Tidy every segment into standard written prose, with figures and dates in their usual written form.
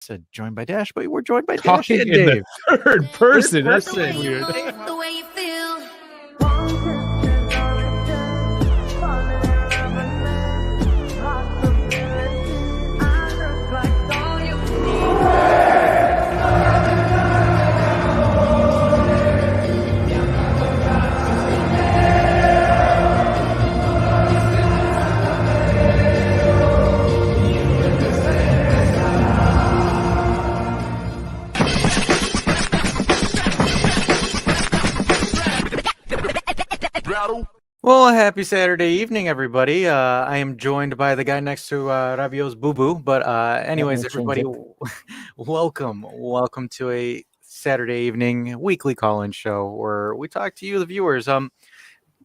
said joined by Dash, but we're joined by Talking Dash and in Dave. the third person. That's so person. weird. The way you feel. Well, happy Saturday evening, everybody. I am joined by the guy next to Rabio's Boo Boo. But anyways, everybody, welcome to a Saturday evening weekly call-in show where we talk to you, the viewers.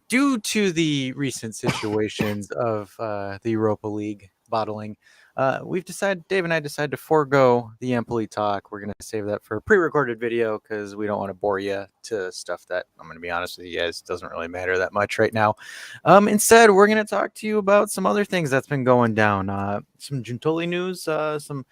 Due to the recent situations of the Europa League bottling, Dave and I decided to forego the Empoli talk. We're going to save that for a pre-recorded video because we don't want to bore you to stuff that, I'm going to be honest with you guys, doesn't really matter that much right now. Instead, we're going to talk to you about some other things that's been going down. Some Giuntoli news, some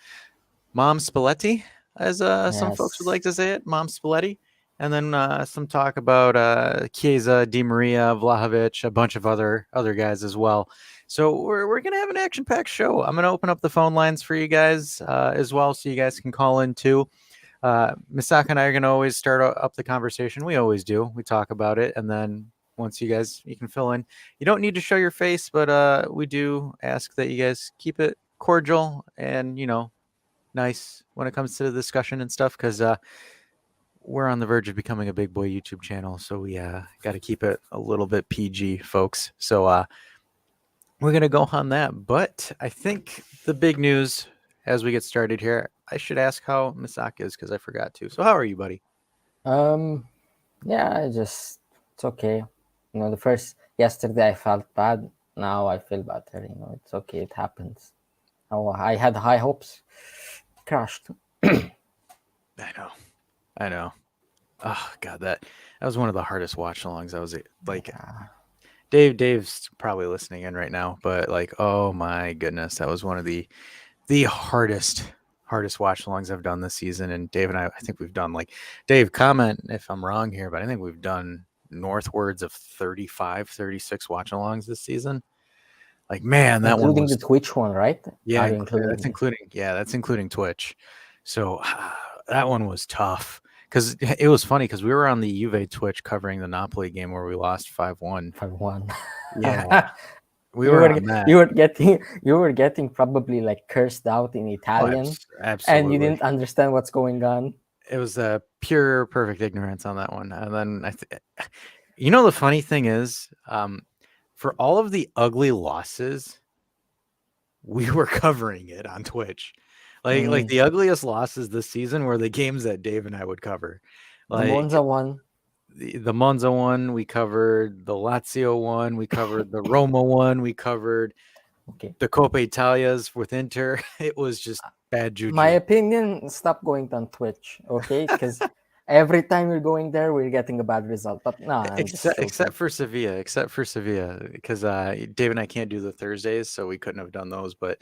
Mom Spalletti, as some folks would like to say it, Mom Spalletti. And then some talk about Chiesa, Di Maria, Vlahovic, a bunch of other guys as well. So we're going to have an action-packed show. I'm going to open up the phone lines for you guys as well so you guys can call in too. Misaka and I are going to always start up the conversation. We always do. We talk about it. And then once you can fill in. You don't need to show your face, but we do ask that you guys keep it cordial and, nice when it comes to the discussion and stuff because we're on the verge of becoming a big boy YouTube channel, so we got to keep it a little bit PG, folks. So we're going to go on that. But I think the big news as we get started here, I should ask how Misaka is because I forgot to. So how are you, buddy? Yeah, it's okay. Yesterday I felt bad. Now I feel better. It's okay. It happens. Oh, I had high hopes. Crashed. I know. Oh God, that was one of the hardest watch alongs. I was like, Dave's probably listening in right now, but like, oh my goodness, that was one of the hardest watch alongs I've done this season. And Dave and I think we've done Dave, comment if I'm wrong here, but I think we've done northwards of 35, 36 watch alongs this season. Like, man, that including one was the Twitch one, right? Yeah, that's including Twitch. So that one was tough because it was funny because we were on the Juve Twitch covering the Napoli game where we lost 5-1. 5-1. Yeah, we were on that. You were getting probably cursed out in Italian, absolutely, and you didn't understand what's going on. It was pure perfect ignorance on that one. And then the funny thing is, for all of the ugly losses, we were covering it on Twitch. Like the ugliest losses this season were the games that Dave and I would cover. The Monza one. The Monza one, we covered the Lazio one, we covered the Roma one, we covered the Coppa Italias with Inter. It was just bad juju. My opinion, stop going on Twitch, okay? Because every time we're going there, we're getting a bad result. But no, except for Sevilla, because Dave and I can't do the Thursdays, so we couldn't have done those. But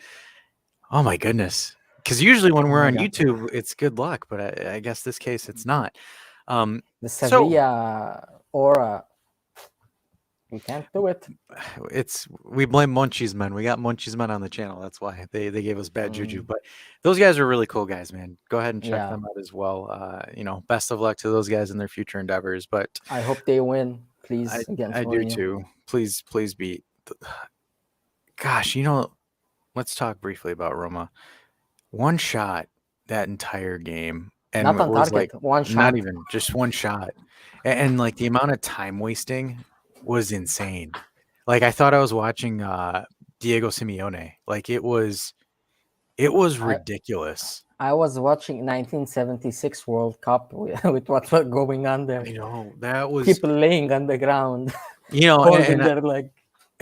oh my goodness, because usually when we're on YouTube, it's good luck. But I guess this case, it's not. The Sevilla aura, we can't do it. We blame Munchies Men. We got Munchies Men on the channel. That's why they gave us bad juju. But those guys are really cool guys, man. Go ahead and check them out as well. Best of luck to those guys in their future endeavors. But I hope they win, please. I do too. Please beat. Gosh, let's talk briefly about Roma. One shot that entire game. And not on target, one shot. Not even, just one shot. And the amount of time wasting was insane. I thought I was watching Diego Simeone. It was ridiculous. I was watching 1976 World Cup with what was going on there. That was people laying on the ground.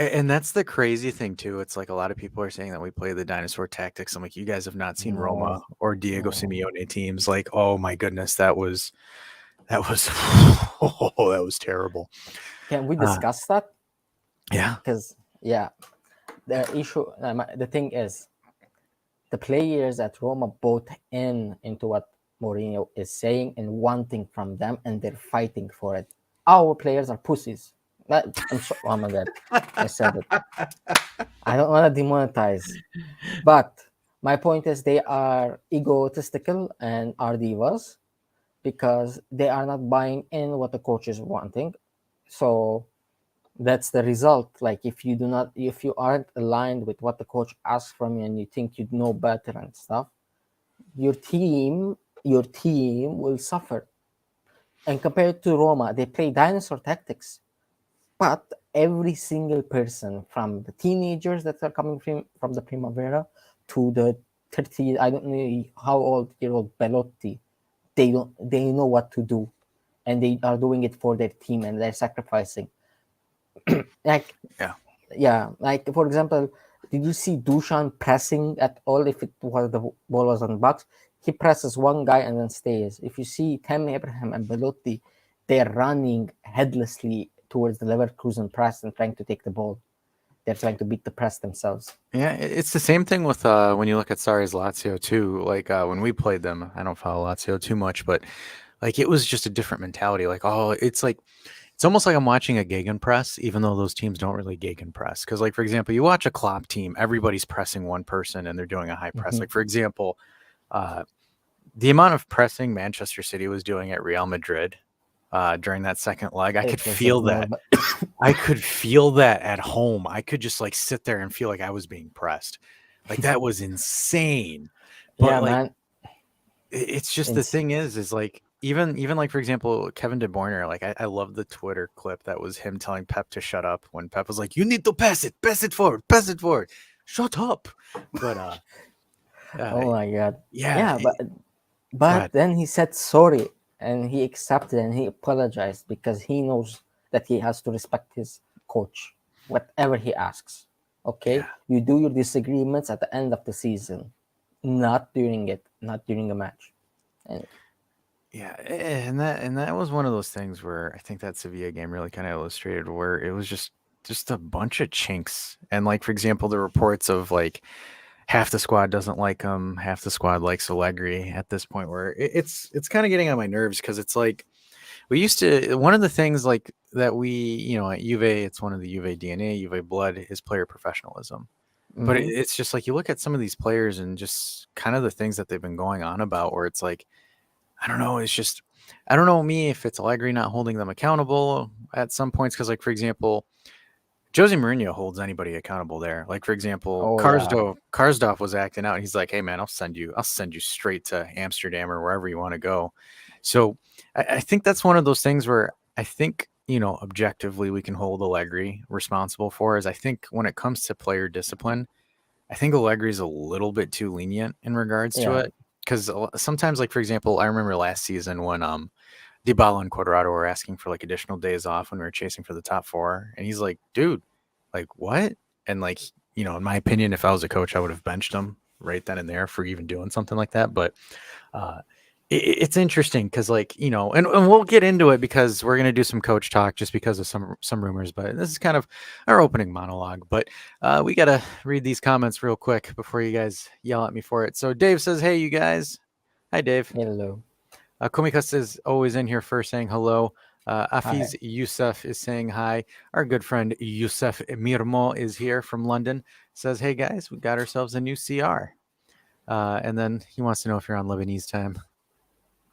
And that's the crazy thing too. It's a lot of people are saying that we play the dinosaur tactics. I'm like, you guys have not seen Roma or Diego Simeone teams. Oh my goodness, that was that was terrible. Can we discuss that? Yeah. Because the thing is, the players at Roma bought into what Mourinho is saying and wanting from them, and they're fighting for it. Our players are pussies. I'm so. Oh my god, I said it. I don't want to demonetize, but my point is they are egotistical and are divas because they are not buying in what the coach is wanting. So that's the result. Like if you aren't aligned with what the coach asks from you and you think you know better and stuff, your team will suffer. And compared to Roma, they play dinosaur tactics. But every single person, from the teenagers that are coming from the Primavera to the 30, I don't know how old year old Belotti, they know what to do, and they are doing it for their team and they're sacrificing. Like Yeah. yeah, like for example, did you see Dushan pressing at all? If it was the ball was on the box, he presses one guy and then stays. If you see Tammy Abraham and Belotti, they're running headlessly towards the Leverkusen press and trying to take the ball. They're trying to beat the press themselves. Yeah, it's the same thing with when you look at Sarri's Lazio too. Like when we played them, I don't follow Lazio too much, but like it was just a different mentality. Like, oh, it's almost like I'm watching a gegenpress, even though those teams don't really gegenpress. Because, like for example, you watch a Klopp team, everybody's pressing one person and they're doing a high press. Mhm. Like for example, uh, the amount of pressing Manchester City was doing at Real Madrid during that second leg, I could It was feel that. abnormal. I could feel that at home. I could just like sit there and feel like I was being pressed. Like that was insane. But Yeah, like man. it's just the It's thing is like even like for example Kevin De Bruyne, like I love the Twitter clip that was him telling Pep to shut up when Pep was like, "You need to pass it forward, pass it forward, shut up." But uh oh my god. yeah, Yeah, go but ahead. then he said sorry and he accepted and he apologized because he knows that he has to respect his coach, whatever he asks. Okay? Yeah. You do your disagreements at the end of the season, not during it, not during a match. And Yeah, and that was one of those things where I think that Sevilla game really kind of illustrated where it was just a bunch of chinks. And like for example, the reports of like half the squad doesn't like him, half the squad likes Allegri at this point where it's kind of getting on my nerves because it's like we used to one of the things like that we at Juve, it's one of the Juve DNA, Juve blood is player professionalism. But mhm. it's just like you look at some of these players and just kind of the things that they've been going on about where it's like I don't know. It's just I don't know me if it's Allegri not holding them accountable at some points because, like for example, Jose Mourinho holds anybody accountable there. Like for example, Oh yeah. Karsdorp was acting out. He's like, "Hey man, I'll send you straight to Amsterdam or wherever you want to go." So I think that's one of those things where I think objectively we can hold Allegri responsible for. Is I think when it comes to player discipline, I think Allegri's a little bit too lenient in regards to Yeah. it because sometimes, like for example, I remember last season when Dybala and Cuadrado were asking for like additional days off when we were chasing for the top four, and he's like, "Dude, like what?" And like in my opinion, if I was a coach, I would have benched him right then and there for even doing something like that. But uh, it's interesting because like and we'll get into it because we're gonna do some coach talk just because of some rumors. But this is kind of our opening monologue. But we gotta read these comments real quick before you guys yell at me for it. So Dave says, "Hey, you guys." Hi, Dave. Hello. Komikas is always in here first saying hello. Hi. Afiz Youssef is saying hi. Our good friend Youssef Mirmo is here from London. Says, "Hey guys, we got ourselves a new CR." And then he wants to know if you're on Lebanese time,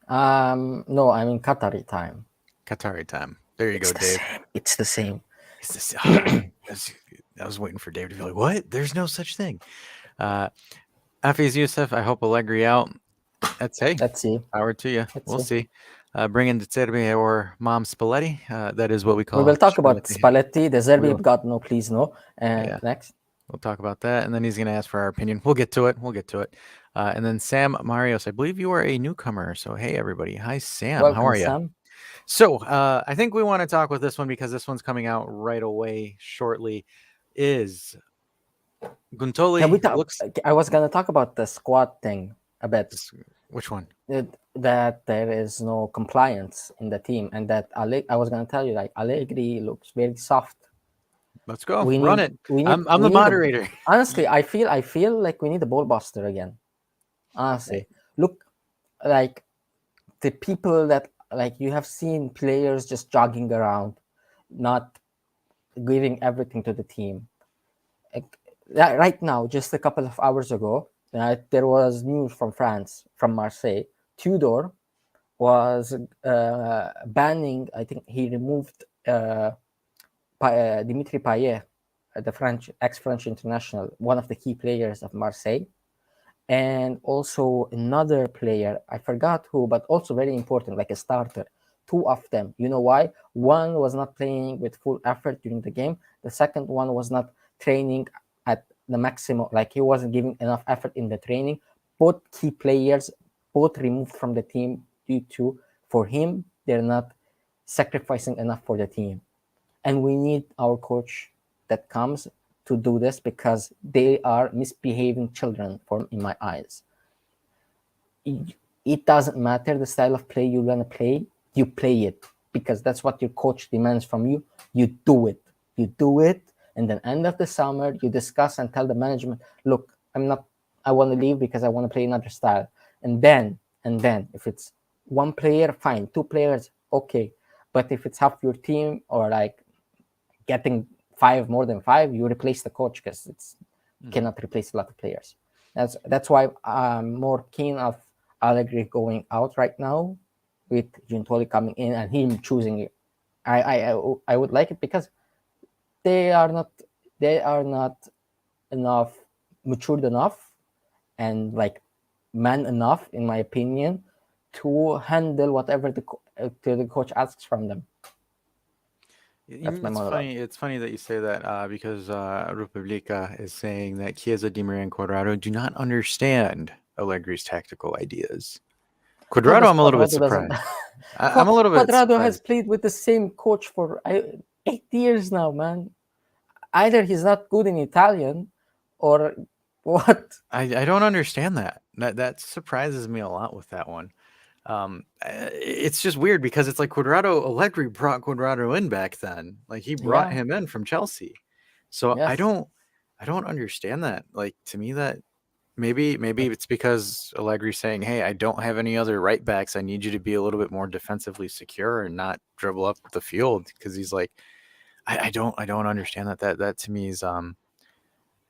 No, I'm in Qatari time. Qatari time. There you It's go, the Dave. same. It's the same. Is this? I was waiting for Dave to be like, "What? There's no such thing." Uh, Afiz Youssef, I hope Allegri out. That's hey, Let's see. power to you. Let's We'll see. see. Bring in the Zerbi or Mom Spalletti. That is what we We call will talk about Spalletti. Spalletti, the We Zerbi will. God no, please no. And Yeah. next, We'll talk about that, and then he's going to ask for our opinion. We'll get to it. We'll get to it. And then Sam Marios, I believe you are a newcomer. So hey, everybody. Hi, Sam. How welcome, are you? Sam. So I think we want to talk with this one because this one's coming out right away shortly. Is Can we Guntoli talk? looks I was gonna talk about the squad thing a bit. which one? That there is no compliance in the team, and that I was gonna tell you like Allegri looks very soft. Let's go. We Run need it. we need I'm we the need moderator. honestly, I feel like we need a ball buster again. Honestly, look, like the people that, like, you have seen players just jogging around, not giving everything to the team. Like, right now, just a couple of hours ago, there was news from France, from Marseille. Tudor was banning. I think he removed Dimitri Payet, the French ex-French international, one of the key players of Marseille, and also another player, I forgot who, but also very important, like a starter. Two of them. You know why? One was not playing with full effort during the game. The second one was not training at the maximum, like he wasn't giving enough effort in the training. Both key players, both removed from the team due to, for him, they're not sacrificing enough for the team. And we need our coach that comes to do this, because they are misbehaving children for in my eyes. It doesn't matter the style of play you're gonna play, you play it, because that's what your coach demands from you. You do it. You do it, and then end of the summer you discuss and tell the management, look, I want to leave because I want to play another style. And then if it's one player, fine. Two players, okay. But if it's half your team, or like getting five, more than five, you replace the coach, because it's cannot replace a lot of players. That's why I'm more keen of Allegri going out right now, with Gintoli coming in and him choosing it. I would like it, because they are not enough matured enough, and like man enough, in my opinion, to handle whatever the coach asks from them. That's my It's monologue. funny. It's funny that you say that because Republica is saying that Chiesa, Di Maria, and Quadrado do not understand Allegri's tactical ideas. How Quadrado, does I'm a little bit Quadrado doesn't? surprised. I'm a little bit Quadrado has surprised. played with the same coach for 8 years now, man. Either he's not good in Italian, or what? I don't understand that. That surprises me a lot with that one. It's just weird because it's like Quadrado, Allegri brought Quadrado in back then. Like he brought Yeah. him in from Chelsea. So Yes. I don't understand that. Like to me that maybe it's because Allegri's saying, "Hey, I don't have any other right backs. I need you to be a little bit more defensively secure and not dribble up the field." Because he's like, I don't understand that. That to me is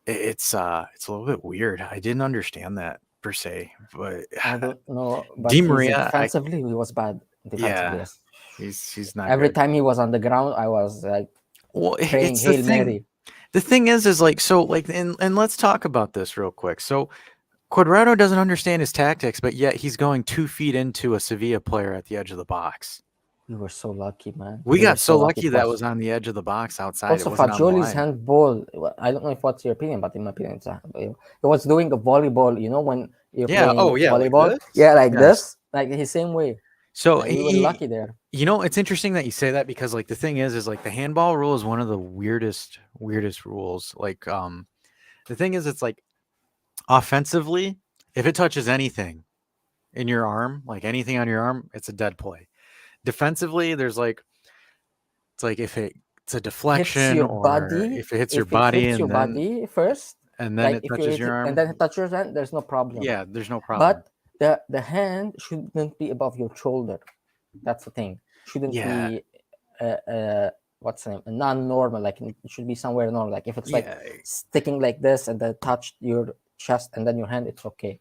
it's a little bit weird. I didn't understand that per se, but I don't know, Di but he's Maria, I defensively. He was bad defensively. yeah, Yes. he's not Every good. time he was on the ground, I was like Well, praying it's the Hail thing. Mary. The thing is like so like and let's talk about this real quick. So Quadrado doesn't understand his tactics, but yet he's going 2 feet into a Sevilla player at the edge of the box. We were so lucky, man. We We were got so so lucky. lucky It that was was on the edge of the box outside. It also wasn't on the Fagioli's line. handball. I don't know if what's your opinion, but in my opinion, he was doing a volleyball. You know, when you're Yeah. Oh playing yeah, like volleyball, this. yeah, like Yes. this, like the same way. So And we were lucky there. you know, it's interesting that you say that because like the thing is like the handball rule is one of the weirdest rules. Like the thing is it's like offensively, if it touches anything in your arm, like anything on your arm, it's a dead play. Defensively, there's like it's like if it's a Hits deflection your or body. if it hits your If it body hits your body first, and then like it if you touches hit your it and arm, then it touches your hand, there's no problem. yeah, there's no problem. But the hand shouldn't be above your shoulder. That's the thing. Shouldn't Yeah, be what's the name? Non-normal. Like it should be somewhere normal. Like if it's like yeah. sticking like this and then touch your chest and then your hand, it's okay.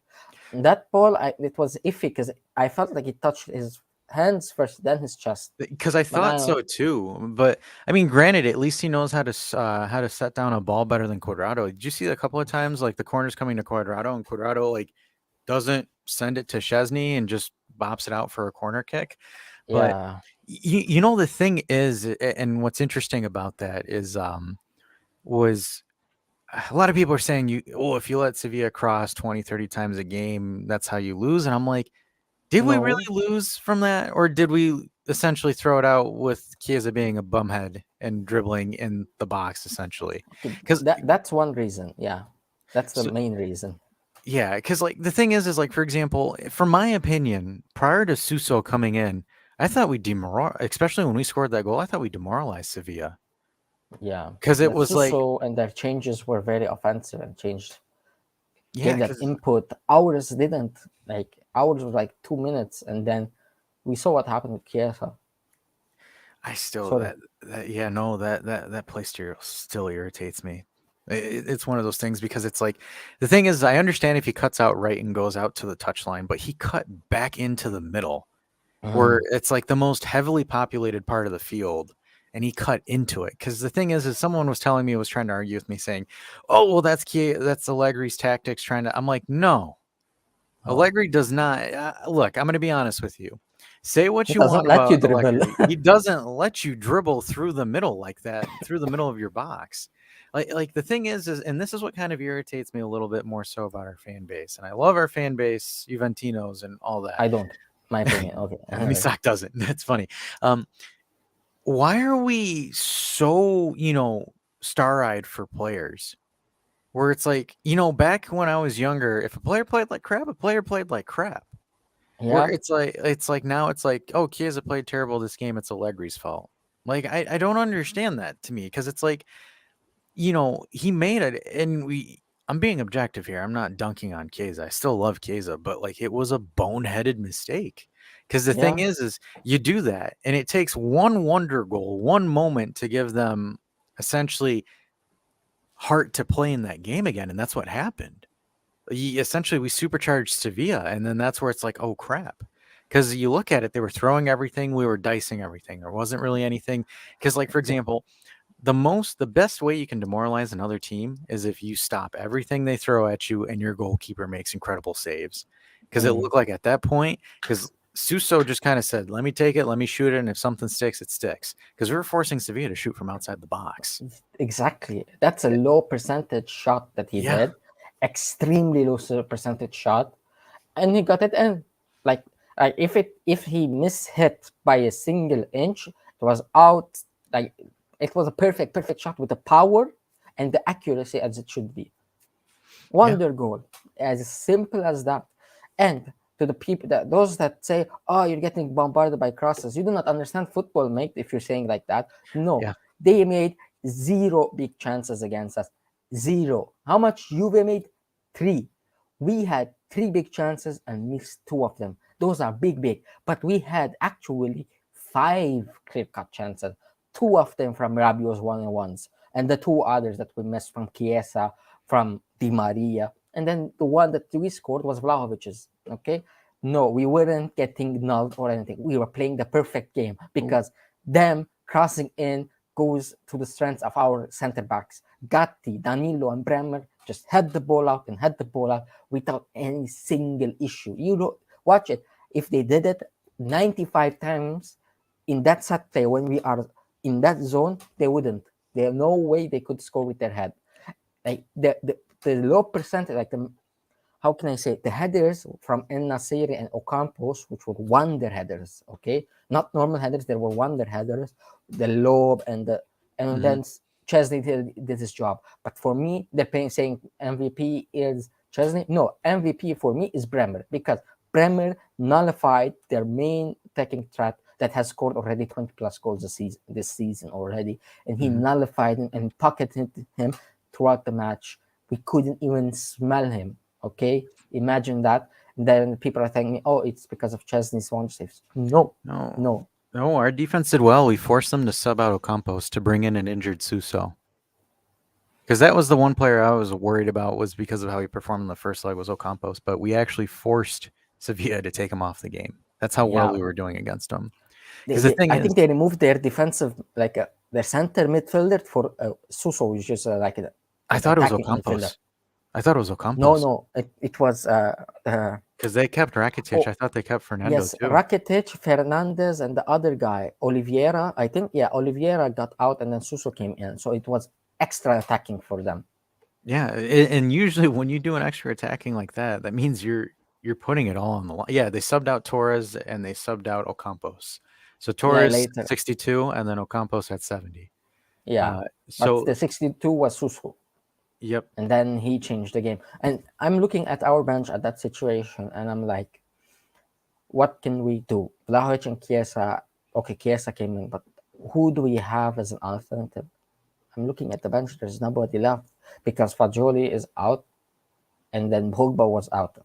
That ball, it was iffy, because I felt like it touched his hands first, then his chest. Because I But I thought don't so know. too, but I mean, granted, at least he knows how to set down a ball better than Quadrado. Did you see a couple of times like the corners coming to Quadrado and Quadrado like doesn't send it to Chesney and just bops it out for a corner kick? But Yeah, you know the thing is, and what's interesting about that is was a lot of people are saying if you let Sevilla cross 20, 30 times a game, that's how you lose. And I'm like, did we really no, lose from that, or did we essentially throw it out with Chiesa being a bumhead and dribbling in the box essentially? okay, Because that's one reason. Yeah, that's the so, main reason. yeah, because like the thing is like for example, from my opinion, prior to Suso coming in, I thought we especially when we scored that goal, I thought we demoralized Sevilla. Yeah, because it the was like, Suso and their changes were very offensive and changed yeah, gave that because input. Ours didn't. Like ours was like 2 minutes, and then we saw what happened with Chiesa. I still Sorry. that yeah, no, that play still irritates me. It's one of those things because it's like the thing is I understand if he cuts out right and goes out to the touchline, but he cut back into the middle where it's like the most heavily populated part of the field, and he cut into it. Because the thing is someone was telling me, was trying to argue with me, saying, "Oh, well, that's Allegri's tactics." Trying to, I'm like, no, Oh, Allegri does not. Look, I'm going to be honest with you. Say what he you doesn't want let you about dribble. Allegri. He doesn't let you dribble through the middle like that, through the middle of your box. Like the thing is, and this is what kind of irritates me a little bit more so about our fan base. And I love our fan base, Juventinos and all that. I don't. My opinion. Okay. Anyway. Misak doesn't. That's funny. Um, why are we so, star-eyed for players? Where it's like, back when I was younger, if a player played like crap, a player played like crap. Where Yeah. it's like now it's like, oh, Chiesa played terrible this game, it's Allegri's fault. Like I don't understand that to me because it's like, he made it, and I'm being objective here. I'm not dunking on Chiesa. I still love Chiesa, but like it was a boneheaded mistake. Because the thing Yeah. is you do that, and it takes one wonder goal, one moment to give them essentially heart to play in that game again, and that's what happened. Essentially, we supercharged Sevilla, and then that's where it's like, oh crap. Because you look at it, they were throwing everything, we were dicing everything. There wasn't really anything. Because, like, for example, the best way you can demoralize another team is if you stop everything they throw at you and your goalkeeper makes incredible saves. Because it Mm. looked like at that point, because Suso just kind of said, "Let me take it, let me shoot it, and if something sticks, it sticks." Because we were forcing Sevilla to shoot from outside the box. Exactly. That's a low percentage shot that he Yeah, did. Extremely low percentage shot, and he got it in. Like, if he mishit by a single inch, it was out. Like, it was a perfect shot with the power and the accuracy as it should be. yeah, Wonder goal, as simple as that. And to the people those that say, "Oh, you're getting bombarded by crosses," you do not understand football, mate. If you're saying like that, no, yeah. they made zero big chances against us. Zero. How much Juve made? Three. We had three big chances and missed two of them. Those are big, but we had actually five clear-cut chances. Two of them from Rabiot's one-on-ones, and the two others that we missed from Chiesa, from Di Maria, and then the one that we scored was Vlahovic's. Okay, no, we weren't getting nulled or anything. We were playing the perfect game because them crossing in goes to the strengths of our center backs. Gatti, Danilo, and Bremer just head the ball out and head the ball out without any single issue. You know, watch it. If they did it 95 times in that set play when we are in that zone, they wouldn't. There's no way they could score with their head. Like the low percentage, like the, how can I say it? The headers from En Nasiri and Ocampos, which were wonder headers, okay, not normal headers, there were wonder headers. The lob and Mhm. then Chesney did his job. But for me, they're saying MVP is Chesney. No, MVP for me is Bremer because Bremer nullified their main attacking threat that has scored already 20 plus goals this season already, and he Mhm. nullified him and pocketed him throughout the match. We couldn't even smell him. Okay, imagine that. And then people are telling me, "Oh, it's because of Chesney's one saves." No, No, no. no, our defense did well. We forced them to sub out Ocampos to bring in an injured Suso. Because that was the one player I was worried about, was because of how he performed in the first leg was Ocampos, but we actually forced Sevilla to take him off the game. That's how well Yeah, we were doing against them. Because the thing I is, think they removed their defensive, like their center midfielder for Suso, which is like I an thought it was attacking midfielder. Ocampos. I thought it was No, Ocampos no, it was because they kept Rakitic. oh, I thought they kept Fernando yes, too. Rakitic, Fernandez, and the other guy, Oliveira. I think, yeah, Oliveira got out and then Suso came in. So it was extra attacking for them. Yeah, and usually when you do an extra attacking like that, that means you're putting it all on the line. Yeah, they subbed out Torres and they subbed out Ocampos. So Yeah, Torres later. 62 and then Ocampos at 70. Yeah. Uh, But so the 62 was Suso. yep. And then he changed the game. And I'm looking at our bench at that situation, and I'm like, what can we do? Vlahovic and Chiesa. Okay, Chiesa came in, but who do we have as an alternative? I'm looking at the bench. There's nobody left because Fajoli is out, and then Pogba was out.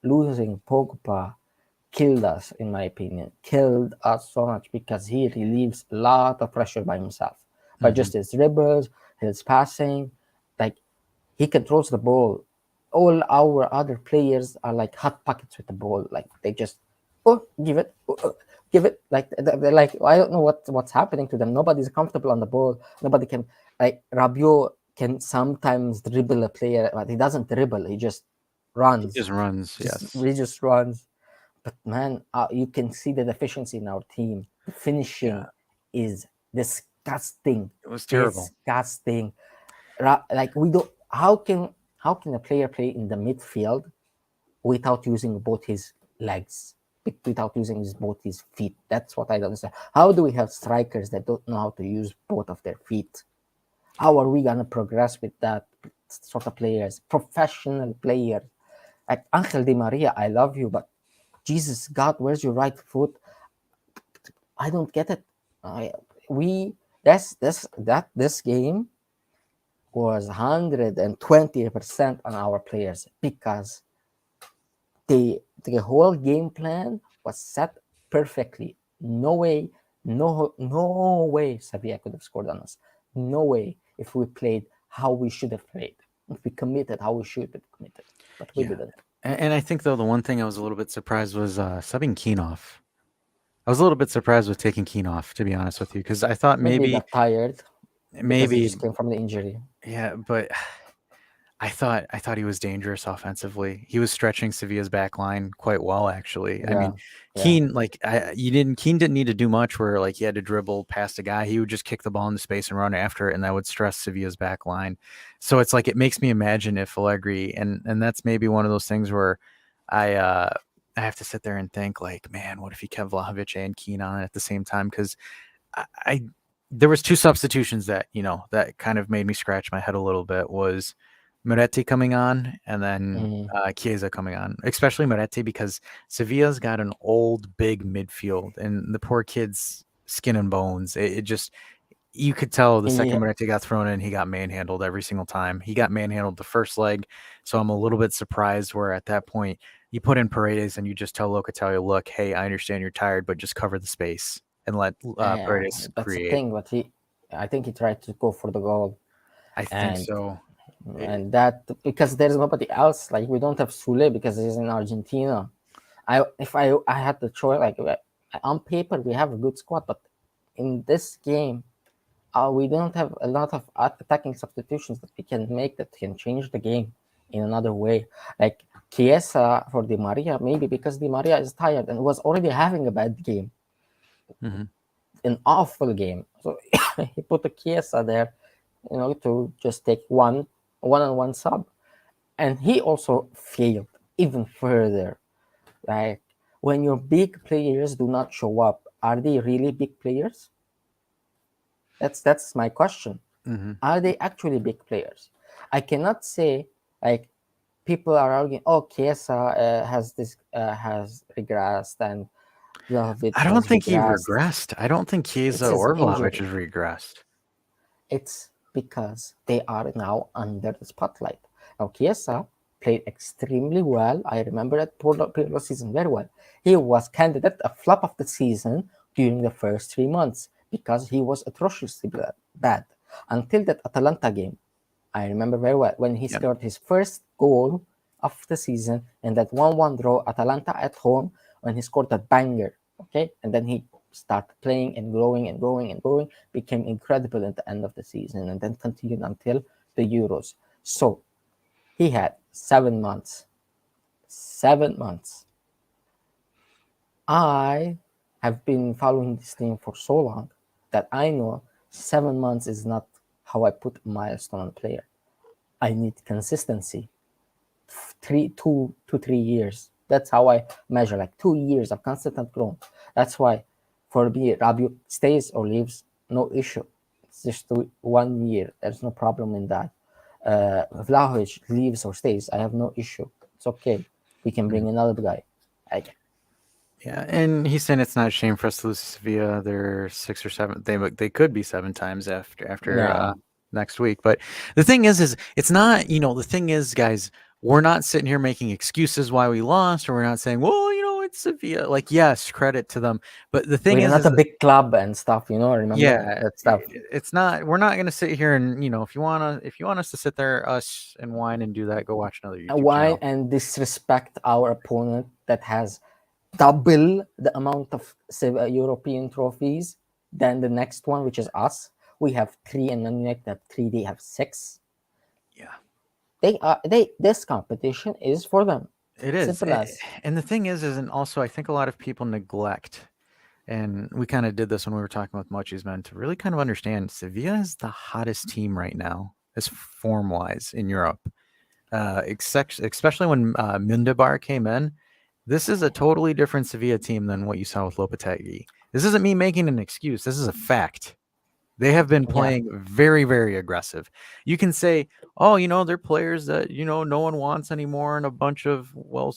Losing Pogba killed us, in my opinion. Killed us so much because he relieves a lot of pressure by himself, by just his dribbles, his passing. Like, he controls the ball. All our other players are like hot pockets with the ball. Like, they just give it, give it. Like, they're like, I don't know what's happening to them. Nobody's comfortable on the ball. Nobody can, like, Rabiot can sometimes dribble a player, but he doesn't dribble. He just He runs. just runs. Yes. He just runs. But man, you can see the deficiency in our team. The finishing Yeah. is disgusting. It was terrible. Disgusting. Like, we don't. How can a player play in the midfield without using both his legs, without using both his feet? That's what I don't understand. How do we have strikers that don't know how to use both of their feet? How are we gonna progress with that sort of players, professional players? Like Angel Di Maria, I love you, but Jesus God, where's your right foot? I don't get it. I we this game was 120% on our players because the whole game plan was set perfectly. No way Sevilla could have scored on us. No way if we played how we should have played. If we committed how we should have committed. But we Yeah. didn't. And I think though the one thing I was a little bit surprised was subbing Keen off. I was a little bit surprised with taking Keen off, to be honest with you, because I thought Maybe he maybe got tired because he maybe just came from the injury. yeah, but I thought he was dangerous offensively. He was stretching Sevilla's back line quite well, actually. I Yeah. mean, Yeah. Keen didn't need to do much where like he had to dribble past a guy. He would just kick the ball into space and run after it, and that would stress Sevilla's back line. So it's like it makes me imagine if Allegri and that's maybe one of those things where I uh I have to sit there and think like, man, what if he kept Vlahovic and Keen on at the same time? Because I there was two substitutions that that kind of made me scratch my head a little bit was Moretti coming on and then Mm. Chiesa coming on, especially Moretti because Sevilla's got an old big midfield and the poor kid's skin and bones. It just you could tell the second Yeah. Moretti got thrown in, he got manhandled every single time. He got manhandled the first leg, so I'm a little bit surprised where at that point you put in Paredes and you just tell Locatelli, look, hey, I understand you're tired, but just cover the space and let Yeah, Paredes that's the create. thing. But I think he tried to go for the goal, I think and so. that because there's nobody else. Like, we don't have Sule because he's in Argentina. If I had the choice, like, on paper we have a good squad, but in this game, we don't have a lot of attacking substitutions that we can make that can change the game in another way. Like Chiesa for Di Maria, maybe because Di Maria is tired and was already having a bad game, Mhm. an awful game. So he put a Chiesa there, to just take one-on-one sub, and he also failed even further. Like, when your big players do not show up, are they really big players? That's my question. Mhm. Are they actually big players? I cannot say, like, people are arguing, oh, Chiesa has regressed and Vlahovic I don't has think he regressed. regressed. I don't think It's Chiesa his or Vlahovic injury. has regressed. It's because they are now under the spotlight. Now, Chiesa played extremely well. I remember that Pirlo season very well. He was candidate a flop of the season during the first 3 months because he was atrociously bad. Until that Atalanta game, I remember very well when he Yep. scored his first goal of the season in that 1-1 draw Atalanta at home when he scored that banger. Okay, and then he started playing and growing and growing and growing, became incredible at the end of the season, and then continued until the Euros. So he had 7 months. 7 months. I have been following this team for so long that I know 7 months is not how I put a milestone on a player. I need consistency. 2 to 3 years. That's how I measure, like 2 years of consistent growth. That's why for me, Rabiot stays or leaves, no issue. It's just 1 year. There's no problem in that. Vlahovic leaves or stays, I have no issue. It's okay. We can bring Mhm. another guy. I, Yeah, and he's saying it's not a shame for us to lose to Sevilla. They're 6 or 7. They could be 7 times after Yeah, next week. But the thing is it's not. The thing is, guys, we're not sitting here making excuses why we lost, or we're not saying, well, it's Sevilla. Like, yes, credit to them. But the thing we're not is a big club and stuff. Remember yeah, that stuff. it's not. We're not gonna sit here and if you want us to sit there, us and whine and do that, go watch another YouTube Whine channel. and disrespect our opponent that has double the amount of European trophies than the next one, which is us. We have three, and Man United have three. They have six. Yeah. This competition is for them. It is. Simple as. And the thing is, and also I think a lot of people neglect, and we kind of did this when we were talking with Mochi's men to really kind of understand Sevilla is the hottest team right now, as form wise in Europe. Especially when Mindabar came in. This is a totally different Sevilla team than what you saw with Lopetegui. This isn't me making an excuse. This is a fact. They have been Yeah. playing very, very aggressive. You can say, oh, they're players that, no one wants anymore and a bunch of,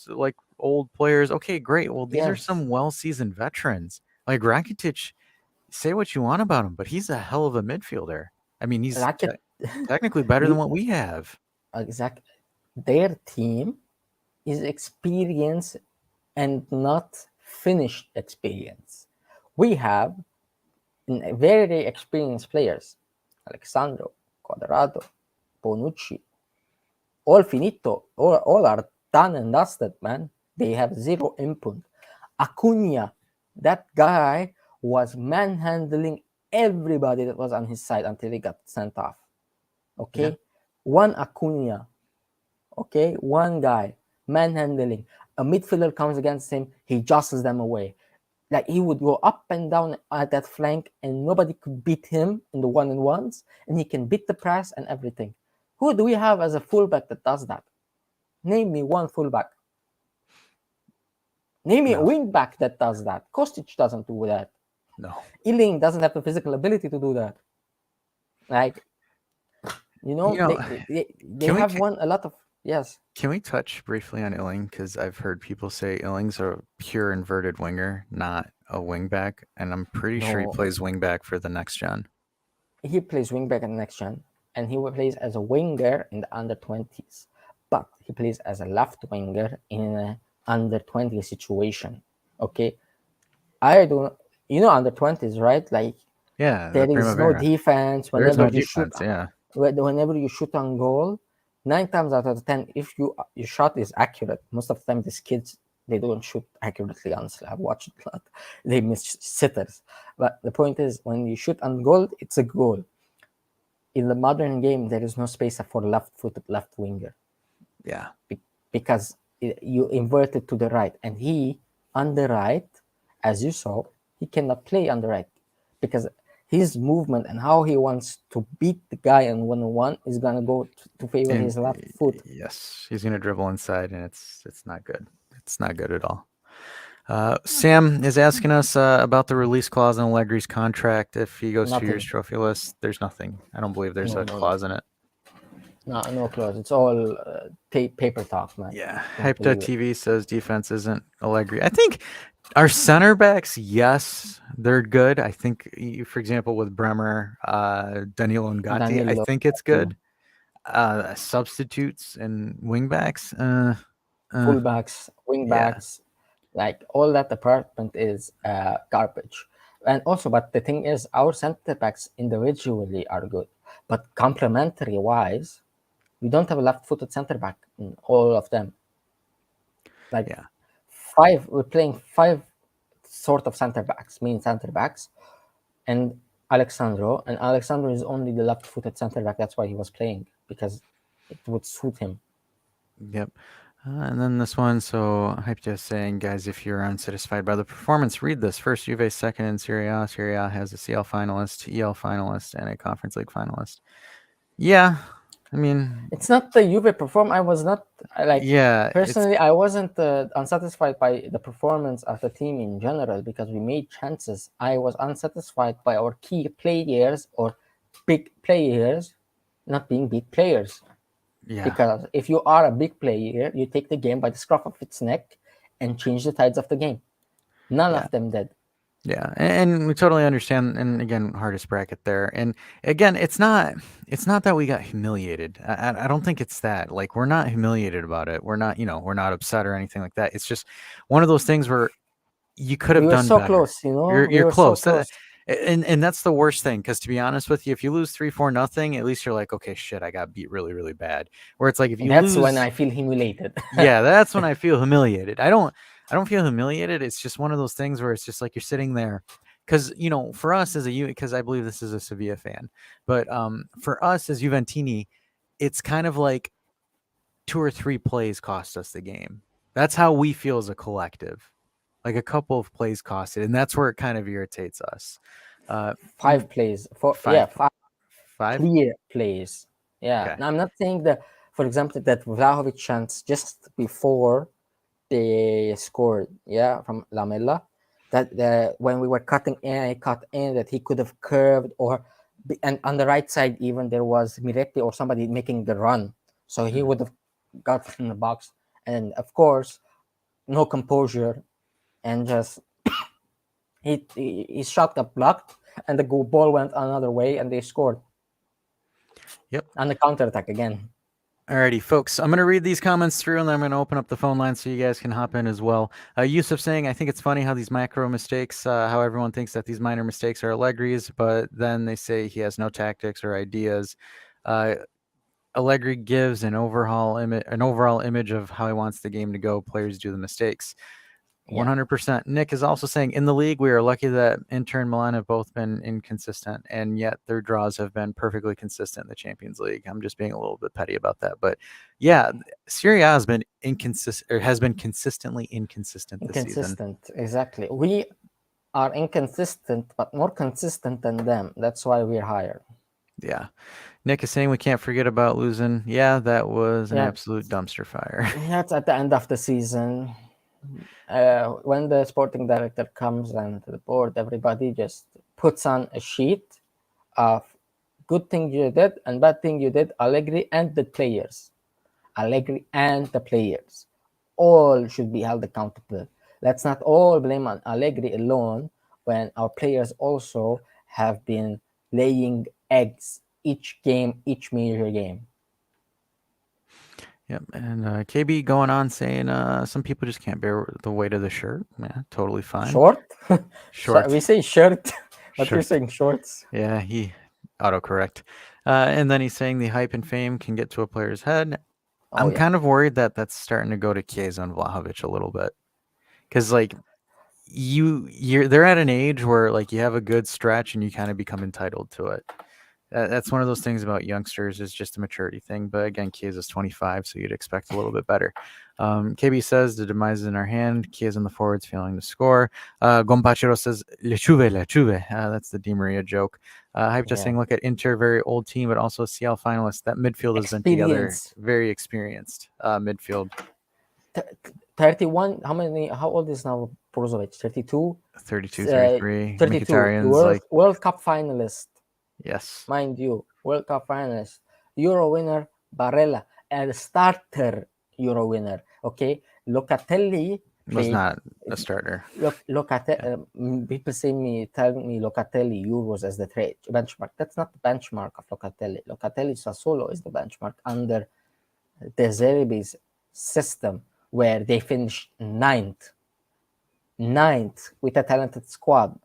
like old players. Okay, great. Well, these are Yes. some well seasoned veterans. Like Rakitic, say what you want about him, but he's a hell of a midfielder. I mean, he's Racket. technically better than We what we have. exact. Their team is experience and not finished experience. We have very experienced players, Alexandro, Quadrado, Bonucci, all finito, all are done and dusted, man. They have zero input. Acuna, that guy was manhandling everybody that was on his side until he got sent off. Yeah. Okay, one Acuna, okay, one guy manhandling. A midfielder comes against him, he jostles them away. Like he would go up and down at that flank, and nobody could beat him in the one-on-ones, and he can beat the press and everything. Who do we have as a fullback that does that? Name me one fullback. Name me a No. wingback that does that. Kostic doesn't do that. No. Ealing doesn't have the physical ability to do that. Like, You know, they can we have won a lot of, yes. can we touch briefly on Illing? Because I've heard people say Illing's a pure inverted winger, not a wingback, and I'm pretty sure he No, plays wingback for the next gen. he plays wingback in the next gen, and he plays as a winger in the under 20s, but he plays as a left winger in an under 20 situation. Okay, I don't, under 20s, right? Like Yeah, the there is no Primavera. defense There is whenever no you shoot. defense. Yeah. Whenever you shoot on goal, 9 times out of 10, if your shot is accurate, most of the time these kids they don't shoot accurately. Honestly, I've watched a lot. They miss sitters. But the point is, when you shoot on goal, it's a goal. In the modern game, there is no space for left-footed left winger Yeah. because you invert it to the right, and he on the right, as you saw, he cannot play on the right because his movement and how he wants to beat the guy on one-on-one is gonna go to favor And his left foot. yes, he's gonna dribble inside, and it's not good. It's not good at all. Sam is asking us about the release clause in Allegri's contract. If he goes 2 years Nothing. trophyless, there's nothing. I don't believe there's No, a no, no. clause in it. No clause. It's all paper talk, man. Yeah. Don't believe it. Hype.tv says defense isn't Allegri. I think our center backs, yes, they're good. I think, for example, with Bremer, Danilo and Gatti, I Danilo, think it's good. Substitutes and wingbacks, fullbacks, yeah, wingbacks, like all that department is garbage. And also, but the thing is, our center backs individually are good, but complementary wise, we don't have a left-footed center back in all of them. Like yeah. we're playing five sort of center backs, main center backs, and Alexandro is only the left-footed center back. That's why he was playing because it would suit him. Yep. And then this one, so Hype just saying, guys, if you're unsatisfied by the performance, read this. First, Juve second in Serie A. Serie A has a CL finalist, EL finalist, and a Conference League finalist. Yeah, I mean, It's not the Juve perform. I was not yeah, personally. I wasn't unsatisfied by the performance of the team in general because we made chances. I was unsatisfied by our key players or big players not being big players. yeah, Because if you are a big player, you take the game by the scruff of its neck and change the tides of the game. None Yeah. of them did. Yeah, and we totally understand. And again, hardest bracket there. And again, it's not that we got humiliated. I don't think it's that. Like we're not humiliated about it. We're not, we're not upset or anything like that. It's just one of those things where you could We have were done so better. close, you know. You're We you're were so close. close. And that's the worst thing because to be honest with you, if you lose 3-4 nothing, at least you're like, okay, shit, I got beat really really bad. Where it's like if you That's when lose, I feel humiliated. yeah, that's when I feel humiliated. I don't feel humiliated. It's just one of those things where it's just like you're sitting there because for us as a because I believe this is a Sevilla fan, but for us as Juventini, it's kind of like 2 or 3 plays cost us the game. That's how we feel as a collective. Like a couple of plays cost it, and that's where it kind of irritates us. Uh, 5 plays for, yeah, five, 5 five. clear plays. Yeah. Okay. Now I'm not saying that, for example, that Vlahovic chance just before they scored, yeah, from Lamella, that when we were cutting in, he cut in, that he could have curved, and on the right side even there was Miretti or somebody making the run, so he Mhm. would have got in the box, and of course no composure, and just he shot got blocked, and the ball went another way, and they scored Yep. on the counter attack again. Alrighty, folks. I'm going to read these comments through and then I'm going to open up the phone line so you guys can hop in as well. Yusuf saying, I think it's funny how these macro mistakes, how everyone thinks that these minor mistakes are Allegri's, but then they say he has no tactics or ideas. Uh, Allegri gives an overall image of how he wants the game to go. Players do the mistakes. Yeah, 100%. Nick is also saying in the league, we are lucky that Inter and Milan have both been inconsistent, and yet their draws have been perfectly consistent in the Champions League. I'm just being a little bit petty about that, but yeah, Serie A has been inconsistent or has been consistently inconsistent this season. inconsistent, exactly. We are inconsistent but more consistent than them, that's why we're higher. Yeah. Nick is saying we can't forget about losing. Yeah, that was an Yeah, absolute dumpster fire. that's at the end of the season. When the sporting director comes and to the board, everybody just puts on a sheet of good thing you did and bad thing you did. Allegri and the players. Allegri and the players. All should be held accountable. Let's not all blame on Allegri alone when our players also have been laying eggs each game, each major game. Yep. And KB going on saying some people just can't bear the weight of the shirt. Yeah, totally fine. Short? So Short. we say shirt, but you're Shirt. saying shorts. Yeah, he autocorrect. And then he's saying the hype and fame can get to a player's head. Oh, I'm yeah. kind of worried that that's starting to go to Chiesa and Vlahovic a little bit. Because, like, they're at an age where, like, you have a good stretch and you kind of become entitled to it. That's one of those things about youngsters is just a maturity thing. But again, Chiesa's 25, so you'd expect a little bit better. KB says the demise is in our hand. Chiesa in the forwards failing to score. Gompachero says le chuve, le chuve. That's the Di Maria joke. Hype just Yeah. saying, look at Inter, very old team, but also CL finalists. That midfield has been together, Experience. very experienced midfield. 31. How old is now Brozovic? 32. 32, Uh, 33. 32. Mkhitaryan's World like, World Cup finalist, yes, mind you. World Cup finalist. Euro winner Barella, and starter Euro winner. Okay, Locatelli was played. not a starter. Locatelli. Yeah. People tell me Locatelli Euros as the benchmark. That's not the benchmark of Locatelli. Locatelli Sassuolo is the benchmark under De Zerbi's system, where they finished ninth with a talented squad.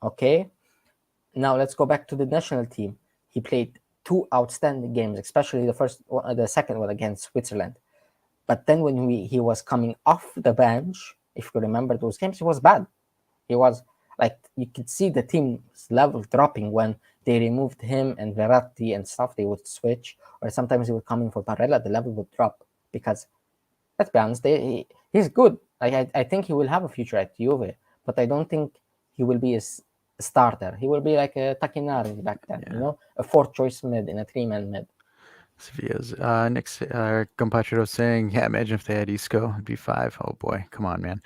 Okay, now let's go back to the national team. He played 2 outstanding games, especially the second one against Switzerland. But then when he was coming off the bench, if you remember those games, he was bad. He was like, you could see the team's level dropping when they removed him and Verratti and stuff. They would switch, or sometimes they would come in for Barella. The level would drop because, let's be honest, he's good. I think he will have a future at Juve, but I don't think he will be a starter. He will be like a Takinari back then, Yeah. a fourth choice mid in a 3-man mid. Sevilla's Nick Gompachero saying, yeah, imagine if they had Isco, it'd be 5. Oh boy, come on, man.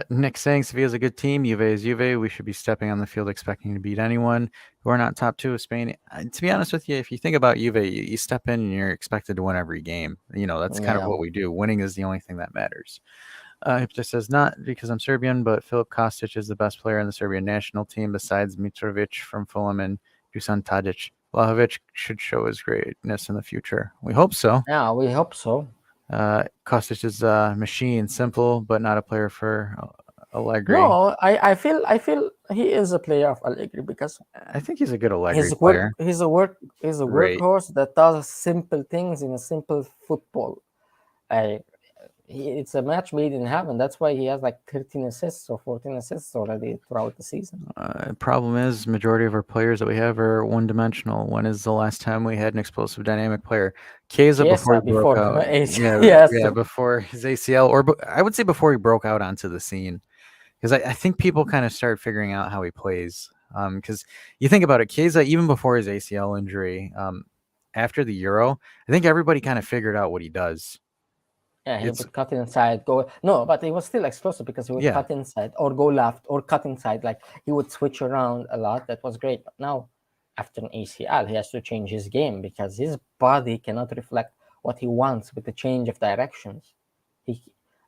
Nick saying Sevilla's a good team. Juve is Juve. We should be stepping on the field expecting to beat anyone who are not top 2 of Spain. To be honest with you, if you think about Juve, you step in and you're expected to win every game. That's kind of Yeah, what we do. Winning is the only thing that matters. It just says not because I'm Serbian, but Filip Kostic is the best player in the Serbian national team besides Mitrovic from Fulham and Dusan Tadic. Vlahovic should show his greatness in the future. We hope so. Yeah, we hope so. Kostic is a machine, simple, but not a player for Allegri. No, I feel he is a player of Allegri because I think he's a good Allegri his player. he's a Great. workhorse that does simple things in a simple football. I it's a match made in heaven. That's why he has like 13 assists or 14 assists already throughout the season. Problem is, majority of our players that we have are one-dimensional. When is the last time we had an explosive, dynamic player? Chiesa before Chiesa he broke before out. Yeah, yes, yeah, before his ACL, or I would say before he broke out onto the scene. Because I think people kind of started figuring out how he plays. Because you think about it, Chiesa, even before his ACL injury, after the Euro, I think everybody kind of figured out what he does. yeah, he It's would cut inside, go no, but he was still explosive because he would yeah, cut inside or go left or cut inside. Like he would switch around a lot. That was great. But now, after an ACL, he has to change his game because his body cannot reflect what he wants with the change of directions. He,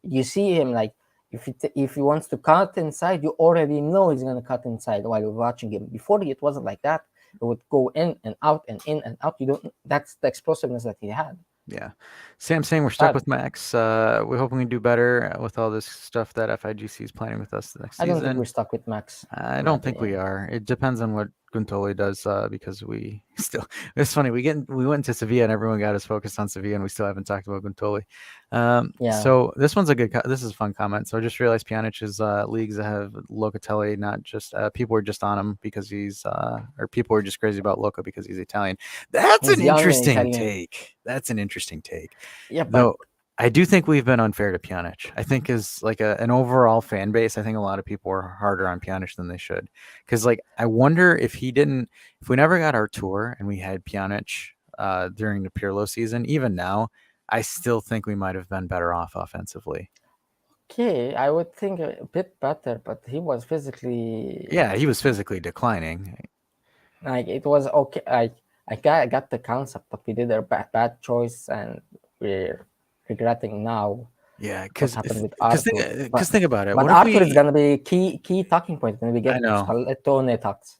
you see him like if he wants to cut inside, you already know he's gonna cut inside while you're watching him. Before it wasn't like that. It would go in and out and in and out. You don't. That's the explosiveness that he had. yeah. Sam saying we're stuck Sad. with Max. We're hoping we do better with all this stuff that FIGC is planning with us the next I don't think we're season. stuck with Max, I in my don't think we opinion. are. It depends on what Guntoli does, because we still. It's funny. We went to Sevilla and everyone got us focused on Sevilla, and we still haven't talked about Guntoli. Yeah, So this one's a good. This is a fun comment. So I just realized Pjanic's leagues that have Locatelli, not just people were just on him because he's or people were just crazy about Loca because he's Italian. That's he's an young and interesting Italian. take. That's an interesting take. Yeah, but Though I do think we've been unfair to Pjanic. I think as like an overall fan base, I think a lot of people are harder on Pjanic than they should. Because like I wonder if if we never got our tour and we had Pjanic during the Pirlo season, even now, I still think we might have been better off offensively. okay, I would think a bit better. But he was physically Yeah, he was physically declining. like it was okay. I got the concept, but we did a bad choice, and we're regretting now Yeah, what because happened with because Arthur. think, cause think about it. But What if Arthur is we? gonna be key talking point when we I get to know, Spallettone talks.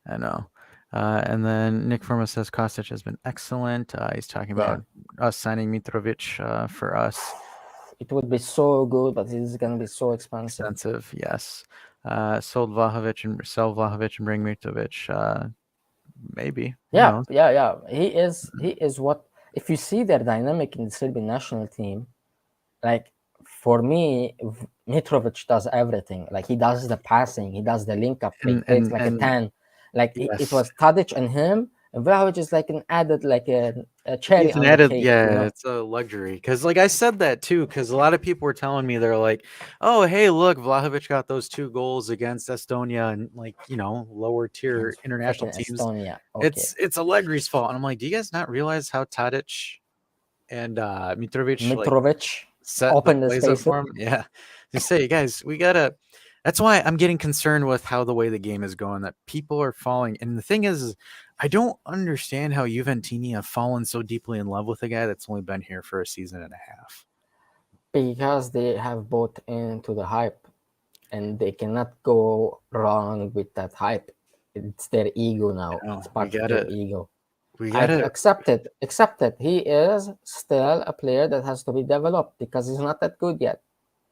I know. And then Nick Forma says Kostic has been excellent. He's talking Yeah, about us signing Mitrovic for us. it would be so good, but it's gonna be so expensive. Expensive, yes. Sold Vlahovic and sell Vlahovic and bring Mitrovic. Maybe. Who Yeah, knows? yeah, yeah. He is what if you see their dynamic in the Serbian national team, like for me, Mitrovic does everything. Like he does the passing, he does the link up play, And plays and like a and 10. Like it yes. was Tadic and him, and Vlahovic is like an added like a cherry He's an on the added, cake, you yeah, know? it's a luxury. Because, like, I said that too. Because a lot of people were telling me, they're like, "Oh, hey, look, Vlahovic got those 2 goals against Estonia and, like, lower tier Against international freaking teams. Estonia. Okay. It's Allegri's fault." And I'm like, "Do you guys not realize how Tadic and Mitrovic like Mitrovic set the opened the plays up spaces. for him?" Yeah, just say, guys, we gotta. That's why I'm getting concerned with how the way the game is going. That people are falling, and the thing is I don't understand how Juventini have fallen so deeply in love with a guy that's only been here for a season and a half. Because they have bought into the hype and they cannot go wrong with that hype. It's their ego now. You know, It's part of their ego. we I gotta. accept it. Accept it. He is still a player that has to be developed because he's not that good yet.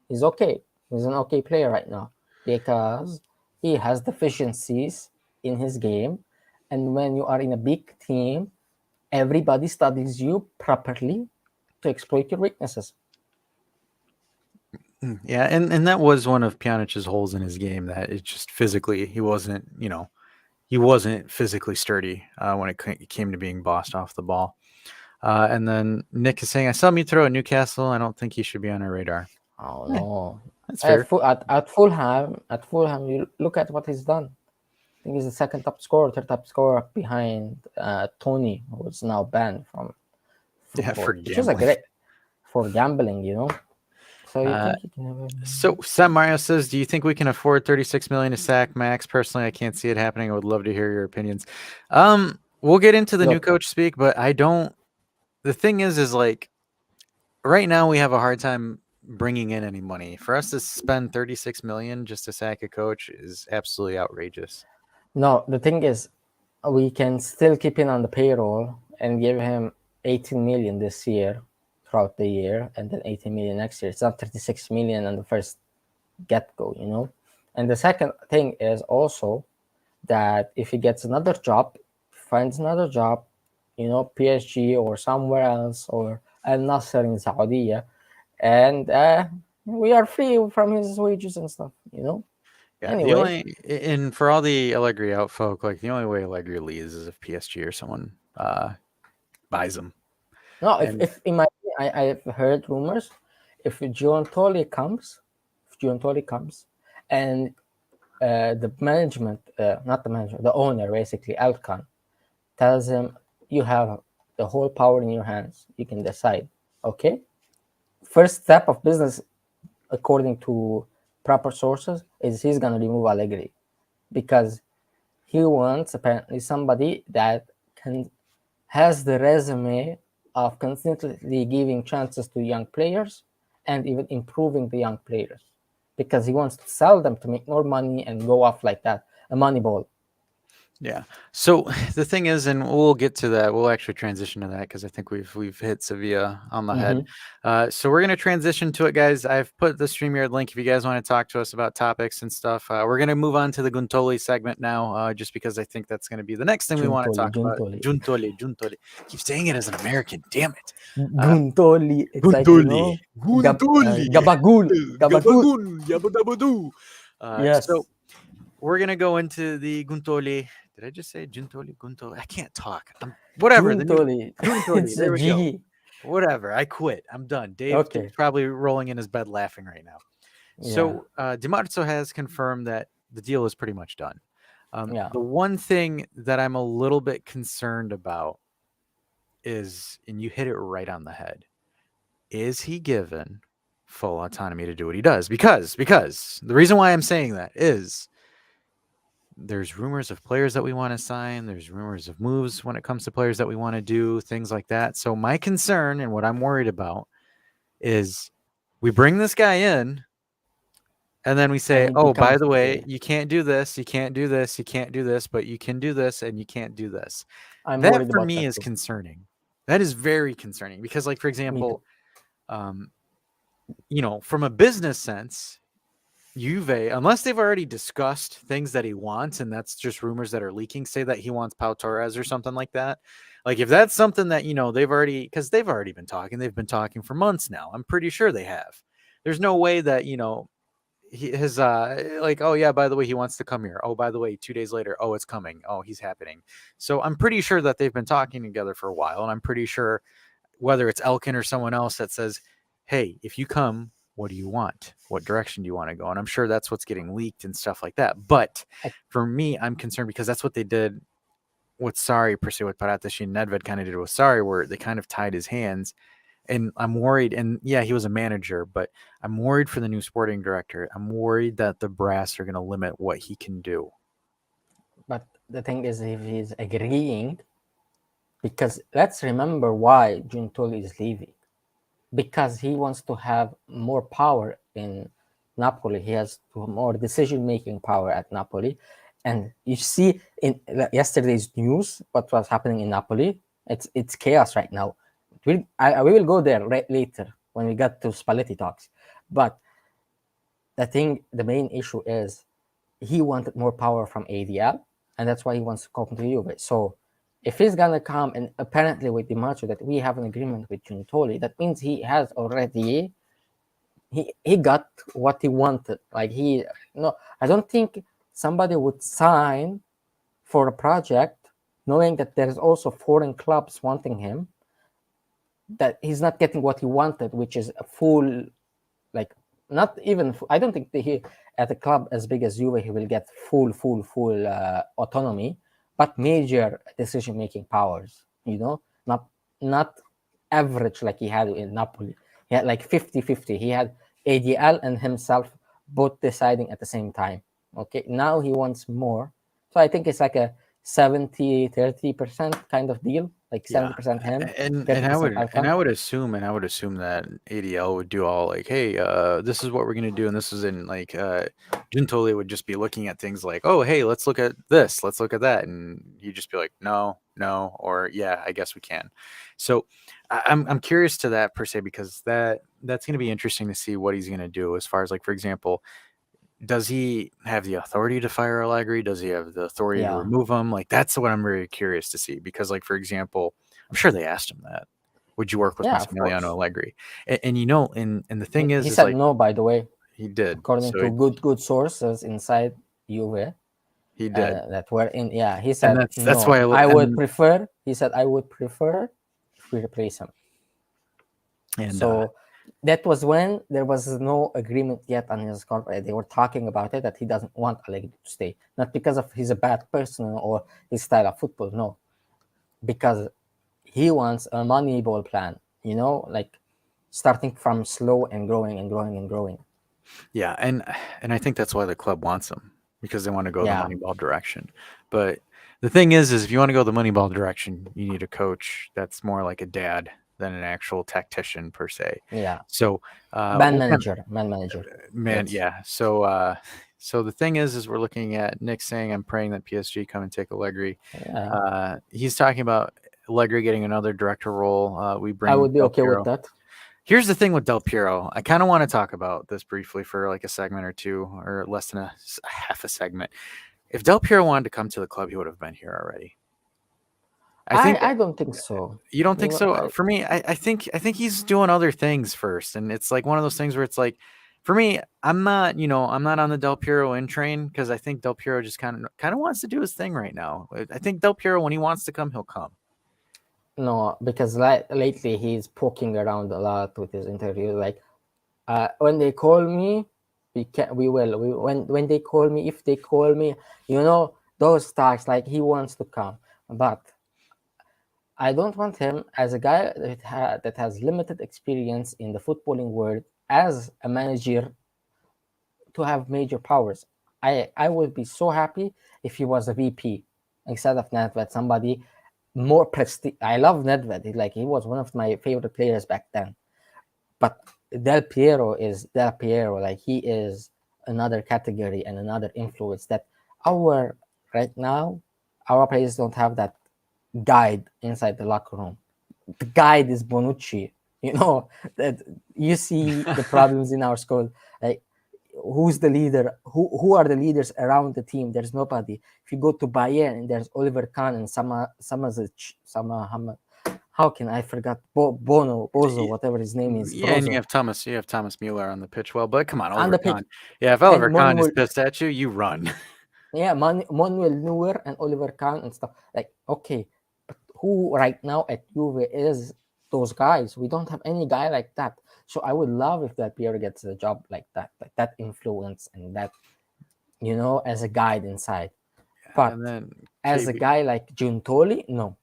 He's okay. He's an okay player right now because he has deficiencies in his game. And when you are in a big team, everybody studies you properly to exploit your weaknesses. Yeah, and that was one of Pjanic's holes in his game. That it's just physically he wasn't physically sturdy when it came to being bossed off the ball. And then Nick is saying, "I saw Mitro at Newcastle. I don't think he should be on our radar." Oh Eh, no! that's fair. At Fulham, you look at what he's done. I think he's the second top scorer, third top scorer behind Tony, who is now banned from Yeah, for football, which is a gambling. great for gambling, you know. So you Uh, think he can have a So Sam Mario says, "Do you think we can afford 36 million to sack Max? Personally, I can't see it happening. I would love to hear your opinions." We'll get into the new look? coach speak, but I don't. The thing is like right now we have a hard time bringing in any money. For us to spend 36 million just to sack a coach is absolutely outrageous. No, the thing is, we can still keep him on the payroll and give him 18 million this year throughout the year, and then 18 million next year. It's not 36 million on the first get-go, you know. And the second thing is also that if he gets another job, finds another job, you know, PSG or somewhere else, or Al Nasser in Saudi, and we are free from his wages and stuff, you know. Yeah, the Anyway, only and for all the Allegri out folk, like the only way Allegri leaves is if PSG or someone buys him. no, And if in my I've heard rumors, if Giuntoli comes, and the management, not the manager, the owner, basically Alkan, tells him, you have the whole power in your hands. You can decide. Okay. First step of business, according to proper sources, is he's gonna remove Allegri because he wants apparently somebody that can has the resume of consistently giving chances to young players and even improving the young players because he wants to sell them to make more money and go off like that, a money ball. yeah. So the thing is, and we'll get to that. We'll actually transition to that because I think we've hit Sevilla on the head. So we're gonna transition to it, guys. I've put the StreamYard link if you guys want to talk to us about topics and stuff. We're gonna move on to the Guntoli segment now, just because I think that's gonna be the next thing we want to Giuntoli, talk about. Giuntoli. Juntoli. Keep saying it as an American. Damn it. Guntoli. It's like, you know, Guntoli. Gabagul. Gabagul. Gabagun. Yabadabadu. So Yes. we're gonna go into the Guntoli. Did I just say Guntoli? Guntoli. I can't talk. Whatever. The new Giuntoli. Guntoli. It's a There we go. G. Whatever. I quit. I'm done. Dave's Okay. probably rolling in his bed laughing right now. Yeah. So DiMarzio has confirmed that the deal is pretty much done. Yeah. The one thing that I'm a little bit concerned about is, and you hit it right on the head, is he given full autonomy to do what he does? Because the reason why I'm saying that is there's rumors of players that we want to sign. There's rumors of moves when it comes to players that we want to do, things like that. So my concern and what I'm worried about is we bring this guy in and then we say, And it oh, by becomes the way, okay. you can't do this, you can't do this, you can't do this, but you can do this and you can't do this. I'm That worried for about me that is too. concerning. That is very concerning because, like, for Me too. example, from a business sense, Juve, unless they've already discussed things that he wants, and that's just rumors that are leaking, say that he wants Pau Torres or something like that. Like if that's something that, because they've already been talking, they've been talking for months now. I'm pretty sure they have. There's no way that, his like, oh yeah, by the way, he wants to come here. Oh, by the way, 2 days later, oh, it's coming. Oh, he's happening. So I'm pretty sure that they've been talking together for a while, and I'm pretty sure whether it's Elkin or someone else that says, hey, if you come, what do you want? What direction do you want to go? And I'm sure that's what's getting leaked and stuff like that. But for me, I'm concerned because that's what they did with Sarri, per se, with Paratici and Nedved kind of did with Sarri, where they kind of tied his hands. And I'm worried. And yeah, he was a manager, but I'm worried for the new sporting director. I'm worried that the brass are going to limit what he can do. But the thing is, if he's agreeing, because let's remember why Giuntoli is leaving. Because he wants to have more power in Napoli. He has more decision-making power at Napoli. And you see in yesterday's news what was happening in Napoli. It's chaos right now. We will go there later when we get to Spalletti talks. But the main issue is he wanted more power from ADL, and that's why he wants to come to Juve. So if he's gonna come, and apparently with DiMarzio that we have an agreement with Giuntoli, that means he has already he got what he wanted. Like I don't think somebody would sign for a project knowing that there's also foreign clubs wanting him, that he's not getting what he wanted, which is a full, like, not even, I don't think that he at a club as big as Juve he will get full autonomy, but major decision making powers. Not average like he had in Napoli. He had like 50-50. He had ADL and himself both deciding at the same time. Okay, now he wants more. So I think it's like a 70-30% kind of deal, like 70% him, and 30% I'll come. I would assume that ADL would do all like, hey, this is what we're gonna do, and this is in like Gintoli would just be looking at things like, oh, hey, let's look at this, let's look at that, and you just be like, no, no, or yeah, I guess we can. So I'm curious to that per se because that's gonna be interesting to see what he's gonna do as far as like, for example, does he have the authority to fire Allegri? Does he have the authority to Yeah, remove him? Like that's what I'm very curious to see because, like for example, I'm sure they asked him that. Would you work with yeah, of Massimiliano course. Allegri? And you know, and the thing He is said like no, by the way, he did. according So to good sources inside Juve he did, that were in. Yeah, he and said that's no. why I would and prefer. He said I would prefer if we replace him. and So that was when there was no agreement yet on his contract. They were talking about it that he doesn't want Allegri to stay, not because of he's a bad person or his style of football. No, because he wants a Moneyball plan. Like starting from slow and growing and growing and growing. yeah, and I think that's why the club wants him because they want to go the Yeah, Moneyball direction. But the thing is if you want to go the Moneyball direction, you need a coach that's more like a dad than an actual tactician per se. yeah. So, Man what kind manager, man manager. man, That's yeah. So the thing is we're looking at Nick saying, "I'm praying that PSG come and take Allegri." yeah. He's talking about Allegri getting another director role. We I bring would be Del okay with Piero. that. Here's the thing with Del Piero. I kind of want to talk about this briefly for like a segment or two, or less than half a segment. If Del Piero wanted to come to the club, he would have been here already. I think I don't think so. you don't think so? I, For me, I think he's doing other things first, and it's like one of those things where it's like, for me, I'm not on the Del Piero in train because I think Del Piero just kind of wants to do his thing right now. I think Del Piero, when he wants to come, he'll come. no, because lately he's poking around a lot with his interview. Like, when they call me, we can, we will. When they call me, if they call me, those talks. Like he wants to come, but I don't want him as a guy that has limited experience in the footballing world as a manager to have major powers. I would be so happy if he was a VP instead of Nedved, somebody more prestige. I love Nedved. He was one of my favorite players back then. But Del Piero is Del Piero. Like he is another category and another influence that our right now our players don't have that guide inside the locker room. The guide is Bonucci. That you see the problems in our school. Like who's the leader? Who are the leaders around the team? There's nobody. If you go to Bayern, there's Oliver Kahn and Sama Hamad. How can I forget Bozo, whatever his name is, Yeah, and Brozo you have Thomas Mueller on the pitch. Well, but come on, on Oliver the pitch, Kahn. Yeah, if and Oliver Kahn is Manuel, pissed at you, you run. yeah, Manuel Neuer and Oliver Kahn and stuff. Like, okay, but who right now at Juve is those guys? We don't have any guy like that. So I would love if that Pierre gets a job like that influence and that, as a guide inside. But And then as a guy like Giuntoli, no.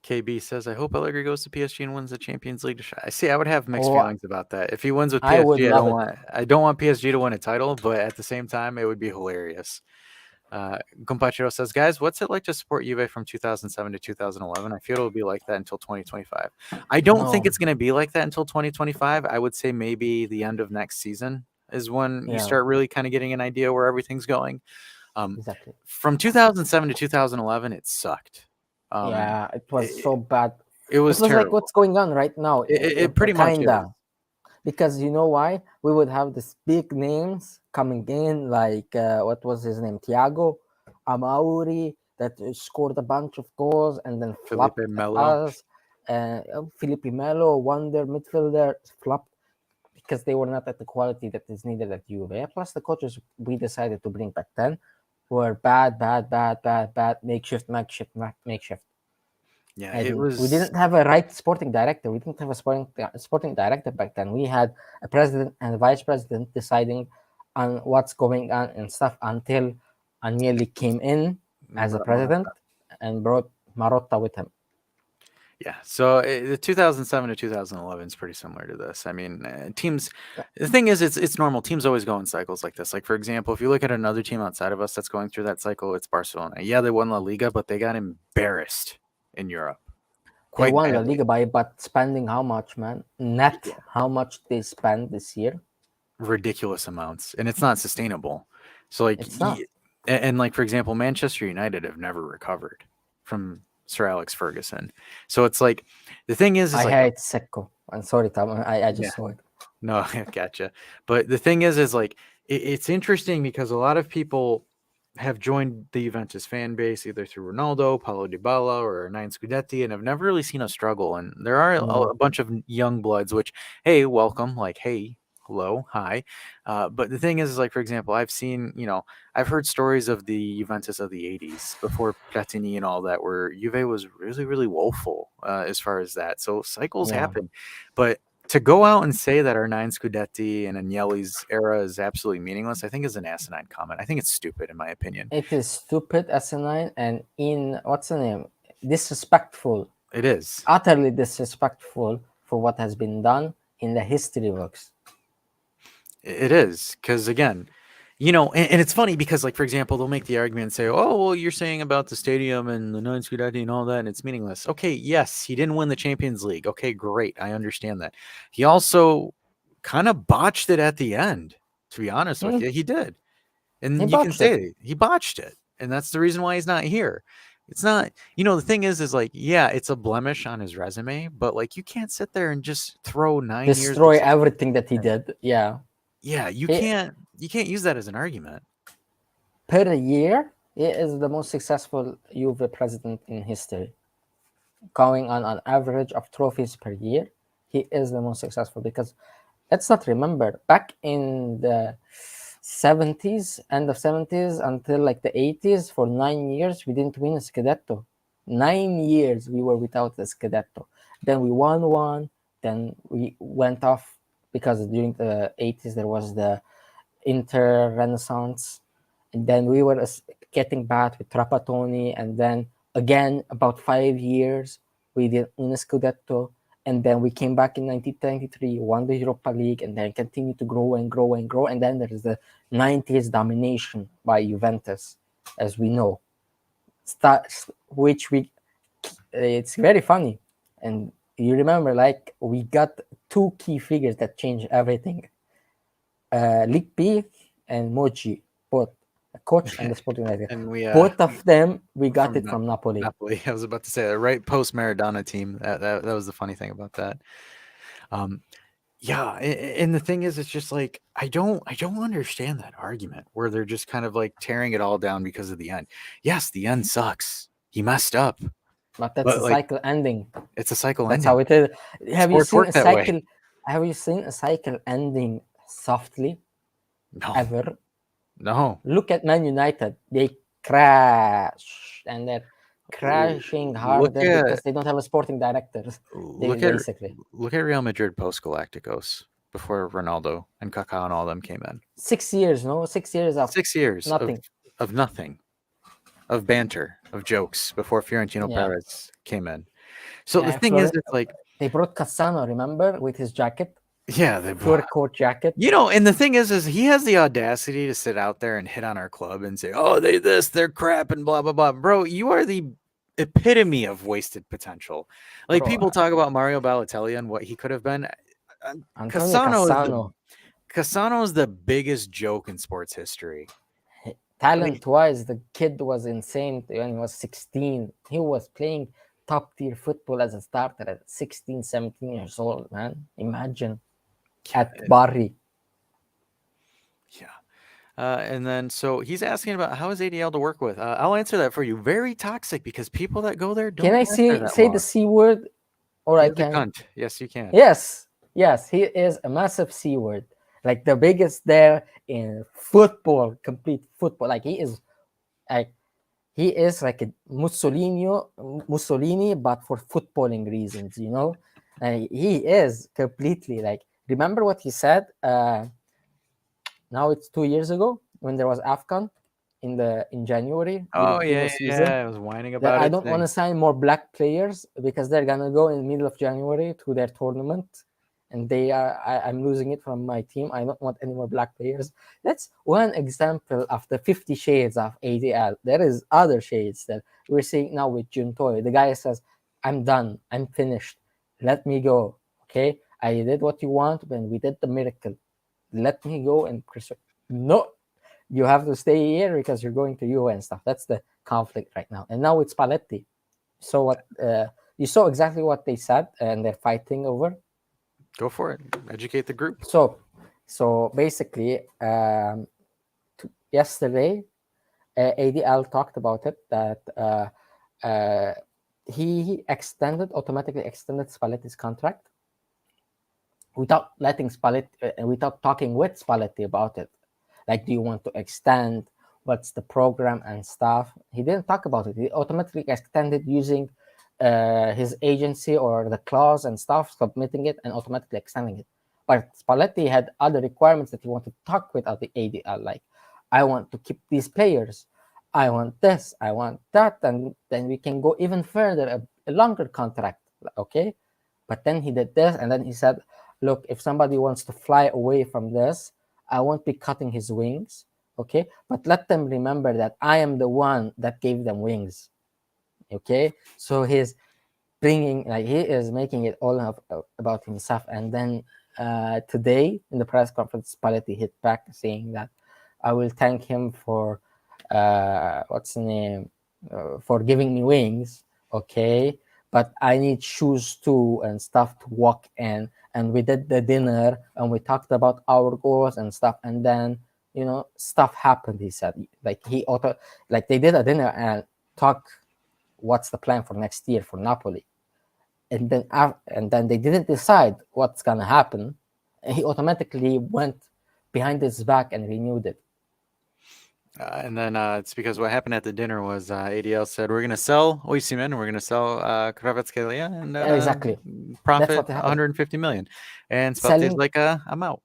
KB says, "I hope Allegri goes to PSG and wins the Champions League." I see. I would have mixed Oh, feelings about that. If he wins with I would PSG, love it. I don't want PSG to win a title, but at the same time, it would be hilarious. Compachero says, "Guys, what's it like to support Juve from 2007 to 2011? I feel it'll be like that until 2025. I don't think No, it's going to be like that until 2025. I would say maybe the end of next season is when you yeah, start really kind of getting an idea where everything's going. exactly. From 2007 to 2011, it sucked. Um, Yeah, it was so it, bad. it It was was like terrible. what's going on right now, It pretty much is. kinda. Because you know why? We would have these big names coming in, like what was his name? Thiago Amauri, that scored a bunch of goals and then Felipe flopped at Melo. us. Felipe Melo, wonder midfielder, flopped because they were not at the quality that is needed at Juve. Plus, the coaches we decided to bring back then were bad, bad, bad, bad, bad, makeshift. Yeah, it And we was. didn't have a right sporting director. We didn't have a sporting director back then. We had a president and a vice president deciding on what's going on and stuff until Agnelli came in as a Brought president Morata. and brought Marotta with him. Yeah. So the 2007 to 2011 is pretty similar to this. I mean, teams. The thing is, it's normal. Teams always go in cycles like this. Like for example, if you look at another team outside of us that's going through that cycle, it's Barcelona. Yeah, they won La Liga, but they got embarrassed in Europe They quite won La badly. Liga but spending how much, man? Net, how much they spend this year? Ridiculous amounts, and it's not sustainable. So like, It's not. and like for example, Manchester United have never recovered from Sir Alex Ferguson. So it's like the thing is I like hate Secco. I'm sorry, Tom. I yeah. just saw it. No, I gotcha. But the thing is like it's interesting because a lot of people have joined the Juventus fan base either through Ronaldo, Paulo Dybala, or Nine Scudetti, and have never really seen a struggle. And there are a No. bunch of young bloods, which hey, welcome, like hey, hello, hi. But the thing is, like for example, I've seen, I've heard stories of the Juventus of the '80s before Platini and all that, where Juve was really, really woeful as far as that. So cycles Yeah. happen, but to go out and say that our nine Scudetti and Agnelli's era is absolutely meaningless, I think is an asinine comment. I think it's stupid, in my opinion. It is stupid, asinine, and in what's the name? Disrespectful. It is. Utterly disrespectful for what has been done in the history books. It is. Because, again, and it's funny because, like, for example, they'll make the argument and say, oh, well, you're saying about the stadium and the nine Scudetti and all that, and it's meaningless. Okay, yes, he didn't win the Champions League. Okay, great. I understand that. He also kind of botched it at the end, to be honest with Hmm? you. He did. He And you can botched it. say he botched it. And that's the reason why he's not here. It's not, the thing is like, yeah, it's a blemish on his resume, but like you can't sit there and just throw 9 years of Destroy suspension. everything that he did. Yeah. Yeah, He, you can't use that as an argument. per year, he is the most successful Juve president in history. Going on an average of trophies per year, he is the most successful because let's not remember back in the 70s, end of 70s until like the 80s, for 9 years we didn't win a Scudetto. 9 years we were without a Scudetto. Then we won one, then we went off because during the 80s there was the Inter Renaissance, and then we were getting bad with Trapattoni, and then again about 5 years we did un Scudetto, and then we came back in 1993, won the Europa League, and then continued to grow and grow and grow, and then there is the 90s domination by Juventus, as we know, which we it's very funny, and you remember like we got two key figures that changed everything. Ligby and Moji, both the coach and the sporting director. And we Both of them, we got from it from Napoli. Napoli. I was about to say that right post Maradona team. That was the funny thing about that. Yeah, and the thing is, it's just like I don't understand that argument where they're just kind of like tearing it all down because of the end. Yes, the end sucks. He messed up, But that's but a like cycle ending. it's a cycle That's ending. how it is. Have you Sports seen work a that way. cycle? Have you seen a cycle ending softly No, ever? no. Look at Man United. They crash and they're crashing Look harder at because they don't have a sporting director. They look at basically look at Real Madrid post Galacticos before Ronaldo and Kaká and all them came in. 6 years, no, 6 years of 6 years nothing. of nothing, of banter, of jokes before Fiorentino Yeah. Perez came in. So the Yeah, thing is, it's like, they brought Cassano, remember, with his jacket, yeah, fur coat jacket. and the thing is he has the audacity to sit out there and hit on our club and say, "Oh, they're crap and blah blah blah." Bro, you are the epitome of wasted potential. Like Bro, people talk about Mario Balotelli and what he could have been. Antonio Cassano is the biggest joke in sports history. talent-wise, the kid was insane when he was 16. He was playing top-tier football as a starter at 16, 17 years old, man. Imagine. At Bari. Yeah. And then, so he's asking about how is ADL to work with. I'll answer that for you. Very toxic because people that go there don't. Can I last there that say long. the C word? Or I He's a can. cunt. Yes, you can. Yes, he is a massive C word. Like the biggest there in football, complete football. Like he is like a Mussolini, but for footballing reasons, And he is completely like. Remember what he said? Now it's 2 years ago when there was AFCON. in January Oh during yeah, season. yeah. I was whining That about I it don't want today. to sign more black players because they're gonna go in the middle of January to their tournament, and I'm losing it from my team. I don't want any more black players. That's one example of the 50 shades of ADL. There is other shades that we're seeing now with Juntoy. The guy says, "I'm done. I'm finished. Let me go. Okay, I did what you want when we did the miracle. Let me go." And Chris, no, you have to stay here because you're going to UN and stuff. That's the conflict right now. And now it's Paletti. So what you saw exactly what they said, and they're fighting over. Go for it. Educate the group. So basically, yesterday, ADL talked about it that uh, he automatically extended Spalletti's contract without letting Spalletti, without talking with Spalletti about it. Like, do you want to extend? What's the program and stuff? He didn't talk about it. He automatically extended using his agency or the clause and stuff, submitting it and automatically extending it. But Spalletti had other requirements that he wanted to talk with at the ADL, like, I want to keep these players. I want this. I want that. And then we can go even further, a longer contract. Okay. But then he did this, and then he said, look, if somebody wants to fly away from this, I won't be cutting his wings. Okay. But let them remember that I am the one that gave them wings. Okay. So he's he is making it all about himself. And then today in the press conference, Spalletti hit back saying that I will thank him for what's the name for giving me wings. Okay. But I need shoes too and stuff to walk in. And we did the dinner and we talked about our goals and stuff. And then, stuff happened, he said. Like they did a dinner and talk what's the plan for next year for Napoli. And then they didn't decide what's gonna happen. He automatically went behind his back and renewed it. And then it's because what happened at the dinner was ADL said we're going to sell Oisimen and we're going to sell Kvaratskhelia and Exactly. That's profit what happened. 150 million. And Spalletti's Selling like, I'm out.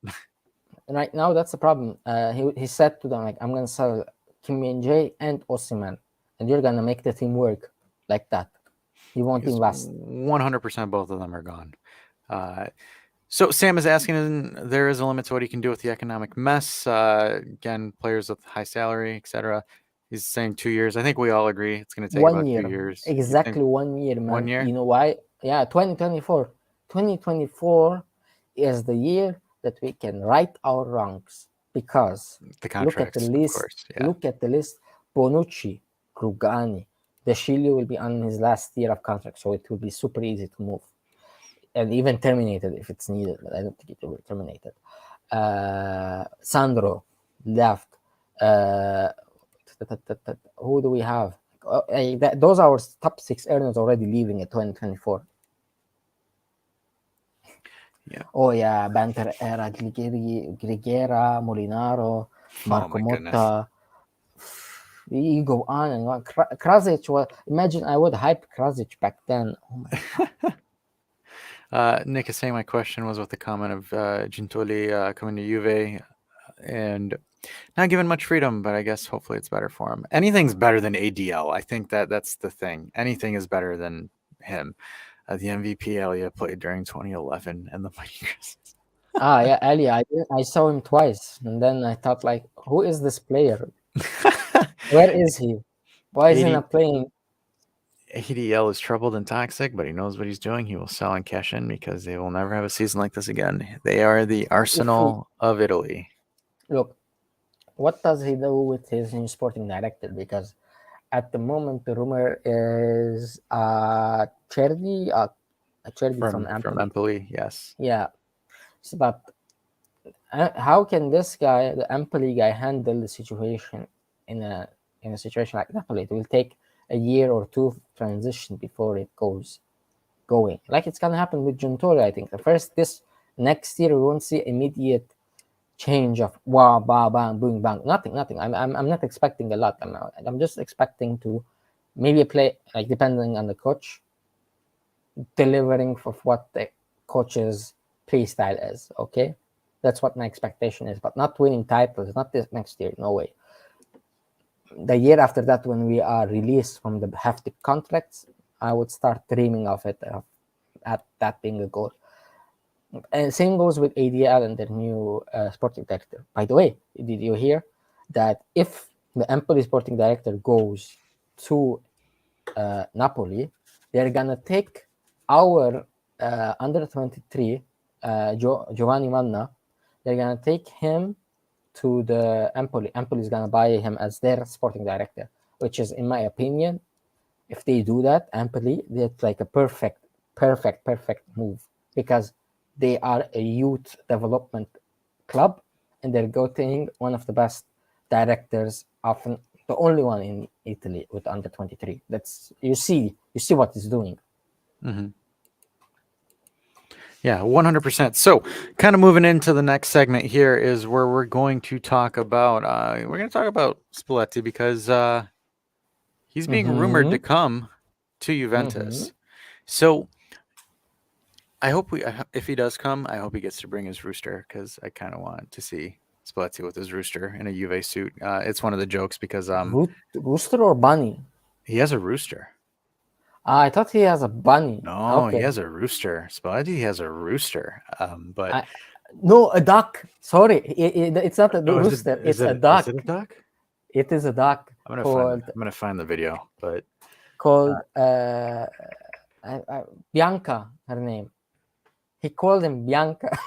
right now, that's the problem. He said to them, like, I'm gonna sell Kim Min-jae and Osimhen, and you're gonna make the team work like that. He won't Because invest. 100% both of them are gone. So Sam is asking, there is a limit to what he can do with the economic mess. Again, players with high salary, etc. He's saying 2 years. I think we all agree it's going to take 1 about 2 year, years. You think exactly 1 year, 1 man. year? You know why? Yeah, 2024. 2024 is the year that we can right our wrongs, because The look at the contracts, of list. course. Yeah. Look at the list. Bonucci, Rugani, De Sciglio will be on his last year of contract, so it will be super easy to move and even terminated if it's needed. But I don't think it will be terminated. Sandro left. Uh, who do we have? Those are our top 6 earners already leaving at 2024. Yeah. Oh yeah, Banter Era, Grigera, Molinaro, Oh Marco my goodness. Motta. You go on and on. Krasic was. Imagine I would hype Krasic back then. Oh my god. Nick is saying my question was with the comment of Gintoli coming to Juve and not given much freedom, but I guess hopefully it's better for him. Anything's better than ADL. I think that's the thing. Anything is better than him. The MVP Elia played during 2011 and the Mighty Christmas. Yeah, Ali. I saw him twice, and then I thought, like, who is this player? Where is he? Why is he 80, not playing? ADL is troubled and toxic, but he knows what he's doing. He will sell and cash in because they will never have a season like this again. They are the If we Arsenal of Italy. look, what does he do with his new sporting director? Because at the moment, the rumor is Cherdy from From Empoli. Empoli, yes. Yeah, but how can this guy, the Empoli guy, handle the situation in a situation like Napoli? It will take a year or two transition before it goes going. Like it's gonna happen with Giuntoli, I think. First, this next year we won't see immediate change of wow, ba, bang, boom, bang. Nothing. I'm not expecting a lot. I'm just expecting to maybe play, like, depending on the coach, delivering of what the coach's play style is. Okay, that's what my expectation is, but not winning titles. Not this next year. No way. the year after that, when we are released from the hefty contracts, I would start dreaming of it, at that being a goal. And same goes with ADL and their new sporting director. By the way, did you hear that if the Empoli sporting director goes to Napoli, they're gonna take our under 23 Giovanni Manna. They're gonna take him to the Empoli. Empoli is gonna buy him as their sporting director, which is, in my opinion, if they do that, Empoli, that's like a perfect move, because they are a youth development club and they're getting one of the best directors, often the only one in Italy with under 23. That's you see what he's doing. Yeah, 100%. So, kind of moving into the next segment here is where we're going to talk about Spalletti, because he's being rumored to come to Juventus. So, I hope if he does come, I hope he gets to bring his rooster, because I kind of want to see Spalletti with his rooster in a Juve suit. It's one of the jokes because Rooster or bunny? he has a rooster. I thought he has a bunny. No, Okay. he has a rooster. Spalletti has a rooster. But no, a duck. Sorry, it's not a Oh, rooster. It's a duck. Is it a duck? It is a duck I'm called gonna find the video, but Bianca. Her name. He called him Bianca.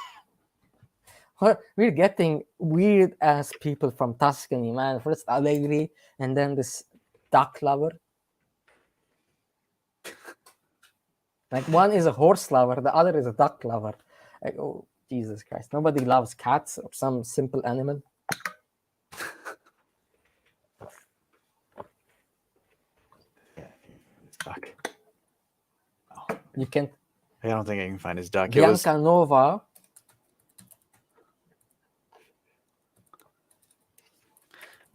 We're getting weird ass people from Tuscany, man. First Allegri, and then this duck lover. Like, one is a horse lover, the other is a duck lover. Like, oh, Jesus Christ. Nobody loves cats or some simple animal. duck. You can. I don't think I can find his duck. Bianca Nova.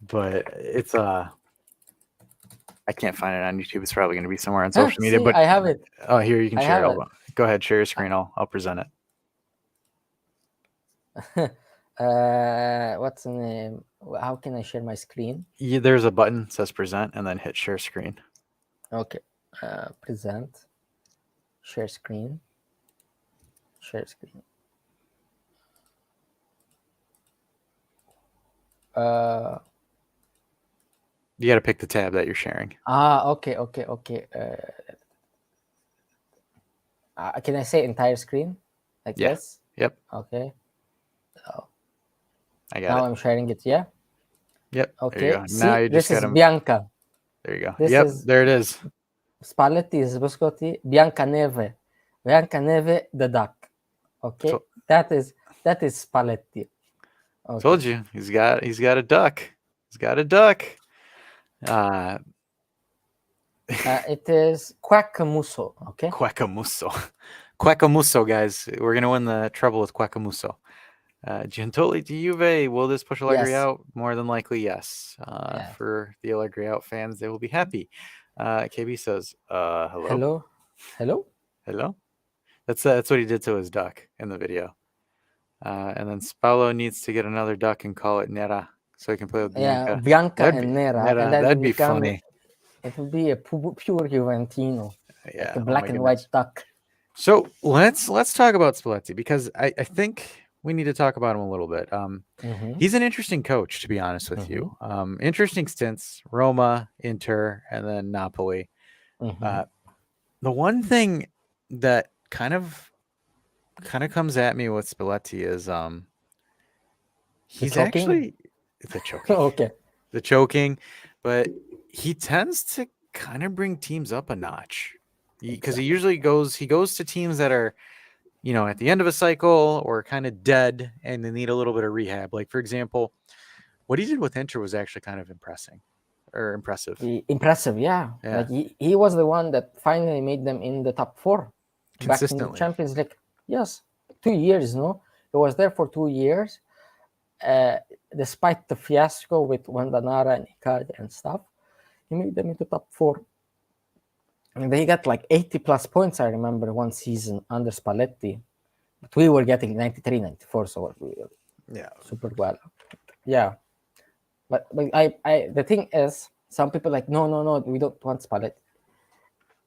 But it's I can't find it on YouTube. It's probably going to be somewhere on social media. See, But I have it. Oh, here you can I share have it. Go ahead, share your screen. I'll present it. What's the name? How can I share my screen? Yeah, there's a button that says present, and then hit share screen. Okay. Present. Share screen. Share screen. You got to pick the tab that you're sharing. Okay. Can I say entire screen? Like this? Yep. Okay. Oh. I got now it. I'm sharing it, yeah? Yep. Okay. See, now you just this is got Bianca. There you go. This yep, is there it is. Spalletti is Biscotti, Bianca Neve. Bianca Neve, the duck. Okay. That is Spalletti. Okay. Told you. He's got a duck. He's got a duck. It is Quaccamusso. Okay. Quaccamusso, guys. We're gonna win the treble with Quaccamusso. Gentoli to Juve. Will this push Allegri out? More than likely, yes. For the Allegri out fans, they will be happy. KB says, hello. Hello. That's what he did to his duck in the video. And then Spallo needs to get another duck and call it Nera, so he can play with Bianca. Yeah, Bianca and Nera. And then that'd be funny. It would be a pure Juventino. Yeah, like a black and white duck. So let's talk about Spalletti, because I think we need to talk about him a little bit. He's an interesting coach, to be honest with you. Interesting stints: Roma, Inter, and then Napoli. The one thing that kind of comes at me with Spalletti is he's actually the choking. Okay. The choking, but he tends to kind of bring teams up a notch, because he usually goes to teams that are, at the end of a cycle or kind of dead and they need a little bit of rehab. Like, for example, what he did with Inter was actually kind of impressive. Impressive, yeah. Like he was the one that finally made them in the top 4 consistently. Back in the Champions League. Yes, 2 years. No, he was there for 2 years, despite the fiasco with Wandanara and Icardi and stuff. He made them into top 4, and they got like 80 plus points. I remember one season under Spalletti, but we were getting 93, 94, so we were super well. Yeah. but the thing is, some people like no, no, no, we don't want Spalletti.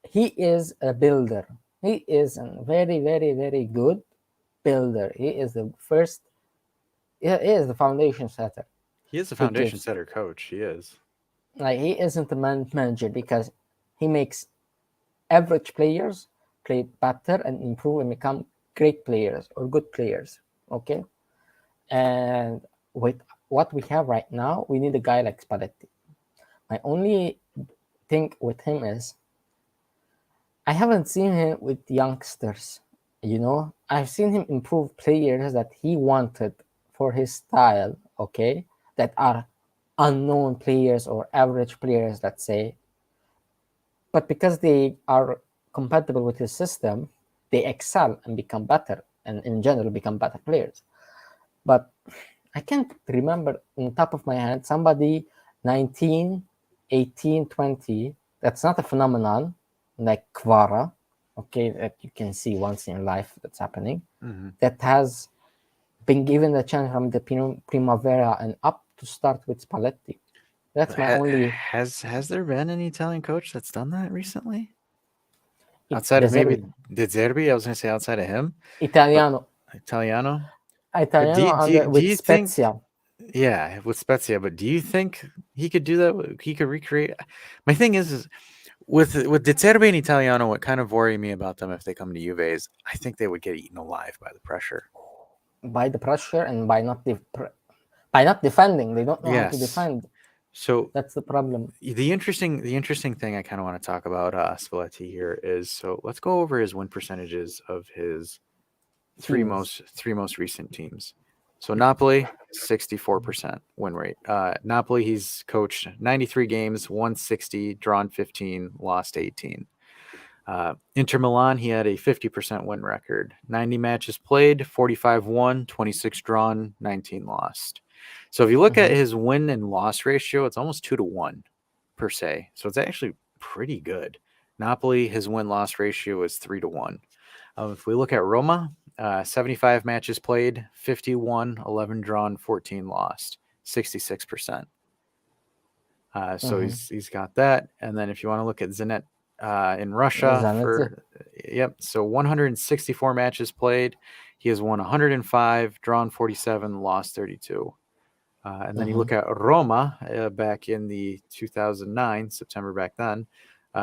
He is a builder. He is a very, very, very good builder. He is the first. He is the foundation setter. He is a He foundation gives setter coach. He is. like he isn't a manager because he makes average players play better and improve and become great players or good players. Okay, and with what we have right now, we need a guy like Spalletti. My only thing with him is I haven't seen him with youngsters. I've seen him improve players that he wanted for his style, okay, that are unknown players or average players, let's say, but because they are compatible with his system, they excel and become better, and in general become better players. But I can't remember on top of my head somebody 19, 18, 20. That's not a phenomenon like Kvara, okay, that you can see once in your life that's happening, Mhm. that has been given the chance from the Primavera and up to start with Spalletti. That's my only. Has there been an Italian coach that's done that recently? It, Outside of Deserbi, maybe De Zerbi, I was going to say outside of him, but Italiano, Italiano. But Italiano under do with you think, Spezia. yeah, with Spezia, but do you think he could do that? He could recreate? My thing is with De Zerbi and Italiano, what kind of worry me about them if they come to Juve is I think they would get eaten alive by the pressure. By the pressure and by not defending. They don't know how to Yes. defend. So That's the problem. the interesting thing I kind of want to talk about Spalletti here is so let's go over his win percentages of his Teams. three most recent teams. So Napoli, 64% win rate. Napoli, he's coached 93 games, won 60, drawn 15, lost 18. Inter Milan, he had a 50% win record. 90 matches played, 45 won, 26 drawn, 19 lost. So if you look at Mhm. his win and loss ratio, it's almost 2-1 per se. So it's actually pretty good. Napoli, his win loss ratio is 3-1. If we look at Roma, 75 matches played, 51, 11 drawn, 14 lost, 66%. So Mhm. he's got that. And then if you want to look at Zenit in Russia Zanetzi. yep, so 164 matches played. He has won 105, drawn 47, lost 32. And then you Mhm. look at Roma back in the 2009 September back then,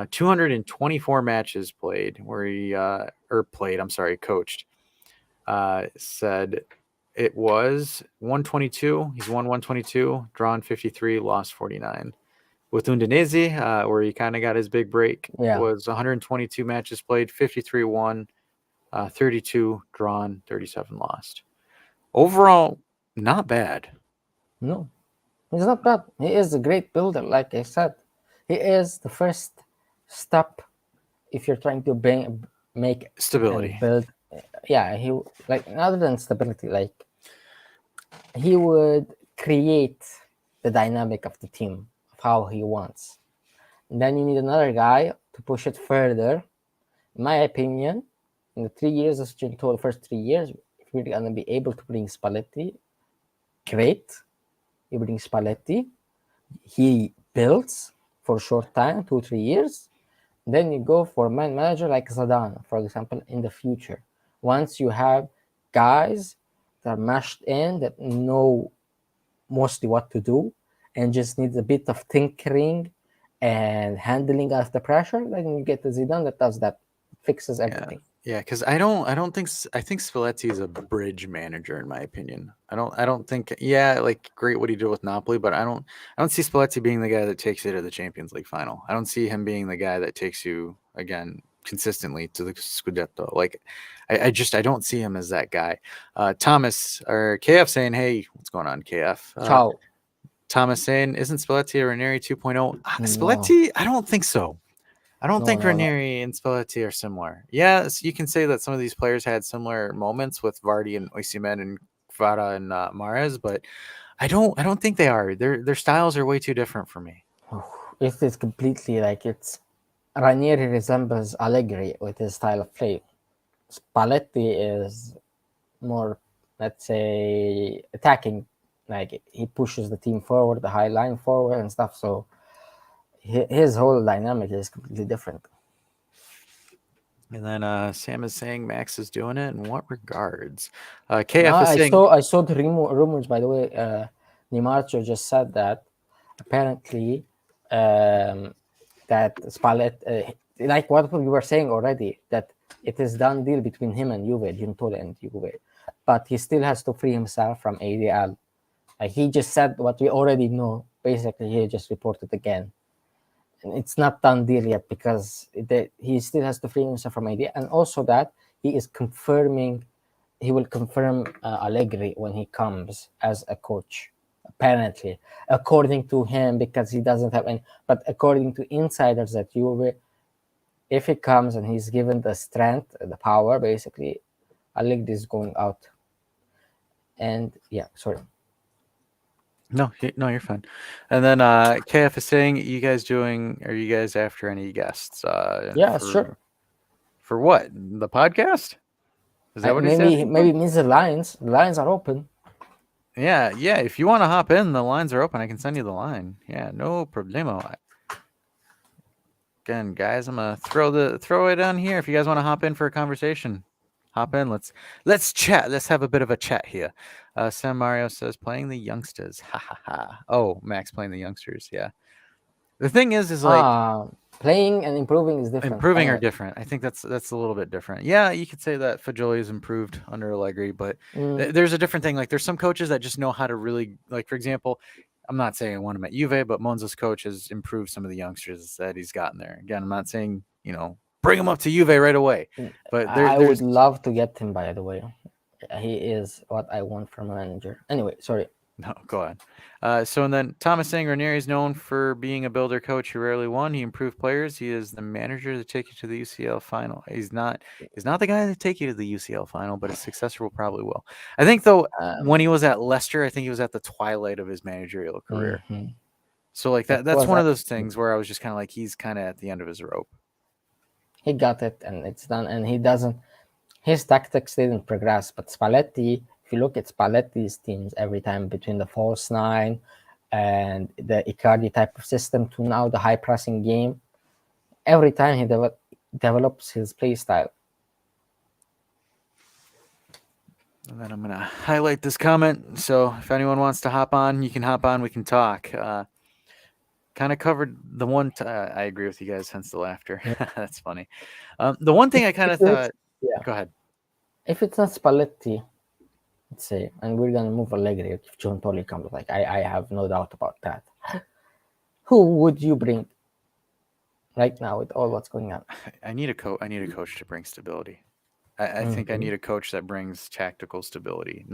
224 matches played where he or played. I'm sorry, coached. Said it was 122. He's won 122, drawn 53, lost 49. With Udinese, where he kind of got his big break, Yeah. was 122 matches played, 53 won, 32 drawn, 37 lost. Overall, not bad. No, he's not bad. He is a great builder, like I said. He is the first step if you're trying to make and Stability. build. Yeah, he like other than stability, like he would create the dynamic of the team of how he wants. And then you need another guy to push it further. In my opinion, in the 3 years of Gentile, first 3 years, if we're gonna be able to bring Spalletti, great. You bring Spalletti, he builds for a short time, 2 3 years. Then you go for a man manager like Zidane, for example, in the future. Once you have guys that are mashed in that know mostly what to do and just needs a bit of tinkering and handling of the pressure, then you get the Zidane that does that, fixes Yeah. everything. Yeah, because I don't think I think Spalletti is a bridge manager in my opinion. I don't think yeah, like great what he did with Napoli, but I don't see Spalletti being the guy that takes you to the Champions League final. I don't see him being the guy that takes you again consistently to the Scudetto. Like I don't see him as that guy. Thomas or KF saying, "Hey, what's going on, KF?" Ciao. Thomas saying, "Isn't Spalletti a Ranieri 2.0?" No, Spalletti, I don't think so. I don't no, think no, no. Ranieri and Spalletti are similar. Yes, you can say that some of these players had similar moments with Vardy and Osimhen and Kvara and Mahrez, but I don't think they are. Their styles are way too different for me. It is completely like it's Ranieri resembles Allegri with his style of play. Spalletti is more, let's say, attacking. Like he pushes the team forward, the high line forward and stuff. So his whole dynamic is completely different. And then Sam is saying Max is doing it. In what regards? No, KF is saying I saw the rumors, by the way. Nimarcho just said that apparently that Spallet, like what we were saying already, that it is done deal between him and Juve, Giuntoli and Juve, but he still has to free himself from ADL. He just said what we already know. Basically, he just reported again. And it's not done deal yet because he still has to free himself from ADL, and also that he is confirming. He will confirm Allegri when he comes as a coach. Apparently, according to him, because he doesn't have any. But according to insiders at Juve, if he comes and he's given the strength, the power, basically, Allegri is going out. And yeah, sorry. no, you're fine. And then KF is saying, Are you guys after any guests? Yeah, sure. For what? The podcast? Is that what he's Maybe asking? maybe it means the lines. The lines are open. Yeah. If you want to hop in, the lines are open. I can send you the line. Yeah, no problemo. Again, guys, I'm gonna throw it on here. If you guys want to hop in for a conversation, hop in. Let's chat. Let's have a bit of a chat here. Sam Mario says playing the youngsters. Ha ha ha. Oh, Max playing the youngsters. Yeah. The thing is like Playing and improving is different. improving are Anyway. different. I think that's a little bit different. Yeah, you could say that Fajoli has improved under Allegri, but there's a different thing. Like there's some coaches that just know how to really, like, for example, I'm not saying I want him at Juve, but Monza's coach has improved some of the youngsters that he's gotten there. Again, I'm not saying, bring him up to Juve right away, but I there's would love to get him, by the way. He is what I want from a manager. Anyway, sorry. no, go on. And then Thomas saying Ranieri is known for being a builder coach who rarely won. He improved players. He is the manager to take you to the UCL final. He's not the guy to take you to the UCL final, but his successor will probably will. I think though when he was at Leicester, I think he was at the twilight of his managerial career. Mm-hmm. So like that's one of those things where I was just kind of like he's kind of at the end of his rope. He got it and it's done, and he doesn't. His tactics didn't progress, but Spalletti. If you look at Spalletti's teams every time between the false nine and the Icardi type of system to now the high pressing game, every time he develops his play style. And then I'm going to highlight this comment. So if anyone wants to hop on, you can hop on. We can talk. Kind of covered the one. I agree with you guys, hence the laughter. That's funny. The one thing I kind of thought. Yeah. Go ahead. If it's not Spalletti, let's say, and we're going to move Allegri, if Giuntoli comes, like I have no doubt about that. Who would you bring right now with all what's going on? I need a coach to bring stability. I think I need a coach that brings tactical stability.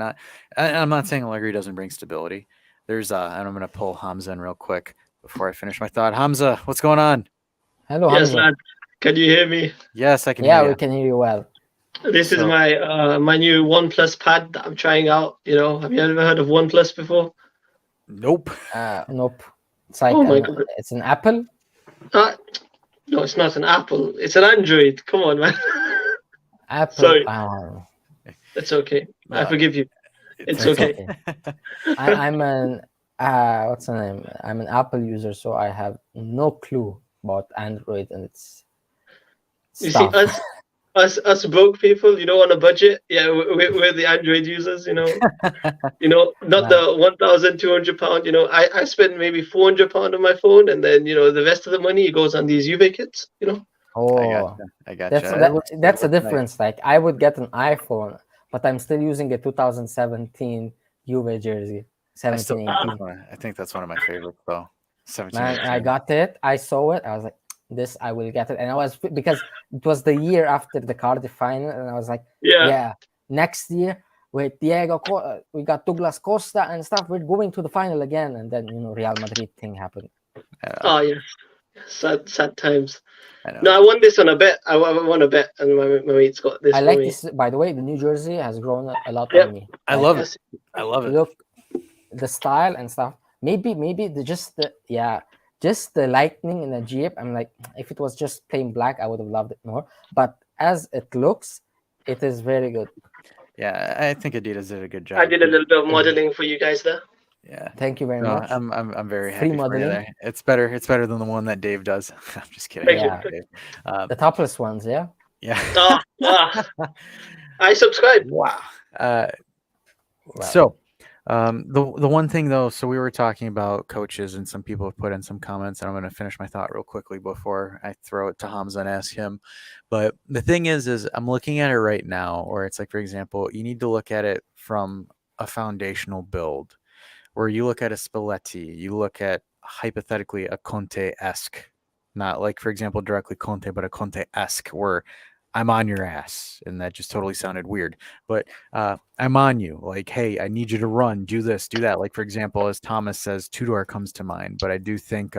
I'm not saying Allegri doesn't bring stability. And I'm going to pull Hamza in real quick before I finish my thought. Hamza, what's going on? Hello, Yes, Hamza. lad. Can you hear me? Yes, I can hear you. Yeah, we can hear you well. This is my new OnePlus pad that I'm trying out. Have you ever heard of OnePlus before? Nope. Nope. It's like God. It's an Apple. No, it's not an Apple. It's an Android. Come on, man. Apple. Sorry. It's okay. No, I forgive you. It's okay. I'm an what's the name? I'm an Apple user, so I have no clue about Android and its stuff. You see, us broke people, on a budget. Yeah, we're the Android users. Not the £1,200. I spend maybe £400 on my phone, and then the rest of the money goes on these Juve kits. Oh, I got that's a difference. Nice. Like I would get an iPhone, but I'm still using a 2017 Juve jersey. 17, 18. I think that's one of my favorites, though. 17. Man, I got it. I saw it. I was like, this, I will get it. And I was, because it was the year after the Cardiff final, and I was like, yeah, next year with Diego, we got Douglas Costa and stuff. We're going to the final again, and then Real Madrid thing happened. Oh yeah, sad times. No, I won this on a bet. I won a bet, and my mate's got this. I like this. By the way, the New Jersey has grown a lot on me. I love it. I love it. Look, the style and stuff. Maybe just the lightning in the Jeep. I'm like, if it was just plain black, I would have loved it more. But as it looks, it is very good. Yeah, I think Adidas did a good job. I did a little bit of modeling for you guys there. Yeah. Thank you very No, much. I'm very Free happy for you modeling. there. It's better than the one that Dave does. I'm just kidding. Thank you. Yeah. Dave. The topless ones, yeah. Yeah. I subscribe. Wow. Uh, Wow. So, the one thing though, so we were talking about coaches, and some people have put in some comments, and I'm going to finish my thought real quickly before I throw it to Hamza and ask him. But the thing is I'm looking at it right now, or it's like, for example, you need to look at it from a foundational build, where you look at a Spalletti, you look at hypothetically a Conte-esque, not like, for example, directly Conte, but a Conte-esque, where I'm on your ass, and that just totally sounded weird. But I'm on you, like, hey, I need you to run, do this, do that. Like, for example, as Thomas says, Tudor comes to mind, but I do think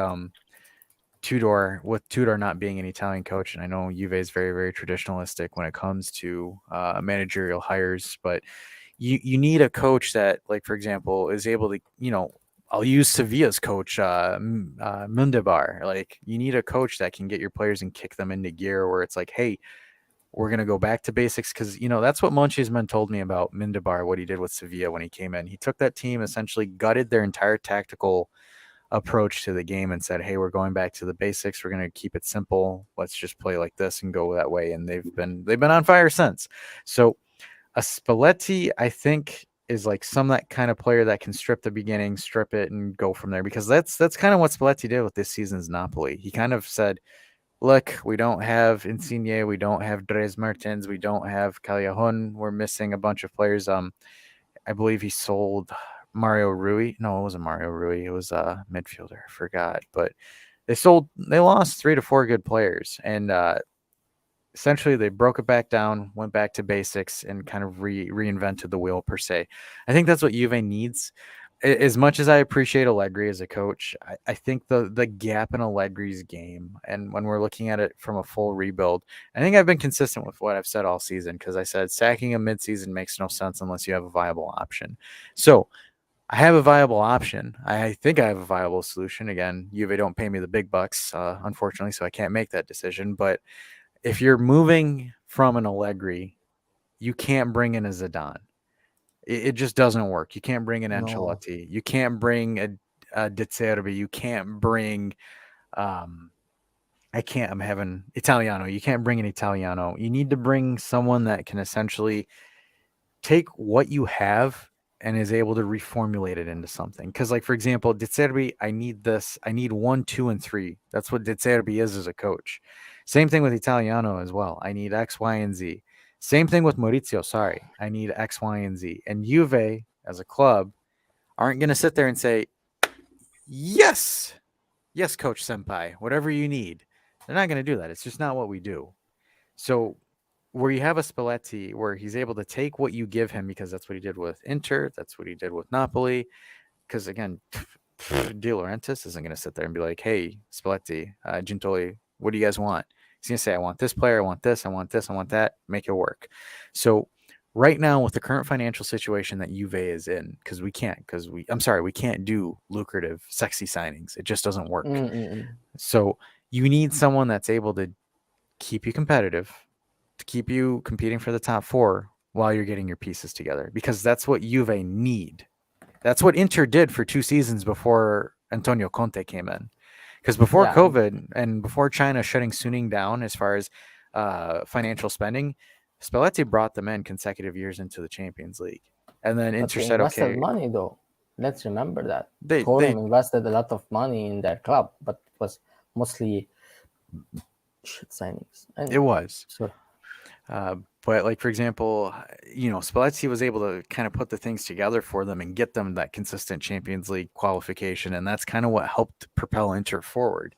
Tudor, with Tudor not being an Italian coach, and I know Juve is very, very traditionalistic when it comes to managerial hires, but you need a coach that, like, for example, is able to, I'll use Sevilla's coach, Mundabar. Like, you need a coach that can get your players and kick them into gear, where it's like, hey, we're going to go back to basics, because, that's what Monchi's told me about Mindabar, what he did with Sevilla when he came in. He took that team, essentially gutted their entire tactical approach to the game and said, hey, we're going back to the basics. We're going to keep it simple. Let's just play like this and go that way. And they've been on fire since. So a Spalletti, I think, is like that kind of player that can strip the beginning, strip it, and go from there, because that's kind of what Spalletti did with this season's Napoli. He kind of said, look, we don't have Insigne, we don't have Dres Mertens, we don't have Callejon. We're missing a bunch of players. I believe he sold Mario Rui. No, it wasn't Mario Rui. It was a midfielder. I forgot. But they lost 3 to 4 good players. And essentially they broke it back down, went back to basics, and kind of reinvented the wheel, per se. I think that's what Juve needs. As much as I appreciate Allegri as a coach, I think the gap in Allegri's game, and when we're looking at it from a full rebuild, I think I've been consistent with what I've said all season, because I said sacking a midseason makes no sense unless you have a viable option. So I have a viable option. I think I have a viable solution. Again, Juve don't pay me the big bucks, unfortunately, so I can't make that decision. But if you're moving from an Allegri, you can't bring in a Zidane. It just doesn't work. You can't bring an Ancelotti. You can't bring a De Zerbi. You can't bring I'm having Italiano. You can't bring an Italiano. You need to bring someone that can essentially take what you have and is able to reformulate it into something. Because, like, for example, De Zerbi, I need this. I need 1, 2, and 3. That's what De Zerbi is as a coach. Same thing with Italiano as well. I need X, Y, and Z. Same thing with Maurizio. Sorry, I need X, Y, and Z. And Juve, as a club, aren't going to sit there and say, yes, Coach Senpai, whatever you need. They're not going to do that. It's just not what we do. So where you have a Spalletti, where he's able to take what you give him, because that's what he did with Inter, that's what he did with Napoli. Because, again, De Laurentiis isn't going to sit there and be like, hey, Spalletti, Gintoli, what do you guys want? He's going to say, I want this player, I want this, I want this, I want that, make it work. So right now, with the current financial situation that Juve is in, we can't do lucrative, sexy signings. It just doesn't work. So you need someone that's able to keep you competitive, to keep you competing for the top 4 while you're getting your pieces together, because that's what Juve need. That's what Inter did for 2 seasons before Antonio Conte came in. Because before COVID and before China shutting Suning down as far as financial spending, Spalletti brought them in consecutive years into the Champions League. And then Inter said, okay. Money, though. Let's remember that. They invested a lot of money in their club, but it was mostly shit signings. It was. So, but, like, for example, Spalletti was able to kind of put the things together for them and get them that consistent Champions League qualification, and that's kind of what helped propel Inter forward.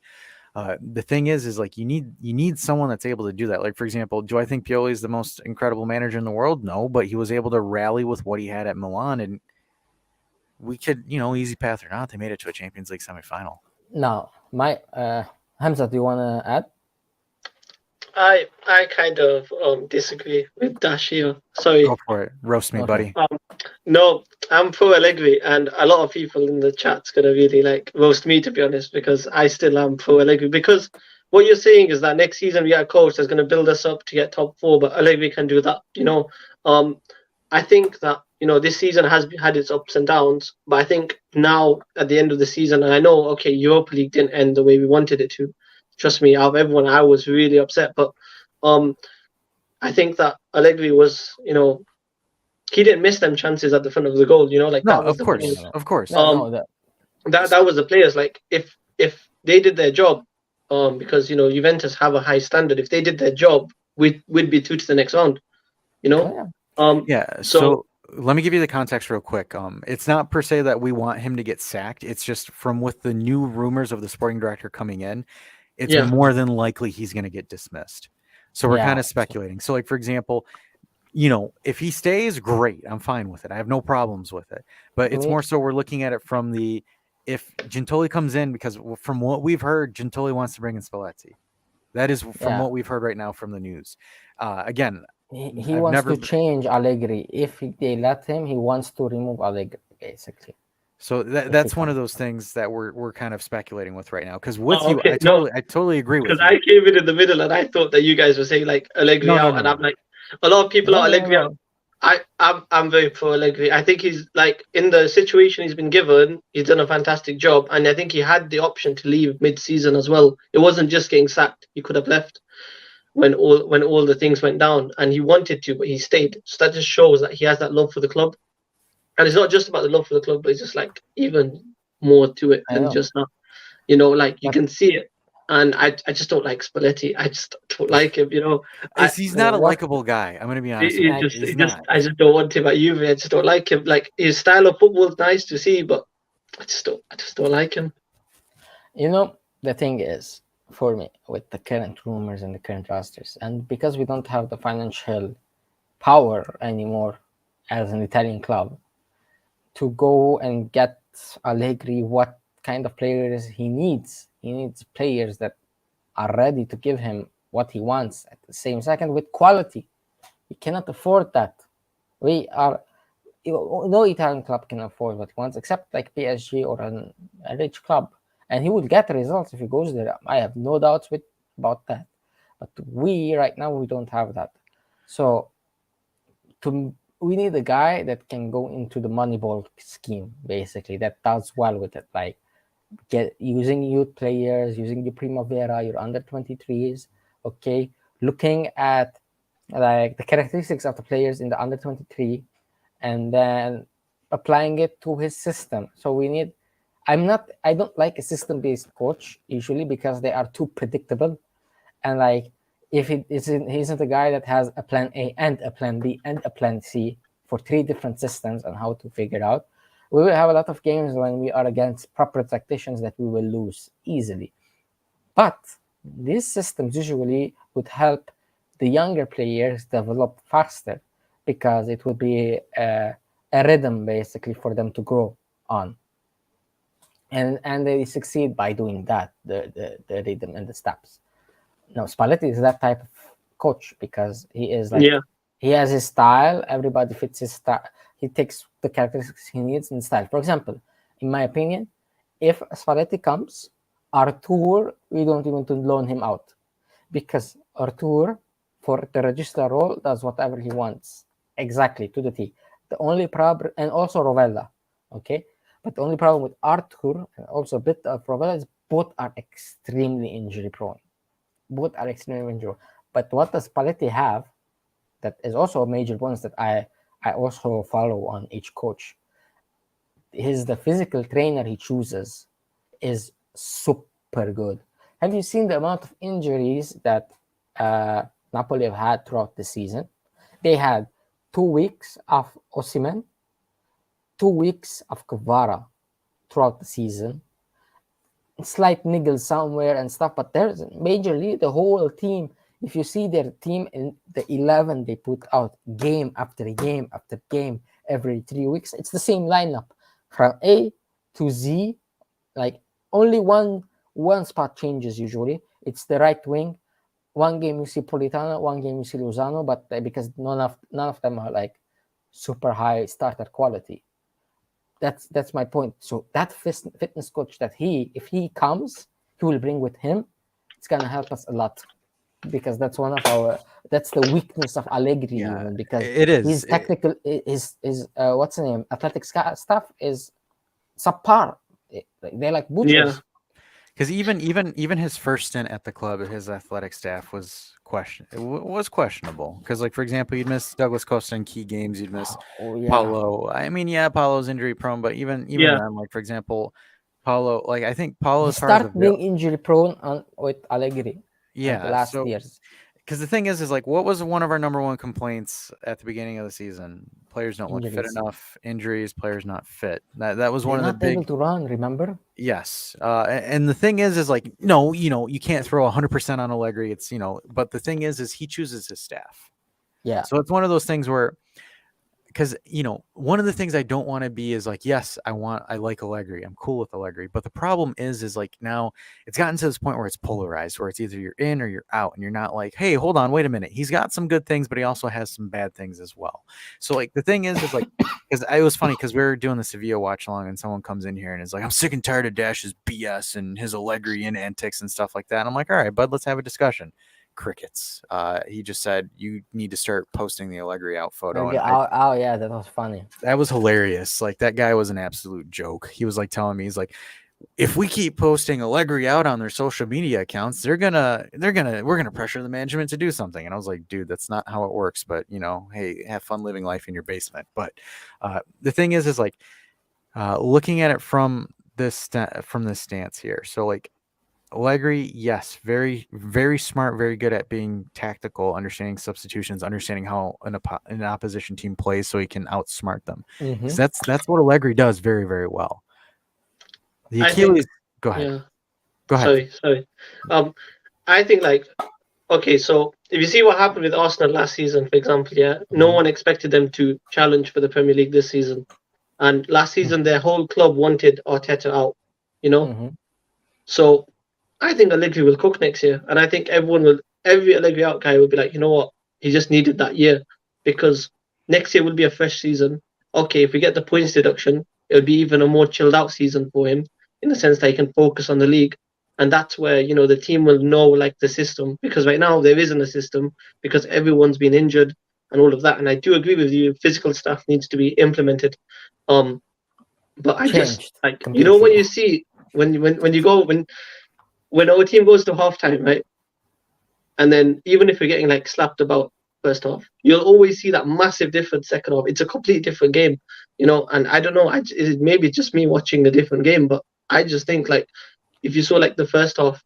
The thing is like, you need someone that's able to do that. Like, for example, do I think Pioli is the most incredible manager in the world? No, but he was able to rally with what he had at Milan, and we could, easy path or not, they made it to a Champions League semifinal. Now, Hamza, do you want to add? I kind of disagree with Dash here. Sorry. Go for it. Roast me, buddy. No, I'm pro Allegri, and a lot of people in the chat's gonna really roast me, to be honest, because I still am pro Allegri. Because what you're saying is that next season we got a coach that's gonna build us up to get top 4, but Allegri can do that. I think that this season has had its ups and downs, but I think now at the end of the season, and I know, okay, Europa League didn't end the way we wanted it to. Trust me, out of everyone, I was really upset. But I think that Allegri was, he didn't miss them chances at the front of the goal. Like No, that was of the course, players. of course. No, That was the players. Like if they did their job, because Juventus have a high standard. If they did their job, we'd be through to the next round. yeah. Yeah. So So let me give you the context real quick. It's not per se that we want him to get sacked. It's just from with the new rumors of the sporting director coming in, it's yeah, more than likely he's going to get dismissed. So we're kind Yeah. of speculating. So, like for example, if he stays, great. I'm fine with it. I have no problems with it. But it's We- more so we're looking at it from the if Gentoli comes in, because from what we've heard, Gentoli wants to bring in Spalletti. That is from Yeah. what we've heard right now from the news. Again, He I've wants never. to change Allegri. If they let him, he wants to remove Allegri, basically. So If he that's one of comes. those things that we're kind of speculating with right now. Because with oh, you, okay, no, I totally agree because with you. I came in the middle and I thought that you guys were saying like Allegri No, no, out, no, and I'm no. like, a lot of people No, are no, Allegri out. no. I'm very pro Allegri. I think he's like in the situation he's been given, he's done a fantastic job, and I think he had the option to leave mid-season as well. It wasn't just getting sacked; he could have left when all the things went down, and he wanted to, but he stayed. So that just shows that he has that love for the club, and it's not just about the love for the club, but it's just like even more to it I than know. just that. Like you But can see it. And I just don't like Spalletti. I just don't like him. I He's not a what likable guy. I'm going to be honest it, with it you. I, just He's it just not. I just don't want him at Juve. I just don't like him. Like his style of football is nice to see, but I just don't like him. the thing is, for me, with the current rumors and the current rosters, and because we don't have the financial power anymore as an Italian club to go and get Allegri what kind of players he needs. He needs players that are ready to give him what he wants at the same second with quality. We cannot afford that. We are no Italian club can afford what he wants except like PSG or a rich club, and he will get results if he goes there. I have no doubts about that. But we right now we don't have that, so we need a guy that can go into the Moneyball scheme basically that does well with it, like get using youth players, using your Primavera, your under 23s, okay, looking at like the characteristics of the players in the under 23 and then applying it to his system. So I don't like a system based coach usually because they are too predictable, and like if he isn't a guy that has a plan A and a plan B and a plan C for three different systems and how to figure it out, we will have a lot of games when we are against proper tacticians that we will lose easily. But these systems usually would help the younger players develop faster because it would be a rhythm basically for them to grow on. And they succeed by doing that, the rhythm and the steps. No, Spalletti is that type of coach because he is like Yeah, he has his style. Everybody fits his style. He takes the characteristics he needs in style. For example, in my opinion, if Spalletti comes, Artur, we don't even to loan him out because Artur, for the register role, does whatever he wants exactly to the T. The only problem, and also Rovella, okay. But the only problem with Artur and also a bit of Rovella is both are extremely injury prone. Both are extremely injury. But what does Paletti have that is also a major bonus that I also follow on each coach? The physical trainer he chooses is super good. Have you seen the amount of injuries that Napoli have had throughout the season? They had 2 weeks of Osimhen, 2 weeks of Kvara throughout the season, slight niggle somewhere and stuff, but there's majorly the whole team. If you see their team in the 11 they put out game after game after game every 3 weeks, it's the same lineup from A to Z. Like only one spot changes usually. It's the right wing. One game you see Politano, one game you see Lozano, but because none of them are like super high starter quality. That's my point. So that fitness coach that if he comes, he will bring with him. It's gonna help us a lot. because that's one of that's the weakness of Allegri, Yeah, even because it is. his technical his what's the name, athletic stuff is subpar. They're like Yeah. butchers. Because even his first stint at the club, his athletic staff was was questionable. Because like for example, you'd miss Douglas Costa in key games, you'd miss Oh yeah, Paulo. I mean, yeah, Paulo's injury prone, but even Yeah. then, like for example, Paulo, like I think he Paulo as far as started being injury prone with Allegri at the yeah. last So years. because the thing is like what was one of our number one complaints at the beginning of the season? Players don't look fit Injuries. enough, injuries, players not fit. That was They're one of the not able big to run. Remember? yes. And the thing is like no, you can't throw 100% on Allegri. It's but the thing is he chooses his staff. Yeah. So it's one of those things where because one of the things I don't want to be is like, yes, I like Allegri, I'm cool with Allegri, but the problem is like now it's gotten to this point where it's polarized, where it's either you're in or you're out, and you're not like, hey, hold on, wait a minute, he's got some good things, but he also has some bad things as well. So like the thing is like, because it was funny because we were doing the Sevilla watch along, and someone comes in here and is like, I'm sick and tired of Dash's BS and his Allegri and antics and stuff like that. And I'm like, all right, bud, let's have a discussion. Crickets. He just said you need to start posting the Allegri out photo, Okay. and Oh yeah, that was funny. that was hilarious. Like that guy was an absolute joke. He was like telling me, he's like, if we keep posting Allegri out on their social media accounts, we're gonna pressure the management to do something. And I was like, dude, that's not how it works. But hey, have fun living life in your basement. But the thing is like looking at it from from this stance here. So like Allegri, yes, very, very smart, very good at being tactical, understanding substitutions, understanding how an opposition team plays, so he can outsmart them. Mm-hmm. Because that's what Allegri does very, very well. The I think Achilles, go ahead, yeah. go ahead. Sorry. I think like okay, so if you see what happened with Arsenal last season, for example, yeah, no Mhm. one expected them to challenge for the Premier League this season. And last season their whole club wanted Arteta out, you know? Mm-hmm. So I think Allegri will cook next year. And I think every Allegri out guy will be like, you know what? He just needed that year because next year will be a fresh season. Okay, if we get the points deduction, it'll be even a more chilled out season for him in the sense that he can focus on the league. And that's where, the team will know like the system because right now there isn't a system because everyone's been injured and all of that. And I do agree with you, physical stuff needs to be implemented. Um, but I just Changed like when completely. you see when you go when our team goes to halftime, right? And then even if we're getting like slapped about first half, you'll always see that massive difference second half. It's a completely different game, And I don't know, it maybe just me watching a different game, but I just think like if you saw like the first half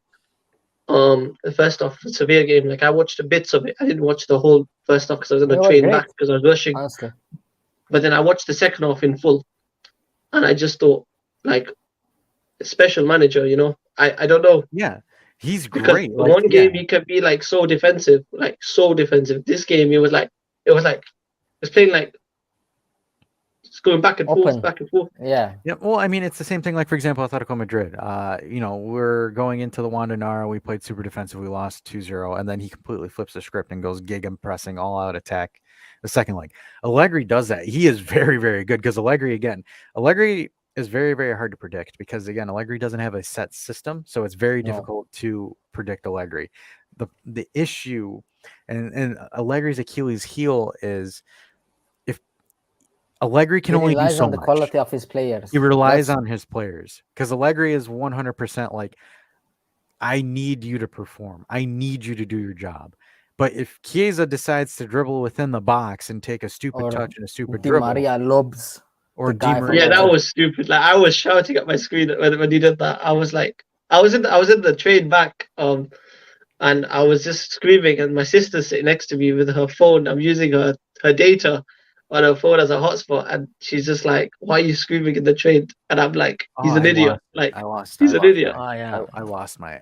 of the Sevilla game, like I watched the bits of it. I didn't watch the whole first half because I was on the It was train great, back because I was rushing. honestly. But then I watched the second half in full, and I just thought like special manager, I don't know. Yeah, he's Because great. Like, one yeah, game he could be like so defensive, like so defensive. This game it was playing like it's going Open. back and forth. Yeah. yeah. Well, I mean, it's the same thing. Like for example, Atletico Madrid. We're going into the Wanda Nara. We played super defensive. We lost 2-0, and then he completely flips the script and goes gig pressing, all out attack. The second leg, Allegri does that. He is very, very good because Allegri is very, very hard to predict because again, Allegri doesn't have a set system, so it's very No. difficult to predict Allegri. The issue, and Allegri's Achilles heel is if Allegri can He only do relies so on the much. quality of his players. He relies That's on his players because Allegri is 100% like, I need you to perform. I need you to do your job. But if Chiesa decides to dribble within the box and take a stupid or touch and a stupid Di dribble, Maria lobs or the Di guy from Yeah, Maria, that outside. was stupid. Like I was shouting at my screen when he did that. I was like, I was in the train back, and I was just screaming, and my sister's sitting next to me with her phone. I'm using her data on her phone as a hotspot, and she's just like, "Why are you screaming in the train?" And I'm like, oh, "He's an idiot! I Like, lost, I he's an lost idiot!" my, Oh yeah. I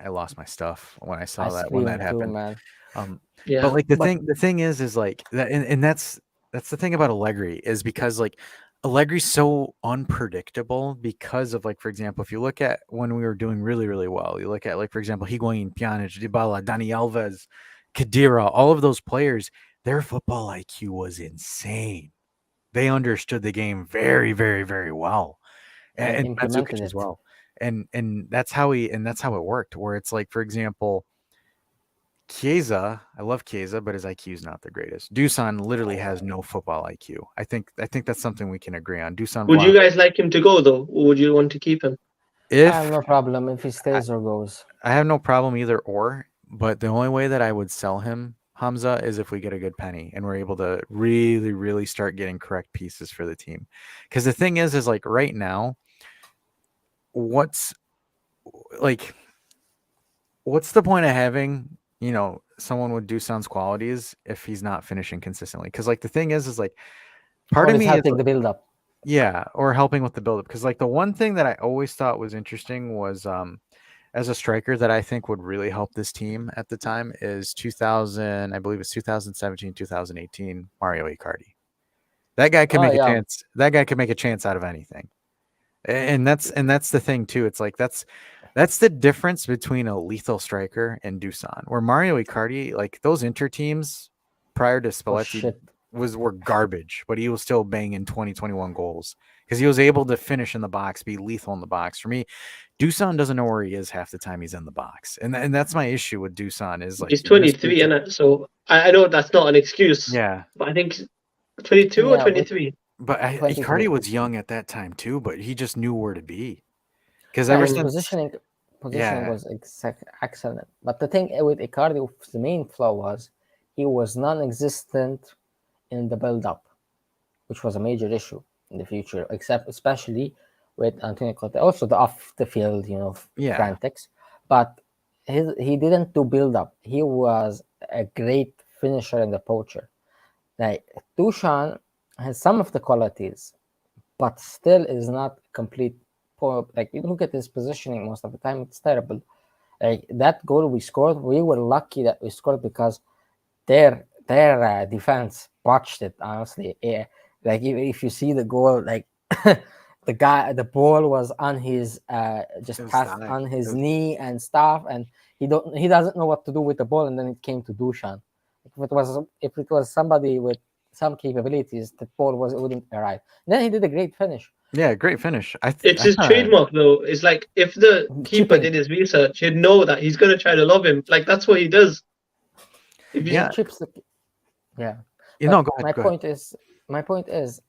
lost my stuff when I I saw that when that screamed too, happened. man. Um, but Yeah, like But the thing is like that, and that's the thing about Allegri is because like Allegri's so unpredictable because of like for example, if you look at when we were doing really really well, you look at like for example Higuain, Pjanic, Dybala, Dani Alves, Khedira, all of those players, their football IQ was insane. They understood the game very very very well, and and implemented Mandzukic as it. well, and that's how it worked. Where it's like for example Chiesa, I love Chiesa, but his IQ is not the greatest. Dusan literally has no football IQ. I think that's something we can agree on. Dusan Would you Vlahovic. guys like him to go though, or would you want to keep him? I have If no problem if he I, stays or goes. I have no problem either or, but the only way that I would sell him, Hamza, is if we get a good penny and we're able to really, really start getting correct pieces for the team. Because the thing is like right now, what's like what's the point of having someone with Dusan's qualities if he's not finishing consistently? Because like the thing is like part Or of is me is helping like, the build up. yeah, or helping with the buildup. Because like the one thing that I always thought was interesting was as a striker that I think would really help this team at the time is 2000, I believe it's 2017, 2018, Mario Icardi. That guy could Oh make a yeah, chance. That guy could make a chance out of anything. And that's the thing too. It's like that's the difference between a lethal striker and Dusan. Where Mario Icardi, like those Inter teams prior to oh Spalletti shit. were garbage, but he was still banging 2021 goals because he was able to finish in the box, be lethal in the box. For me, Dusan doesn't know where he is half the time he's in the box, and that's my issue with Dusan is like He's this 23, dude's a, and so I know that's not an excuse, yeah, but I think 22 or Yeah, with 23. but Icardi 23. was young at that time too, but he just knew where to be because Yeah, ever his since positioning yeah was excellent. But the thing with Icardi, the main flaw was he was non-existent in the build-up, which was a major issue in the future, except especially with Antonio Conte. Also the off the field, yeah antics. But he didn't do build-up. He was a great finisher and the poacher. Like Dushan has some of the qualities, but still is not complete. Like you look at his positioning most of the time, it's terrible. Like that goal we scored, we were lucky that we scored because their defense botched it. Honestly, yeah. Like if you see the goal, like the ball was on his it just was passed thigh. on It his was, knee and stuff, and he doesn't know what to do with the ball, and then it came to Dushan. If it was somebody with some capabilities, the ball wouldn't arrive. Then he did a great finish. yeah, great finish. It's his trademark, though. It's like if the keeper Chipping. did his research, he'd know that he's gonna try to love him. Like that's what he does. If He you yeah, chips the Yeah, go but ahead, my go ahead. point is,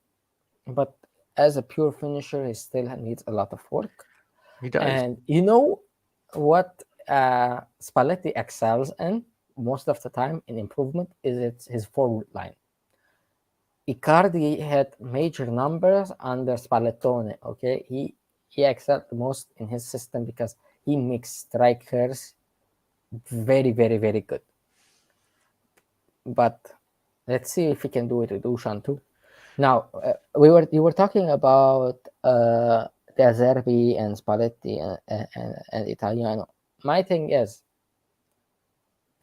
but as a pure finisher, he still needs a lot of work. He does. And you know what Spalletti excels in most of the time in improvement is his forward line. Icardi had major numbers under Spallettone. Okay, he excelled the most in his system because he makes strikers very, very, very good. But let's see if he can do it with Dushan too. Now, you were talking about De Zerbi and Spalletti and Italiano. My thing is,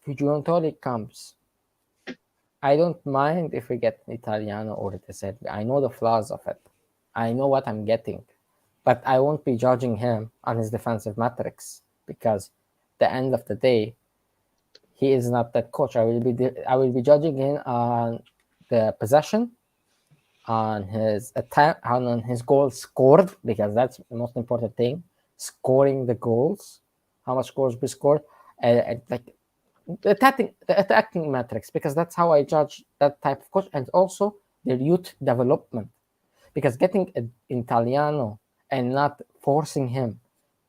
if Giuntoli comes, I don't mind if we get Italiano or De Zerbi. I know the flaws of it. I know what I'm getting, but I won't be judging him on his defensive metrics because, the end of the day, he is not that coach. I will be judging him on the possession, on his attempt, on his goals scored, because that's the most important thing, scoring the goals, how much goals we scored, and like the attacking metrics, because that's how I judge that type of coach, and also their youth development, because getting an Italiano and not forcing him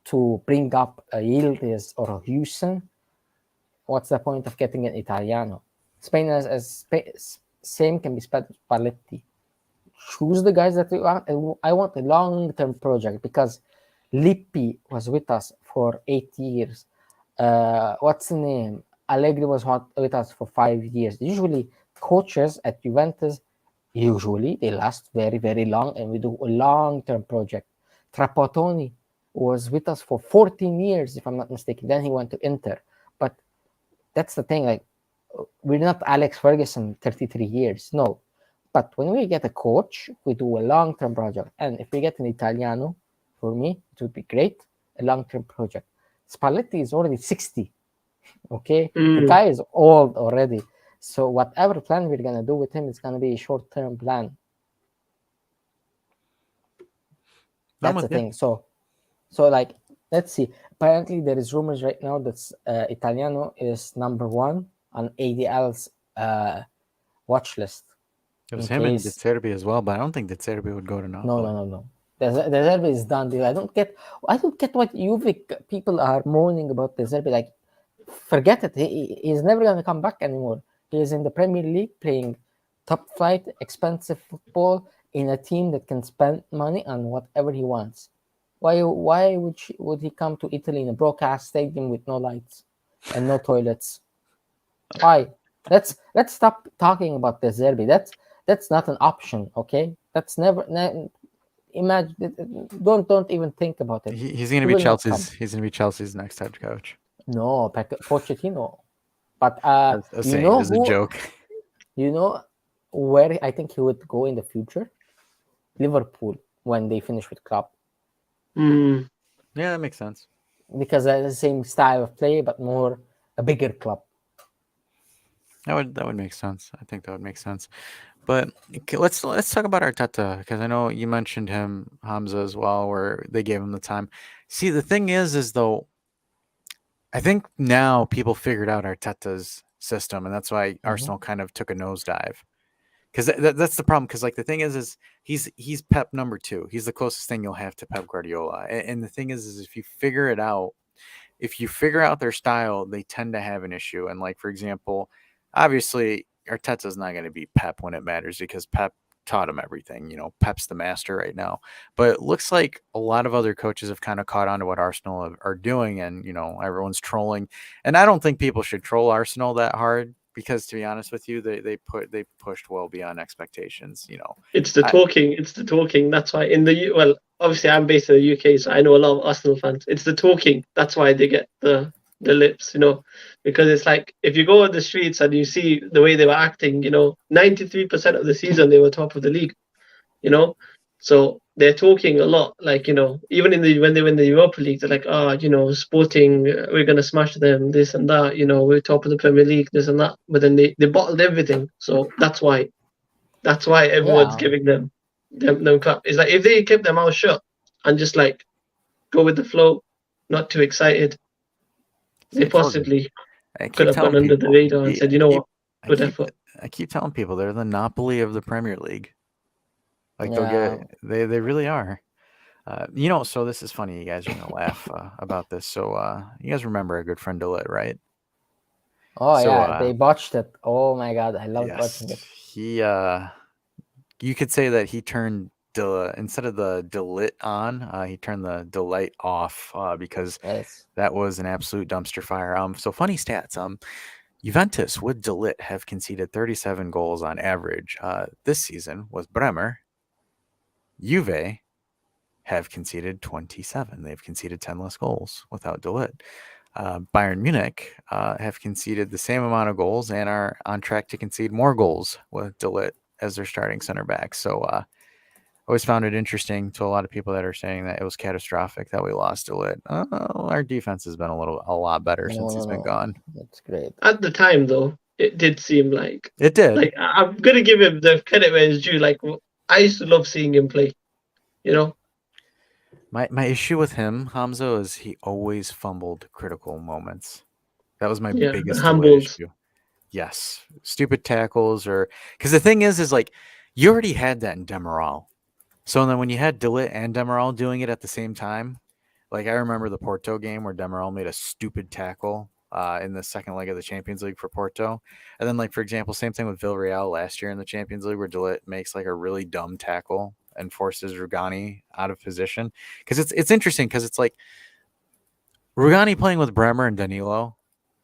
to bring up a Yildiz or a Houston, what's the point of getting an Italiano? Spain same can be spelled Spalletti. Choose the guys that you want. And I want a long-term project because Lippi was with us for 8 years. What's the name? Allegri was with us for 5 years. Usually, coaches at Juventus, usually they last very, very long, and we do a long-term project. Trapattoni was with us for 14 years, if I'm not mistaken. Then he went to Inter. But that's the thing. Like, we're not Alex Ferguson, 33 years. No, but when we get a coach, we do a long-term project. And if we get an Italiano, for me, it would be great, a long-term project. Spalletti is already 60, okay? The mm, guy is old already. So whatever plan we're going to do with him, it's going to be a short-term plan. I'm That's with the you. thing. So like, let's see. Apparently, there is rumors right now that Italiano is number one on ADL's watch list. It was In him and De case Zerbi as well, but I don't think De Zerbi would go to no, Napoli. no, no, no. The Zerbi is done deal. I don't get what Juve people are moaning about the Zerbi. Like, forget it. He's never gonna come back anymore. He is in the Premier League playing top flight, expensive football in a team that can spend money on whatever he wants. Why would he come to Italy in a broadcast stadium with no lights and no toilets? Why? Let's stop talking about the Zerbi. That's not an option. Okay, that's imagine. Don't even think about it. He's going to He be will not come. Chelsea's. He's going to be Chelsea's next head coach. No, Pochettino. But I was you saying it know as a who? joke. You know where I think he would go in the future? Liverpool when they finish with Klopp, Mm. Yeah, that makes sense. because that's the same style of play but more a bigger club. That would make sense. I think that would make sense. But okay, let's talk about Arteta, because I know you mentioned him, Hamza, as well, where they gave him the time. See, the thing is though, I think now people figured out Arteta's system, and that's why Arsenal kind of took a nosedive. Because that's the problem. Because like the thing is he's Pep number two. He's the closest thing you'll have to Pep Guardiola. And the thing is if you figure it out, if you figure out their style, they tend to have an issue. And like for example, obviously Arteta's not going to be Pep when it matters because Pep taught him everything. You know, Pep's the master right now. But it looks like a lot of other coaches have kind of caught on to what Arsenal are doing, and you know everyone's trolling. And I don't think people should troll Arsenal that hard because, to be honest with you, they pushed well beyond expectations. You know, It's the I, talking. It's the talking. That's why well, obviously I'm based in the UK, so I know a lot of Arsenal fans. It's the talking. That's why they get the lips, because it's like if you go on the streets and you see the way they were acting, 93% of the season they were top of the league, you know. So they're talking a lot, like even when they win the Europa League, they're like, Sporting, we're gonna smash them, this and that, we're top of the Premier League, this and that. But then they bottled everything, so that's why everyone's Yeah, giving them clap. It's like if they kept their mouth shut and just like go with the flow, not too excited, see, they I told you. possibly I could keep have gone telling under the people. radar and said, you know what, I good keep effort. I keep telling people they're the Napoli of the Premier League. Like yeah. they really are. So this is funny. You guys are gonna laugh about this. So you guys remember our good friend Delit, right? Oh So yeah, they botched it. Oh my god, I loved yes, watching it. he you could say that he turned instead of the Delit on, he turned the delight off because Yes. that was an absolute dumpster fire. So funny stats. Juventus with Delit have conceded 37 goals on average this season with Bremer. Juve have conceded 27. They've conceded 10 less goals without Delit. Bayern Munich have conceded the same amount of goals and are on track to concede more goals with Delit as their starting center back. So I always found it interesting to a lot of people that are saying that it was catastrophic that we lost Delit. Our defense has been a lot better No, since no, he's been no. gone. That's great. At the time, though, it did seem like It did. I'm gonna give him the credit where it's due. Like I used to love seeing him play. You know, My issue with him, Hamza, is he always fumbled critical moments. That was my yeah, the biggest Delit handballs. issue. Yes, stupid tackles, or because the thing is like you already had that in Demiral. So then when you had Delit and Demiral doing it at the same time, like I remember the Porto game where Demiral made a stupid tackle in the second leg of the Champions League for Porto, and then like for example, same thing with Villarreal last year in the Champions League where Delit makes like a really dumb tackle and forces Rugani out of position. Because it's interesting because it's like Rugani playing with Bremer and Danilo.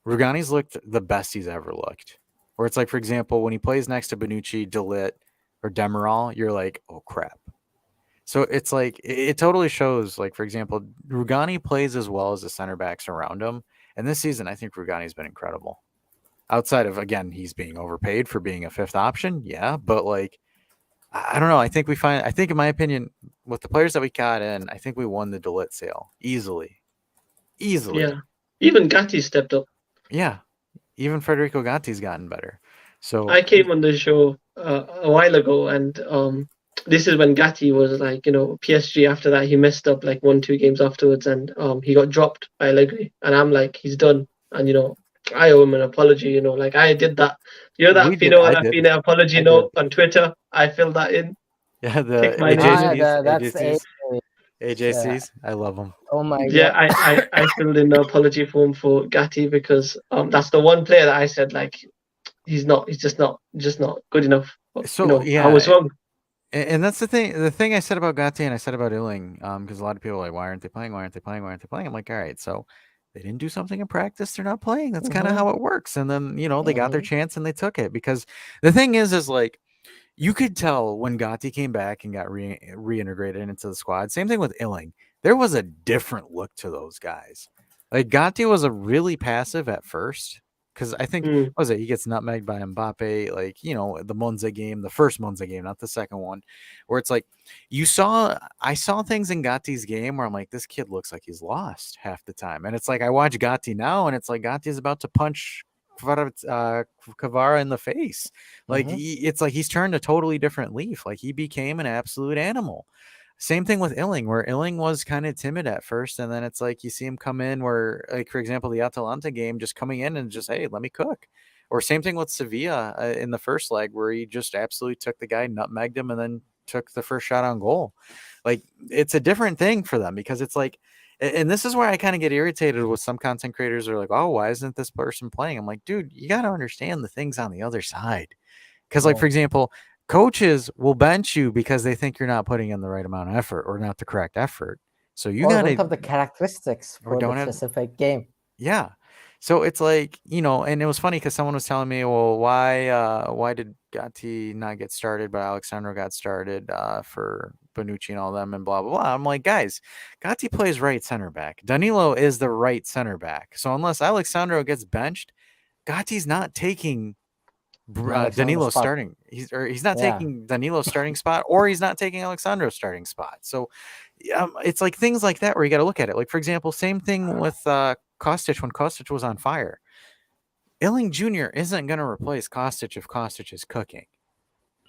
Rugani's looked the best he's ever looked. Where it's like, for example, when he plays next to Bonucci, Delit, or Demiral, you're like, oh crap. So it's like it totally shows. Like for example, Rugani plays as well as the center backs around him, and this season I think Rugani's been incredible. Outside of again, he's being overpaid for being a fifth option, yeah, but like I don't know. I think in my opinion, with the players that we got in, I think we won the Delit sale easily, easily. Yeah, even Gatti stepped up. Yeah, even Federico Gatti's gotten better. So I came on the show a while ago, and this is when Gatti was like, PSG. After that, he messed up like 1-2 games afterwards, and he got dropped by Allegri. And I'm like, he's done. And I owe him an apology. Like I did that. We That did. Fino I did. Alafine apology I did. note on Twitter. I filled that in. Yeah, Tick the my name. That's the AJCs. I love them. Oh my Yeah, god. I filled in the apology form for Gatti because that's the one player that I said like he's just not good enough. But, So I was yeah, wrong. and that's the thing. The thing I said about Gatti and I said about Illing, because a lot of people are like, why aren't they playing? Why aren't they playing? Why aren't they playing? I'm like, all right, so they didn't do something in practice. They're not playing. That's kind of Mm-hmm. how it works. And then they got their Mm-hmm. chance and they took it because the thing is like you could tell when Gatti came back and got reintegrated into the squad. Same thing with Illing. There was a different look to those guys. Like Gatti was a really passive at first because I think Mm, what was it he gets nutmegged by Mbappe, like the Monza game, the first Monza game, not the second one, where it's like I saw things in Gatti's game where I'm like, this kid looks like he's lost half the time, and it's like I watch Gatti now, and it's like Gatti is about to punch Kvara in the face. Like Mm-hmm. it's like he's turned a totally different leaf. Like he became an absolute animal. Same thing with Illing, where Illing was kind of timid at first, and then it's like you see him come in where, like for example, the Atalanta game, just coming in and just hey, let me cook. Or same thing with Sevilla in the first leg, where he just absolutely took the guy, nutmegged him, and then took the first shot on goal. Like it's a different thing for them because it's like, and this is where I kind of get irritated with some content creators who are like, oh, why isn't this person playing? I'm like, dude, you got to understand the things on the other side. Because, like, for Oh. example, coaches will bench you because they think you're not putting in the right amount of effort or not the correct effort. So you Or got don't to, have the characteristics or for the don't have, specific game. yeah. So it's like, and it was funny because someone was telling me, well, why did Gatti not get started, but Alexandro got started for Bonucci and all them and blah, blah, blah. I'm like, guys, Gatti plays right center back. Danilo is the right center back. So unless Alexandro gets benched, Gatti's not taking Alexander Danilo's spot. starting. He's not Yeah. taking Danilo's starting spot, or he's not taking Alexandro's starting spot. So it's like things like that where you got to look at it. Like for example, same thing with Kostic when Kostic was on fire. Illing Jr. isn't going to replace Kostic if Kostic is cooking.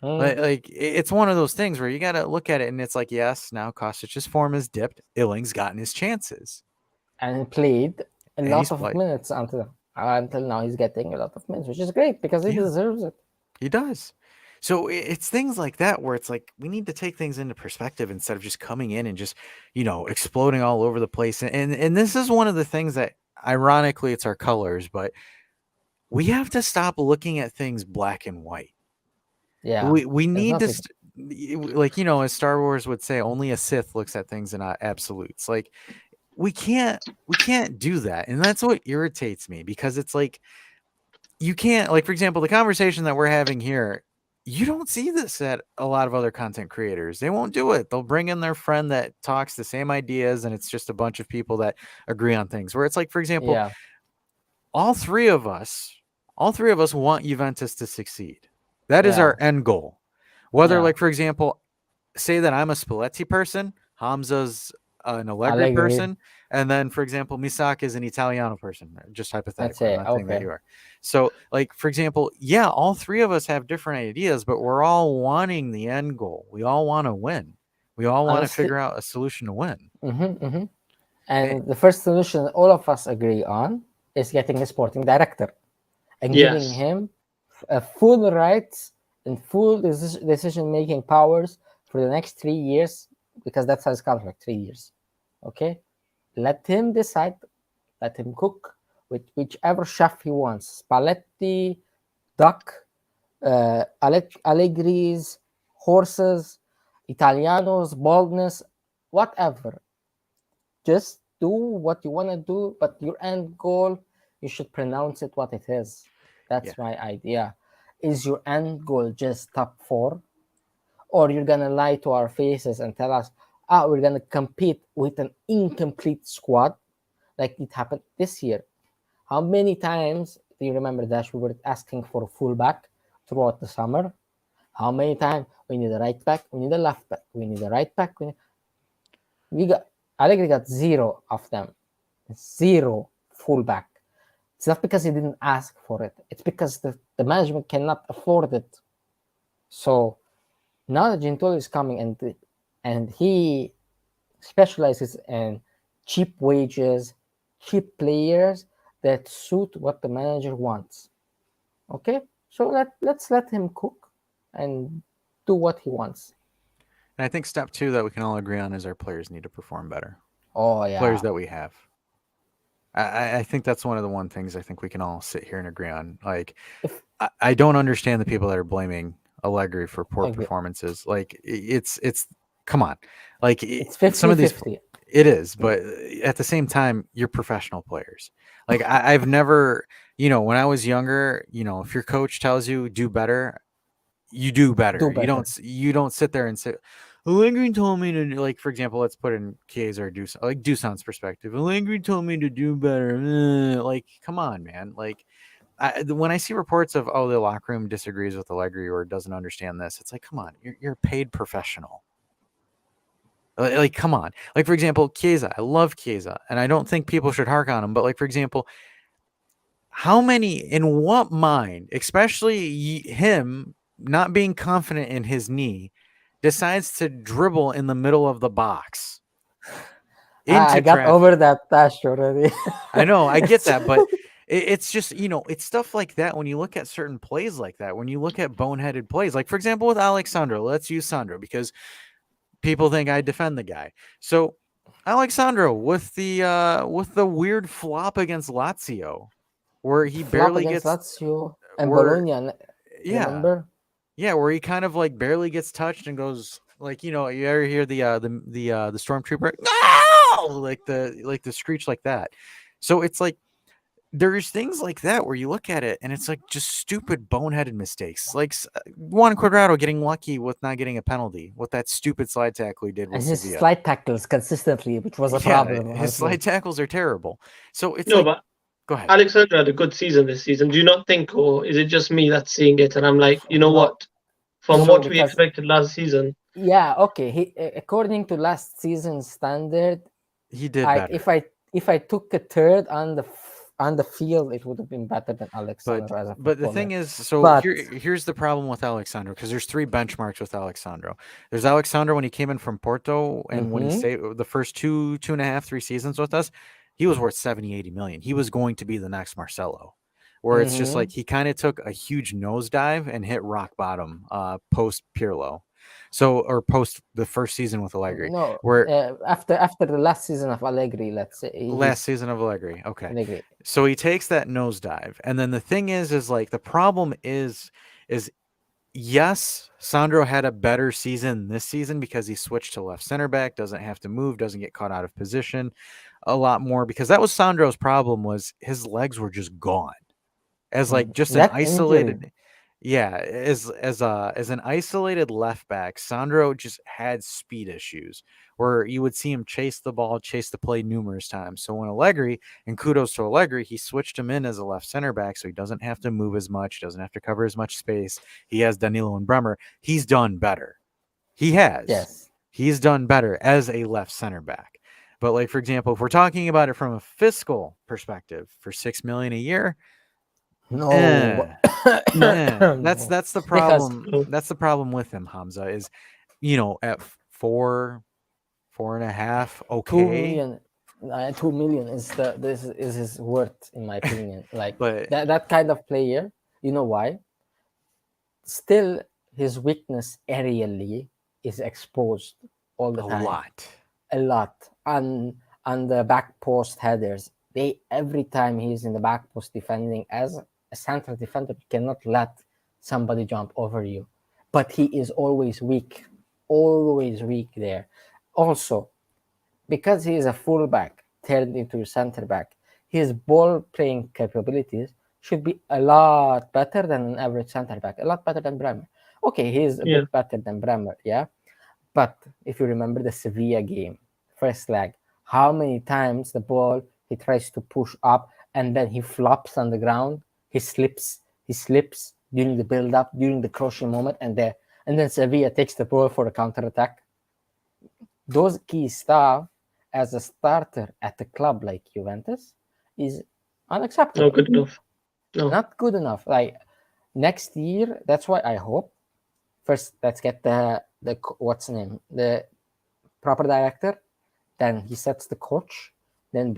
Mm. It's one of those things where you got to look at it and it's like, yes, now Kostic's form is dipped. Illing's gotten his chances. And he played a And he's lot of played. minutes until now. He's getting a lot of minutes, which is great because he Yeah. deserves it. He does. So it's things like that where it's like we need to take things into perspective instead of just coming in and just, exploding all over the place. And this is one of the things that ironically it's our colors, but we have to stop looking at things black and white. Yeah. We There's need to nothing. like as Star Wars would say, only a Sith looks at things in absolutes. Like we can't do that. And that's what irritates me because it's like you can't, like for example, the conversation that we're having here, you don't see this at a lot of other content creators. They won't do it. They'll bring in their friend that talks the same ideas and it's just a bunch of people that agree on things. Where it's like, for example, Yeah. all three of us want Juventus to succeed. That is Yeah. our end goal. Whether Yeah. like for example, say that I'm a Spalletti person, Hamza's an Allegri Allegri. person, and then for example, Misaka is an Italiano person. Just Let's hypothetically, I'm say, not saying that okay. you are. So, like for example, yeah, all three of us have different ideas, but we're all wanting the end goal. We all want to win. We all want to Honestly, figure out a solution to win. and Eh, the first solution all of us agree on is getting a sporting director and giving yes. him full rights and full decision-making powers for the next 3 years, because that's his contract, 3 years. Okay, let him decide. Let him cook with whichever chef he wants. Spalletti, duck, Allegri's, horses, Italianos, baldness, whatever. Just do what you want to do, but your end goal, you should pronounce it what it is. That's yeah, my idea. Is your end goal just top 4? Or you're going to lie to our faces and tell us, we're going to compete with an incomplete squad like it happened this year? How many times do you remember that we were asking for a fullback throughout the summer? How many times we need a right back, we need a left back, we need a right back? We got Allegri got 0 of them, 0 fullback. It's not because he didn't ask for it. It's because the management cannot afford it. So Now that Gintolo is coming and he specializes in cheap wages, cheap players that suit what the manager wants. Okay, so let's let him cook and do what he wants. And I think step 2 that we can all agree on is our players need to perform better. Oh Players yeah, that we have. I think that's one of the one things I think we can all sit here and agree on. Like, if I don't understand the people that are blaming Allegri for poor I get- performances. Like, it's come on, like it's some of these 50-50. it is, but at the same time, you're professional players. Like I've never, when I was younger, if your coach tells you do better, you do better. Do better. You don't sit there and say, Allegri told me to like, for example, let's put in Chiesa or Dusan's perspective. Allegri told me to do better. Like, come on, man. Like, when I see reports of the locker room disagrees with Allegri or doesn't understand this, it's like, come on, you're a paid professional. Like, come on. Like, for example, Chiesa. I love Chiesa, and I don't think people should hark on him. But like, for example, in what mind, especially him not being confident in his knee, decides to dribble in the middle of the box I into got over traffic? that touch already. I know, I get that, but it's just, it's stuff like that. When you look at certain plays like that, when you look at boneheaded plays, like for example with Alexandro, let's use Sandro because people think I defend the guy. So Alexandro with the weird flop against Lazio, where he Flop barely against gets Lazio and where Bologna. yeah Remember? yeah where he kind of like barely gets touched and goes like, you ever hear the stormtrooper, no, like the screech like that. So it's like there's things like that where you look at it and it's like just stupid boneheaded mistakes, like Juan Cuadrado getting lucky with not getting a penalty with that stupid slide tackle he did with And his Sevilla. slide tackles consistently, which was a Yeah, problem his as well. slide tackles are terrible. So it's No, like, but go ahead. Alexandra had a good season this season. Do you not think, or is it just me that's seeing it? And I'm like, you know No, what? From no, what we because expected last season, yeah, okay. He according to last season's standard, He did I better. if I took a third on on the field, it would have been better than But Alexander as a the footballer. thing is, so But here's the problem with Alexandro, because there's three benchmarks with Alexandro. There's Alexandro when he came in from Porto and when he mhm, stayed the first two and a half, 3 seasons with us, he was worth 70, 80 million. He was going to be the next Marcelo. Where it's just like mhm, he kind of took a huge nosedive and hit rock bottom post Pirlo. So or post the first season with Allegri. no, Where after the last season of Allegri, let's say last he's season of Allegri. Okay. Allegri. So he takes that nosedive. And then the thing is like the problem is yes, Sandro had a better season this season because he switched to left center back, doesn't have to move, doesn't get caught out of position a lot more, because that was Sandro's problem, was his legs were just gone. As like just an That injury, isolated, yeah, as an isolated left back, Sandro just had speed issues where you would see him chase the ball, chase the play numerous times. So when Allegri, and kudos to Allegri, he switched him in as a left center back so he doesn't have to move as much, doesn't have to cover as much space. He has Danilo and Bremer. He's done better. He has. yes. He's done better as a left center back. But like for example, if we're talking about it from a fiscal perspective, for 6 million a year, No, eh, no. that's the Because problem. no. That's the problem with him, Hamza, is at 4.5, 2 okay. million, 2 million is this is his worth in my opinion. Like But that kind of player, you know why? Still, his weakness aerially is exposed all the a time, lot. a lot. On the back post headers, they every time he's in the back post defending as a central defender, you cannot let somebody jump over you. But he is always weak there. Also, because he is a fullback turned into a center back, his ball playing capabilities should be a lot better than an average center back, a lot better than Bremer. Okay, he's a Yeah. bit better than Bremer, yeah. But if you remember the Sevilla game, first leg, how many times the ball he tries to push up and then he flops on the ground, he slips during the build up, during the crucial moment, and then Sevilla takes the ball for a counter attack. Those key stuff as a starter at a club like Juventus is Not unacceptable. good enough. No. Not good enough. Like next year, that's why I hope first let's get the what's the name, the proper director, then he sets the coach, then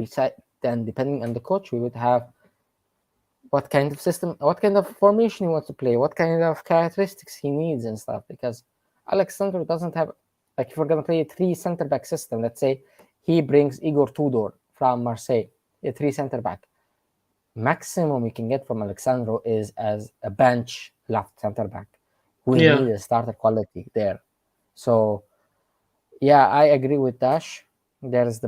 depending on the coach we would have what kind of system, what kind of formation he wants to play, what kind of characteristics he needs and stuff. Because Alexandro doesn't have, like, if we're gonna play a 3 center back system, let's say he brings Igor Tudor from Marseille, a 3 center back. Maximum we can get from Alexandro is as a bench left center back. We Yeah. need a starter quality there. So yeah, I agree with Dash. There's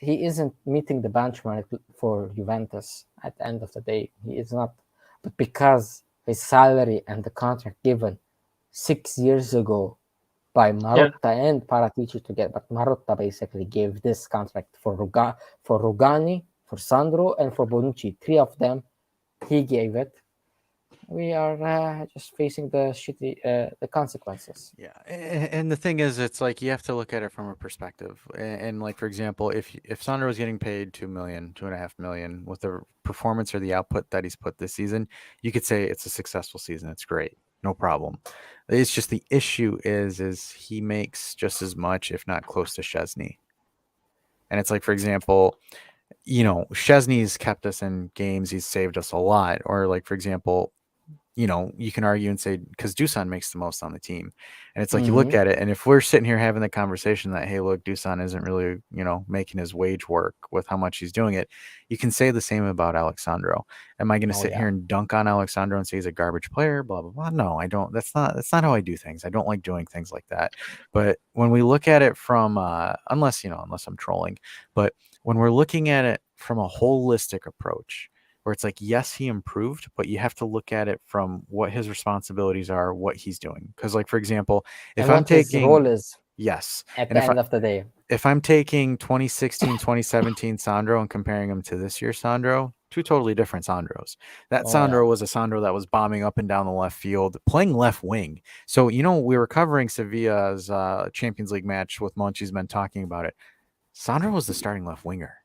he isn't meeting the benchmark for Juventus at the end of the day. He is not. But because his salary and the contract given 6 years ago by Yeah. Marotta and Paratici together, but Marotta basically gave this contract for Rugani, for Sandro, and for Bonucci. 3 of them, he gave it. We are just facing the consequences. Yeah, and the thing is, it's like you have to look at it from a perspective. And like for example, if Sandro was getting paid 2 million, 2.5 million with the performance or the output that he's put this season, you could say it's a successful season. It's great, no problem. It's just the issue is he makes just as much, if not close to Chesney. And it's like, for example, Chesney's kept us in games. He's saved us a lot. Or like, for example, you can argue and say because Dusan makes the most on the team. And it's like you look at it, and if we're sitting here having the conversation that, hey, look, Dusan isn't really, making his wage work with how much he's doing it, you can say the same about Alexandro. Am I going to sit here and dunk on Alexandro and say he's a garbage player? Blah, blah, blah. No, I don't. That's not how I do things. I don't like doing things like that. But when we look at it from, unless I'm trolling, but when we're looking at it from a holistic approach, where it's like, yes, he improved, but you have to look at it from what his responsibilities are, what he's doing. Because, like, for example, if and I'm what his taking, role is yes, at and the end of the day. if I'm taking 2016, 2017 Sandro and comparing him to this year's Sandro, two totally different Sandros. That Sandro was a Sandro that was bombing up and down the left field, playing left wing. So, we were covering Sevilla's Champions League match with Monchi's men talking about it. Sandro was the starting left winger.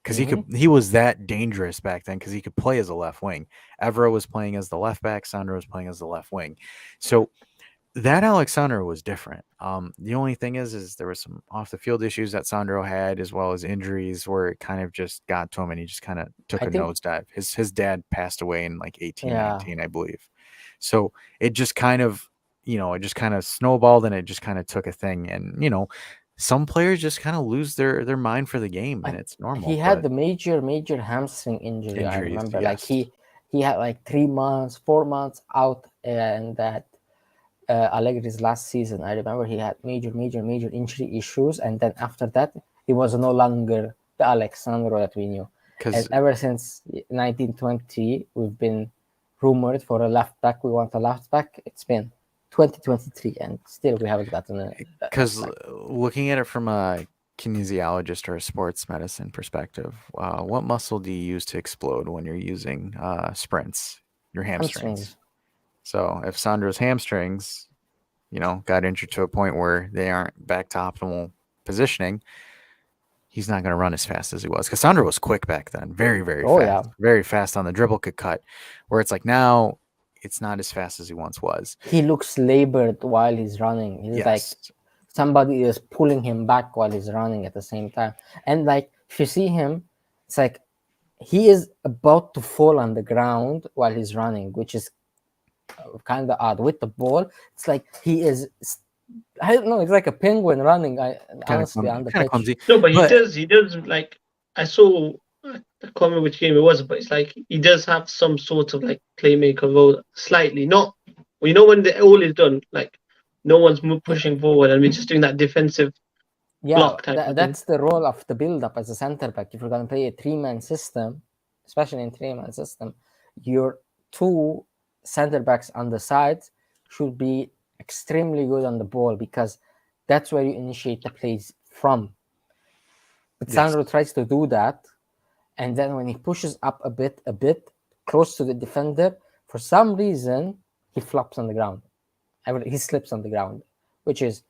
Because he was that dangerous back then because he could play as a left wing. Evra was playing as the left back. Sandro was playing as the left wing. So that Alexander was different. The only thing is there was some off the field issues that Sandro had, as well as injuries where it kind of just got to him and he just kind of took a nosedive. His dad passed away in like 1819, I believe. So it just kind of, snowballed and it just kind of took a thing. And, some players just kind of lose their mind for the game, and it's normal. He had the major hamstring injury. I remember, yes. like he had like 3 months, 4 months out, and that Allegri's last season. I remember he had major injury issues, and then after that, he was no longer the Alexandro that we knew. And ever since 1920, we've been rumored for a left back. We want a left back. It's been 2023 and still we haven't gotten it. Because looking at it from a kinesiologist or a sports medicine perspective, what muscle do you use to explode when you're using sprints? Your hamstrings. So if Sandro's hamstrings, got injured to a point where they aren't back to optimal positioning, he's not going to run as fast as he was. Because Sandro was quick back then, very, very fast, very fast on the dribble, could cut. Where it's like now, it's not as fast as he once was. He looks labored while he's running. He's like somebody is pulling him back while he's running at the same time. And like if you see him, it's like he is about to fall on the ground while he's running, which is kind of odd. With the ball, it's like he is, I don't know, it's like a penguin running. Honestly, on the pitch. Clumsy. No, but he does like, I saw, I can't remember which game it was, but it's like he does have some sort of like playmaker role, slightly. Not, when all is done, like no one's pushing forward, and we're just doing that defensive block type of that's the role of the build-up as a center back. If you're going to play a 3-man system, especially in 3-man system, your 2 center backs on the sides should be extremely good on the ball because that's where you initiate the plays from. But Sandro tries to do that, and then when he pushes up a bit close to the defender, for some reason he flops on the ground. He slips on the ground, which is,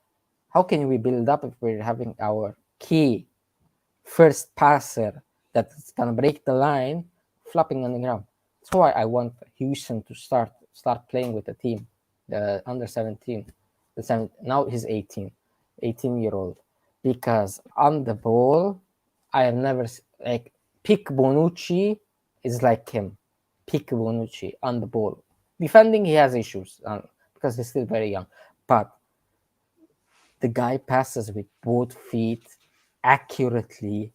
how can we build up if we're having our key first passer that's gonna break the line flopping on the ground? That's why I want Houston to start playing with the team. under 17. Now he's 18-year-old. Because on the ball, I have never like pick Bonucci is like him. Pick Bonucci on the ball. Defending, he has issues because he's still very young. But the guy passes with both feet accurately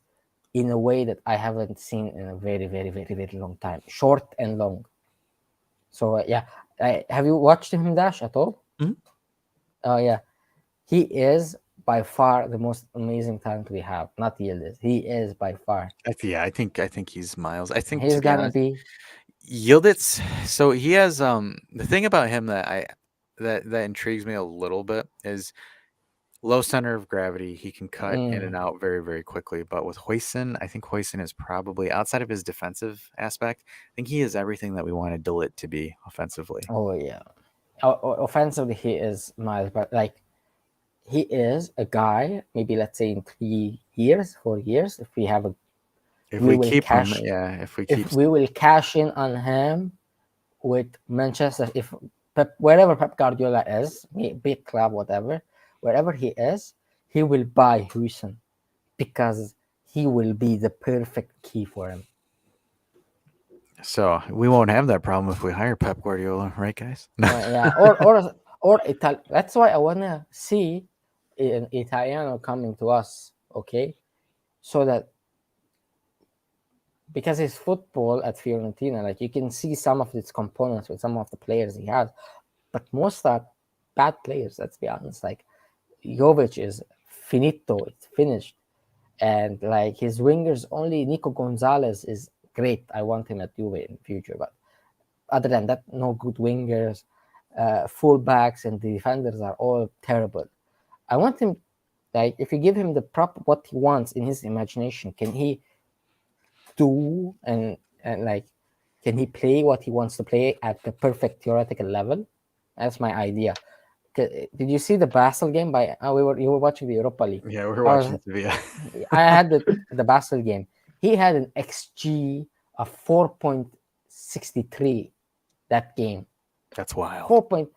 in a way that I haven't seen in a very, very, very, very long time. Short and long. So yeah, have you watched him dash at all? Mhm. Oh yeah, he is by far the most amazing talent we have. Not Yildiz. He is by far. I think he's miles. I think, He's to be gonna honest, be. Yildiz. So he has the thing about him that intrigues me a little bit is low center of gravity. He can cut in and out very, very quickly. But with Hoyson, I think Hoyson is probably, outside of his defensive aspect, I think he is everything that we wanted Dillit to be offensively. Oh yeah, offensively he is miles, but like he is a guy. Maybe let's say in 3 years, 4 years, if we have a, If we we will keep him, cash. yeah. If we keep, If we will cash in on him with Manchester, if wherever Pep Guardiola is, big club, whatever, wherever he is, he will buy Huijsen because he will be the perfect key for him. so we won't have that problem if we hire Pep Guardiola, right, guys? Yeah, or That's why I wanna see an Italiano coming to us, okay? So that because his football at Fiorentina, like you can see some of its components with some of the players he has, but most are bad players. Let's be honest. Like Jovic is finito, it's finished, and like his wingers, only Nico Gonzalez is great. I want him at Juve in the future, but other than that, no good wingers. Fullbacks and the defenders are all terrible. I want him, like, if you give him the what he wants in his imagination, can he do and like can he play what he wants to play at the perfect theoretical level? That's my idea. Did you see the Basel game? You were watching the Europa League. Yeah, we're watching Sevilla. I had the Basel game. He had an XG of 4.63 that game. That's wild. 4.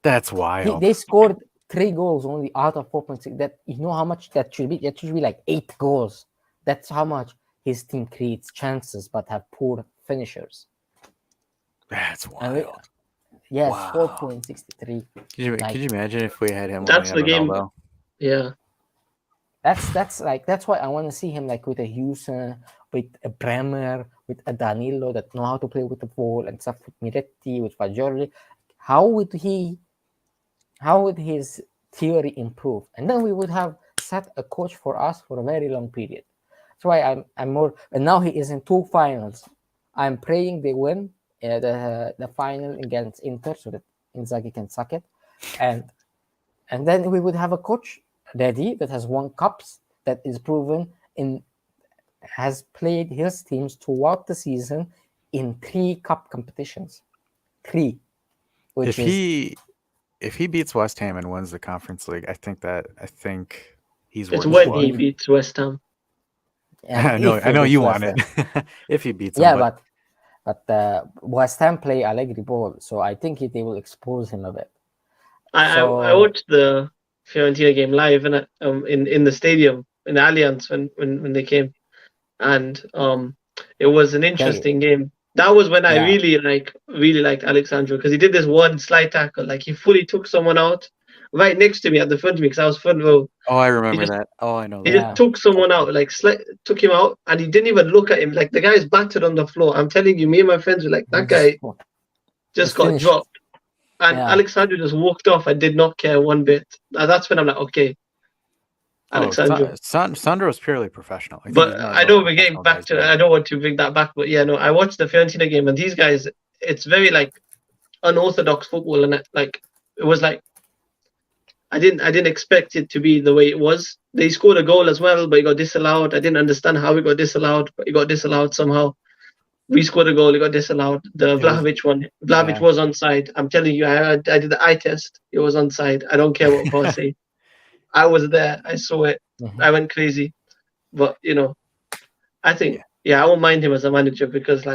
That's wild. They scored 3 goals only out of 4.6. That, you know how much that should be? That should be like 8 goals. That's how much his team creates chances but have poor finishers. That's wild. Yes, Wow. 4.63. Could you imagine if we had him? That's the game. Ronaldo? Yeah. That's why I want to see him like with a Houston, with a Bremer, with a Danilo that know how to play with the ball and stuff, with Miretti, with Fagioli. How would his theory improve? And then we would have set a coach for us for a very long period. That's why I'm more. And now he is in 2 finals. I'm praying they win the final against Inter so that Inzaghi can suck it, and then we would have a coach ready that has won cups, that is proven has played his teams throughout the season in 3 cup competitions. 3. If he beats West Ham and wins the Conference League, I think he's It's worth when the he beats West Ham. I know you want it. If he beats him, Yeah, but West Ham play Allegri ball, so I think they will expose him a bit. I watched the Fiorentina game live in the stadium in Allianz when they came, and it was an interesting game. That was when I really liked Alexandro, because he did this one slide tackle, like he fully took someone out right next to me at the front of me, because I was front row. Oh, I remember that. Oh, I know that. He just took someone out, like took him out, and he didn't even look at him. Like the guy's battered on the floor. I'm telling you, me and my friends were like, that guy just got dropped. And Alexandro just walked off and did not care one bit. That's when I'm like, okay, Alexandro. Sandro is purely professional. But I know we're getting back to. I don't want to bring that back, but yeah, no, I watched the Fiorentina game, and these guys, it's very like unorthodox football, and like it was like I didn't expect it to be the way it was. They scored a goal as well, but it got disallowed. I didn't understand how it got disallowed, but it got disallowed somehow. We scored a goal, it got disallowed. The Vlahovic one, Vlahovic was onside. I'm telling you, I did the eye test. It was onside. I don't care what Paul say. I was there. I saw it. I went crazy. But I think I won't mind him as a manager because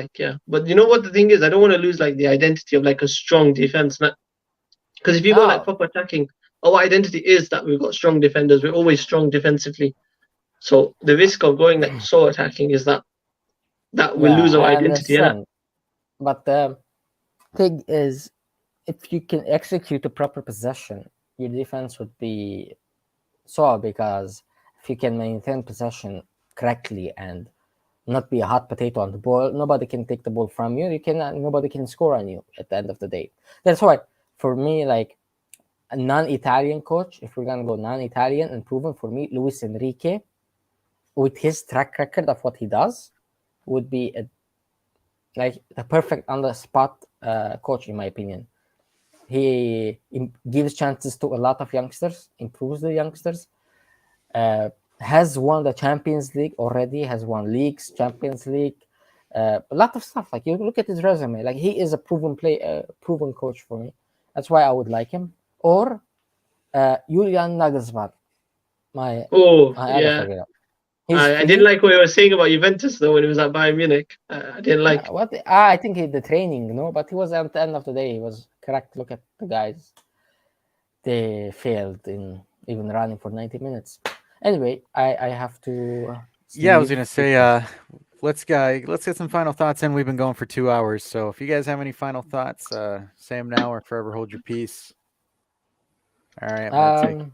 But you know what the thing is? I don't want to lose like the identity of like a strong defense. Because if you go like Oh, proper attacking, our identity is that we've got strong defenders. We're always strong defensively. So the risk of going like so attacking is that we yeah, lose our I identity, innit? understand. But the thing is, if you can execute a proper possession, your defense would be solid, because if you can maintain possession correctly and not be a hot potato on the ball, nobody can take the ball from you. Nobody can score on you at the end of the day. That's why, for me, like a non-Italian coach, if we're gonna go non-Italian and proven, for me, Luis Enrique, with his track record of what he does, would be like the perfect on the spot coach, in my opinion. He gives chances to a lot of youngsters, improves the youngsters, has won the Champions League already, has won leagues, Champions League, a lot of stuff. Like, you look at his resume, like he is a proven coach for me. That's why I would like him. Or Julian Nagelsmann, my Oh other yeah. favorite. He's I didn't free. like what you were saying about Juventus though when he was at Bayern Munich. I didn't like. What I think the training, no, but he was, at the end of the day, he was correct. Look at the guys; they failed in even running for 90 minutes. Anyway, I have to Yeah, I was leave gonna say, because let's get some final thoughts in. We've been going for 2 hours, so if you guys have any final thoughts, say them now or forever hold your peace. All right, my take.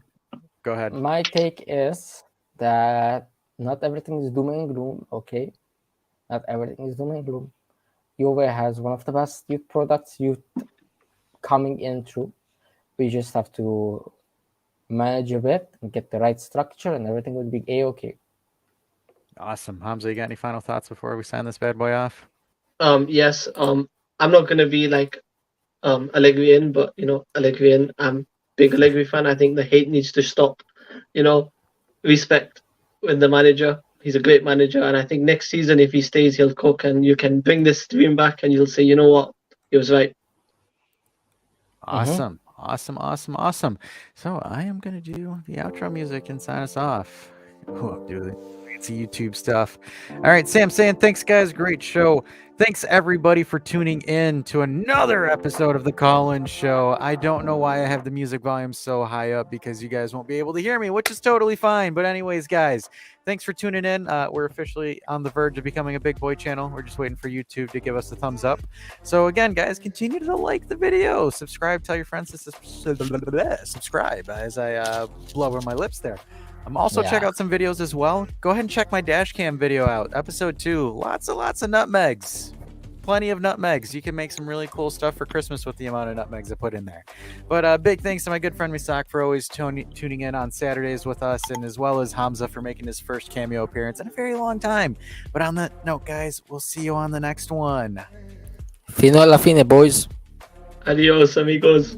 Go ahead. my take is that not everything is doom and gloom. Okay, not everything is doom and gloom. Juve has one of the best youth products, youth coming in through. We just have to manage a bit and get the right structure, and everything will be a-okay. Awesome, Hamza. You got any final thoughts before we sign this bad boy off? Yes. I'm not gonna be like Allegrian, but Allegrian. I'm big Allegri fan. I think the hate needs to stop. You know, respect with the manager. He's a great manager, and I think next season, if he stays, he'll cook, and you can bring this dream back, and you'll say, you know what, he was right. Awesome, awesome. So I am gonna do the outro music and sign us off. Oh, do the fancy YouTube stuff. All right, Sam saying thanks, guys. Great show. Thanks everybody for tuning in to another episode of the Call-In Show. I don't know why I have the music volume so high up, because you guys won't be able to hear me, which is totally fine. But anyways, guys, thanks for tuning in. We're officially on the verge of becoming a big boy channel. We're just waiting for YouTube to give us the thumbs up. So again, guys, continue to like the video, subscribe, tell your friends to subscribe as I blow over my lips there. Also check Yeah. out some videos as well. Go ahead and check my dash cam video out, episode 2. Lots of nutmegs. Plenty of nutmegs. You can make some really cool stuff for Christmas with the amount of nutmegs I put in there. But big thanks to my good friend Misak for always tuning in on Saturdays with us, and as well as Hamza for making his first cameo appearance in a very long time. But on that note, guys, we'll see you on the next one. Fino alla fine, boys. Adios, amigos.